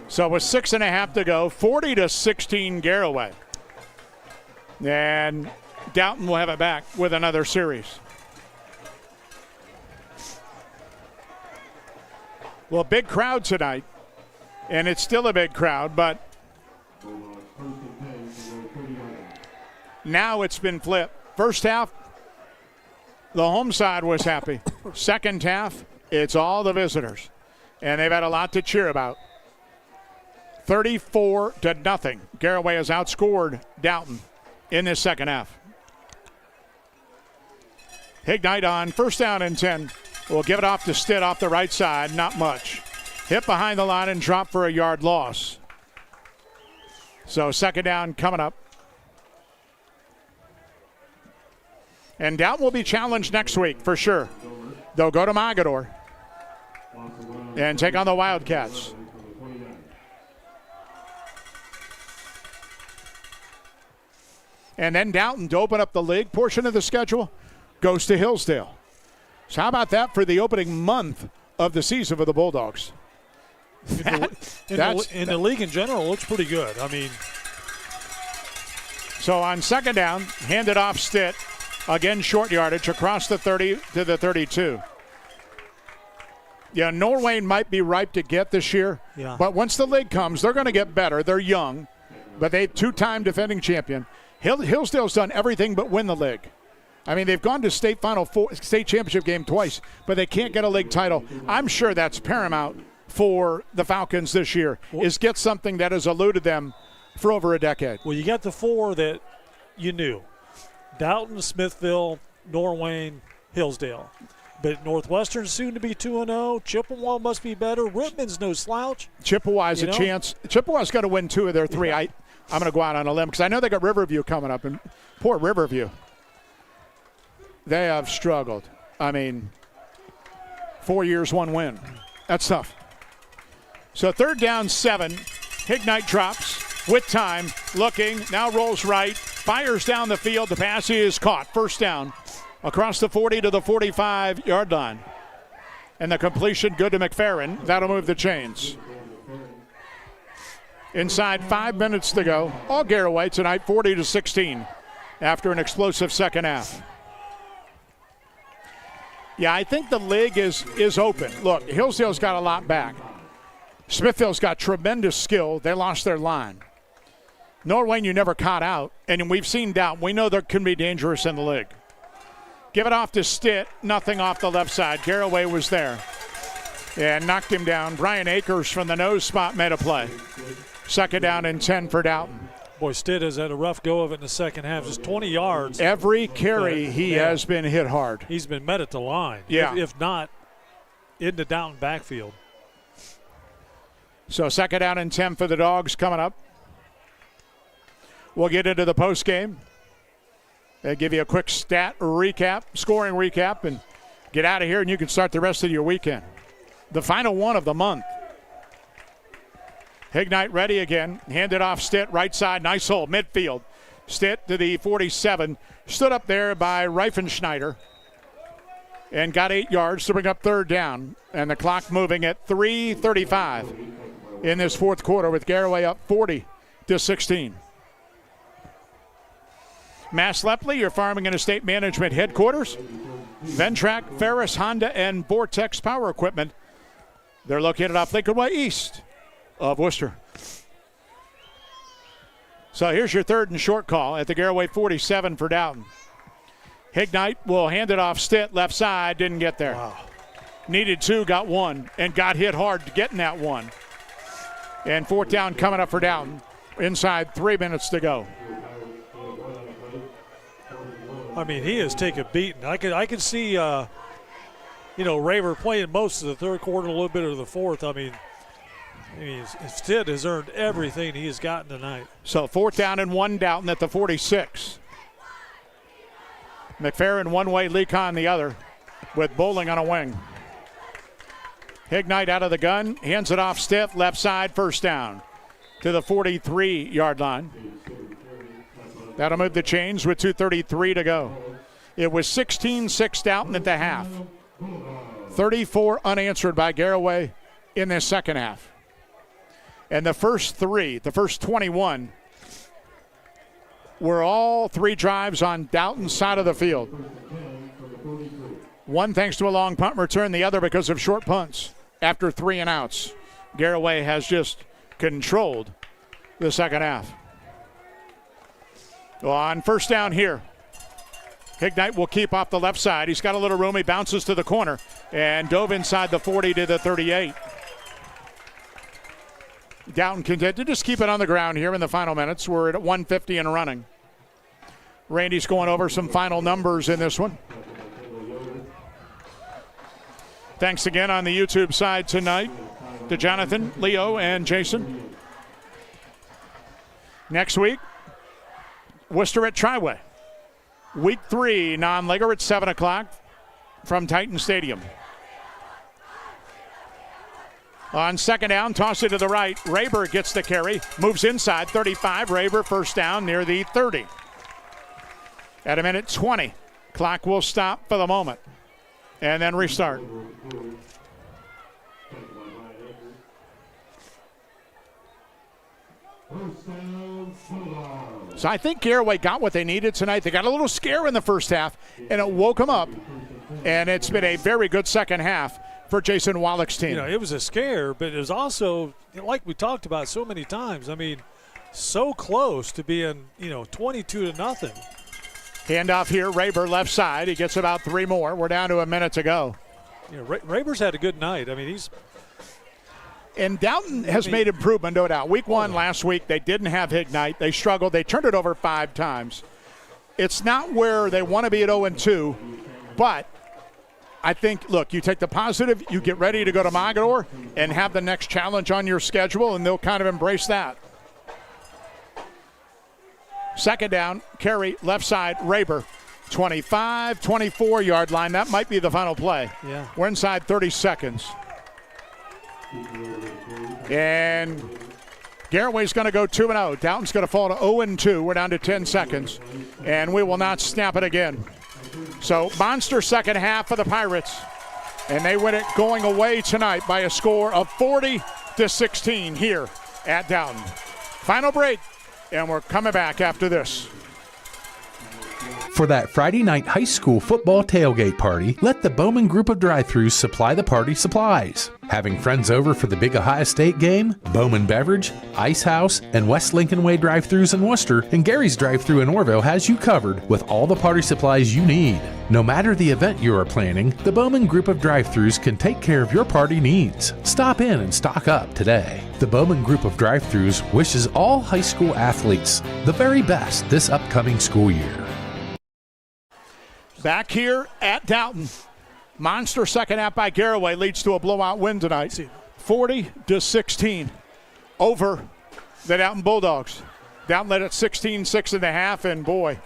So with 6.5 to go, 40-16 Garaway. And Dalton will have it back with another series. Well, big crowd tonight, and it's still a big crowd, but now it's been flipped. First half, the home side was happy. Second half, it's all the visitors, and they've had a lot to cheer about. 34-0. Garaway has outscored Dalton in this second half. Hignite on 1st down and 10. Will give it off to Stitt off the right side. Not much. Hit behind the line and drop for a yard loss. So second down coming up. And Dalton will be challenged next week for sure. They'll go to Mogador and take on the Wildcats. And then Dalton, to open up the league portion of the schedule, goes to Hillsdale. So how about that for the opening month of the season for the Bulldogs? In the league in general, it looks pretty good. I mean, so on second down, handed off Stitt. Again, short yardage across the 30 to the 32. Yeah, Norway might be ripe to get this year. Yeah. But once the league comes, they're going to get better. They're young, but they two-time defending champion. Hillsdale's done everything but win the league. I mean, they've gone to state championship game twice, but they can't get a league title. I'm sure that's paramount for the Falcons this year, is get something that has eluded them for over a decade. Well, you got the four that you knew. Dalton, Smithville, Norwayne, Hillsdale. But Northwestern's soon to be 2-0. Chippewa must be better. Rittman's no slouch. Chippewa has a chance. Chippewa's got to win 2 of their 3. Yeah. I'm going to go out on a limb because I know they got Riverview coming up. And poor Riverview. They have struggled. I mean, 4 years, 1 win. That's tough. So third down, 7. Hignite drops with time. Looking. Now rolls right. Fires down the field. The pass is caught. First down. Across the 40 to the 45-yard line. And the completion good to McFerrin. That'll move the chains. Inside 5 minutes to go. All Garaway tonight, 40-16 after an explosive second half. Yeah, I think the league is open. Look, Hillsdale's got a lot back. Smithville's got tremendous skill. They lost their line. Norwayne, you never caught out. And we've seen Dalton. We know they can be dangerous in the league. Give it off to Stitt. Nothing off the left side. Garaway was there and knocked him down. Brian Akers from the nose spot made a play. Second down and 10 for Dalton. Boy, Stitt has had a rough go of it in the second half. Just 20 yards. Every carry he has been hit hard. He's been met at the line. Yeah. If not, in the Dalton backfield. So second down and 10 for the Dogs coming up. We'll get into the post game. They'll give you a quick scoring recap, and get out of here, and you can start the rest of your weekend. The final one of the month. Hignite ready again. Handed off Stitt, right side. Nice hole, midfield. Stitt to the 47. Stood up there by Reifenschneider and got 8 yards to bring up third down. And the clock moving at 3:35 in this fourth quarter with Garaway up 40-16. Mass Lepley, your farming and estate management headquarters. Ventrac, Ferris, Honda, and Vortex Power Equipment. They're located off Lincoln Way east of Worcester. So here's your third and short call at the Garaway 47 for Dalton. Hignite will hand it off Stitt, left side, didn't get there. Wow. Needed 2, got 1, and got hit hard getting that 1. And fourth down coming up for Dalton. Inside 3 minutes to go. I mean, he has taken a beating. I can see, Raver playing most of the third quarter, a little bit of the fourth. I mean, Stitt has earned everything he has gotten tonight. So fourth down and 1, Dalton at the 46. McFerrin one way, Lecon the other, with Bowling on a wing. Hignite out of the gun, hands it off Stitt, left side, first down to the 43-yard line. That'll move the chains with 2:33 to go. It was 16-6 Dalton at the half. 34 unanswered by Garaway in this second half. And the first 21, were all 3 drives on Dalton's side of the field. One thanks to a long punt return, the other because of short punts after 3 and outs. Garaway has just controlled the second half. Well, on first down here, Hignite will keep off the left side. He's got a little room. He bounces to the corner and dove inside the 40 to the 38. Dalton content to just keep it on the ground here in the final minutes. We're at 150 and running. Randy's going over some final numbers in this one. Thanks again on the YouTube side tonight to Jonathan, Leo, and Jason. Next week, Worcester at Triway. Week 3, non-legger at 7 o'clock from Titan Stadium. On second down, toss it to the right. Raber gets the carry, moves inside, 35. Raber first down near the 30. At a minute 20, clock will stop for the moment and then restart. So I think Garaway got what they needed tonight. They got a little scare in the first half, and it woke them up. And it's been a very good second half for Jason Wallach's team. You know, it was a scare, but it was also, like we talked about so many times, I mean, so close to being, 22-0. Handoff here, Raber left side. He gets about 3 more. We're down to a minute to go. Raber's had a good night. I mean, And Dalton has made improvement, no doubt. Week 1 last week, they didn't have Hignite. They struggled. They turned it over 5 times. It's not where they want to be at 0-2, but I think, look, you take the positive, you get ready to go to Mogadore and have the next challenge on your schedule, and they'll kind of embrace that. Second down, carry, left side, Raber. 25, 24-yard line. That might be the final play. Yeah. We're inside 30 seconds. And Garaway's going to go 2-0. Dalton's going to fall to 0-2. We're down to 10 seconds. And we will not snap it again. So monster second half for the Pirates. And they win it going away tonight by a score of 40-16 here at Dalton. Final break. And we're coming back after this. For that Friday night high school football tailgate party, let the Bowman Group of Drive-Thrus supply the party supplies. Having friends over for the Big Ohio State game? Bowman Beverage, Ice House, and West Lincoln Way Drive-Thrus in Worcester and Gary's Drive-Thru in Orville has you covered with all the party supplies you need. No matter the event you are planning, the Bowman Group of Drive-Thrus can take care of your party needs. Stop in and stock up today. The Bowman Group of Drive-Thrus wishes all high school athletes the very best this upcoming school year. Back here at Dalton. Monster second half by Garaway leads to a blowout win tonight. 40-16 over the Dalton Bulldogs. Dalton led at 16-6.5, and boy,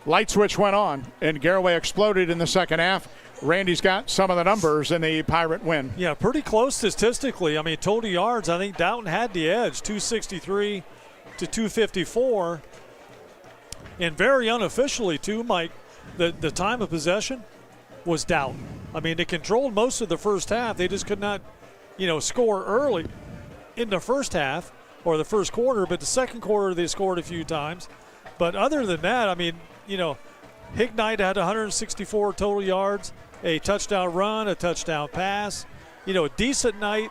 light switch went on, and Garaway exploded in the second half. Randy's got some of the numbers in the Pirate win. Yeah, pretty close statistically. I mean, total yards, I think Dalton had the edge, 263 to 254. And very unofficially, too, Mike, the time of possession was Dalton. I mean, they controlled most of the first half. They just could not, score early in the first half or the first quarter. But the second quarter, they scored a few times. But other than that, I mean, Hignite had 164 total yards, a touchdown run, a touchdown pass. A decent night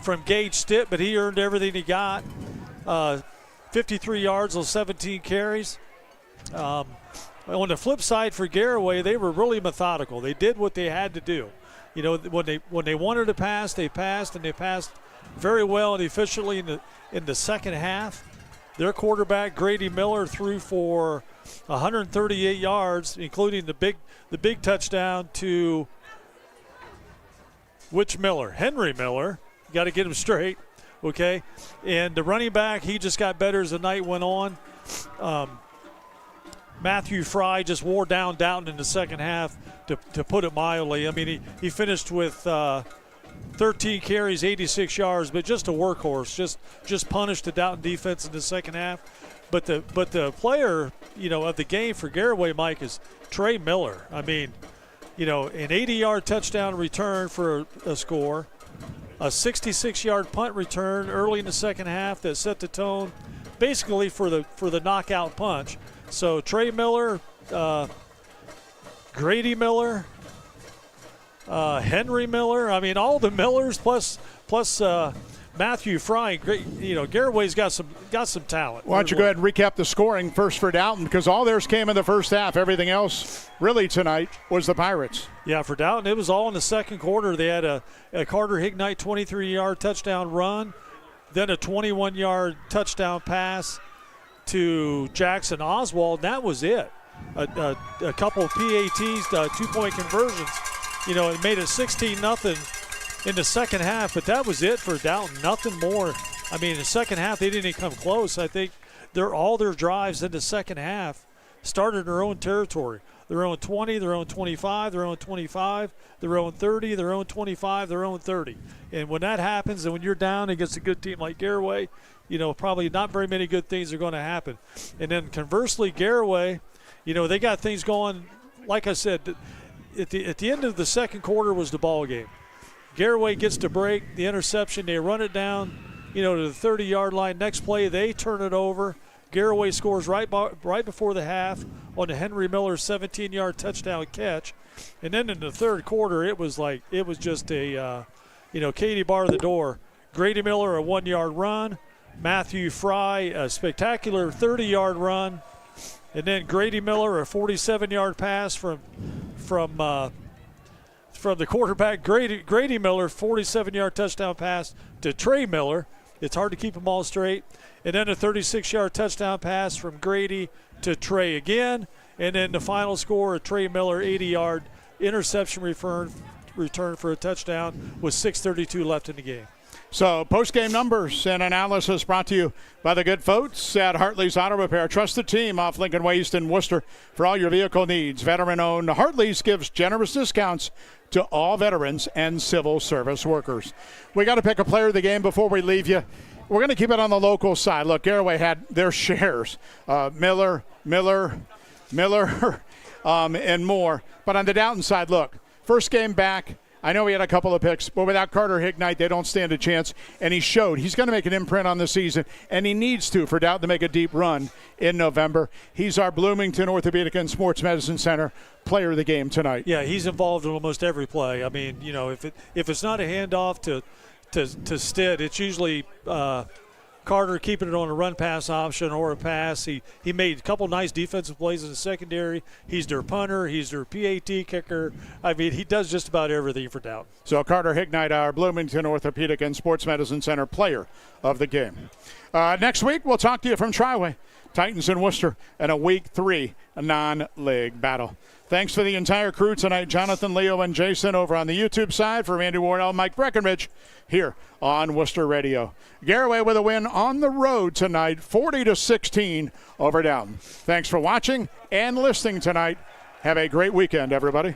from Gage Stitt, but he earned everything he got. 53 yards on 17 carries. On the flip side for Garaway, they were really methodical. They did what they had to do. When they wanted to pass, they passed, and they passed very well and efficiently in the second half. Their quarterback, Grady Miller, threw for 138 yards, including the big touchdown to which Miller? Henry Miller. You got to get him straight, okay? And the running back, he just got better as the night went on. Matthew Fry just wore down Dalton in the second half, to put it mildly. I mean, he finished with 13 carries, 86 yards, but just a workhorse. Just punished the Dalton defense in the second half. But the player, of the game for Garaway, Mike, is Trey Miller. I mean, an 80-yard touchdown return for a score, a 66-yard punt return early in the second half that set the tone, basically for the knockout punch. So Trey Miller, Grady Miller, Henry Miller. I mean, all the Millers plus Matthew Fry. Garaway's got some talent. Why don't you go ahead and recap the scoring first for Dalton, because all theirs came in the first half. Everything else really tonight was the Pirates. Yeah, for Dalton, it was all in the second quarter. They had a Carter Hignite 23-yard touchdown run, then a 21-yard touchdown pass to Jackson Oswald, and that was it. A couple of PATs, two-point conversions. It made it 16-0 in the second half, but that was it for Dalton. Nothing more. I mean, in the second half, they didn't even come close. I think all their drives in the second half started in their own territory. Their own 20, their own 25, their own 25, their own 30, their own 25, their own 30. And when that happens, and when you're down against a good team like Garaway, probably not very many good things are going to happen. And then conversely, Garaway, they got things going. Like I said, at the end of the second quarter was the ball game. Garaway gets to break the interception. They run it down, to the 30-yard line. Next play, they turn it over. Garaway scores right before the half on the Henry Miller 17-yard touchdown catch. And then in the third quarter, it was just a, Katie bar the door. Grady Miller, a 1-yard run. Matthew Fry, a spectacular 30-yard run. And then Grady Miller, a 47-yard pass from the quarterback. Grady Miller, 47-yard touchdown pass to Trey Miller. It's hard to keep them all straight. And then a 36-yard touchdown pass from Grady to Trey again. And then the final score, a Trey Miller 80-yard interception return for a touchdown with 6:32 left in the game. So post-game numbers and analysis brought to you by the good folks at Hartley's Auto Repair. Trust the team off Lincoln Way East in Worcester for all your vehicle needs. Veteran-owned Hartley's gives generous discounts to all veterans and civil service workers. We got to pick a player of the game before we leave you. We're going to keep it on the local side. Look, Garaway had their shares. Miller, and more. But on the Dalton side, look, first game back, I know he had a couple of picks, but without Carter Hignite, they don't stand a chance. And he showed he's going to make an imprint on the season, and he needs to for Dalton to make a deep run in November. He's our Bloomington Orthopedic and Sports Medicine Center player of the game tonight. Yeah, he's involved in almost every play. I mean, if it's not a handoff to Stitt, it's usually Carter keeping it on a run-pass option or a pass. He made a couple nice defensive plays in the secondary. He's their punter. He's their PAT kicker. I mean, he does just about everything for Dalton. So Carter Hignite, our Bloomington Orthopedic and Sports Medicine Center player of the game. Next week, we'll talk to you from Triway, Titans in Worcester, and a Week 3 non-league battle. Thanks for the entire crew tonight, Jonathan, Leo, and Jason over on the YouTube side. For Randy Warnell, Mike Breckenridge here on Worcester Radio. Garaway with a win on the road tonight, 40-16 over Dalton. Thanks for watching and listening tonight. Have a great weekend, everybody.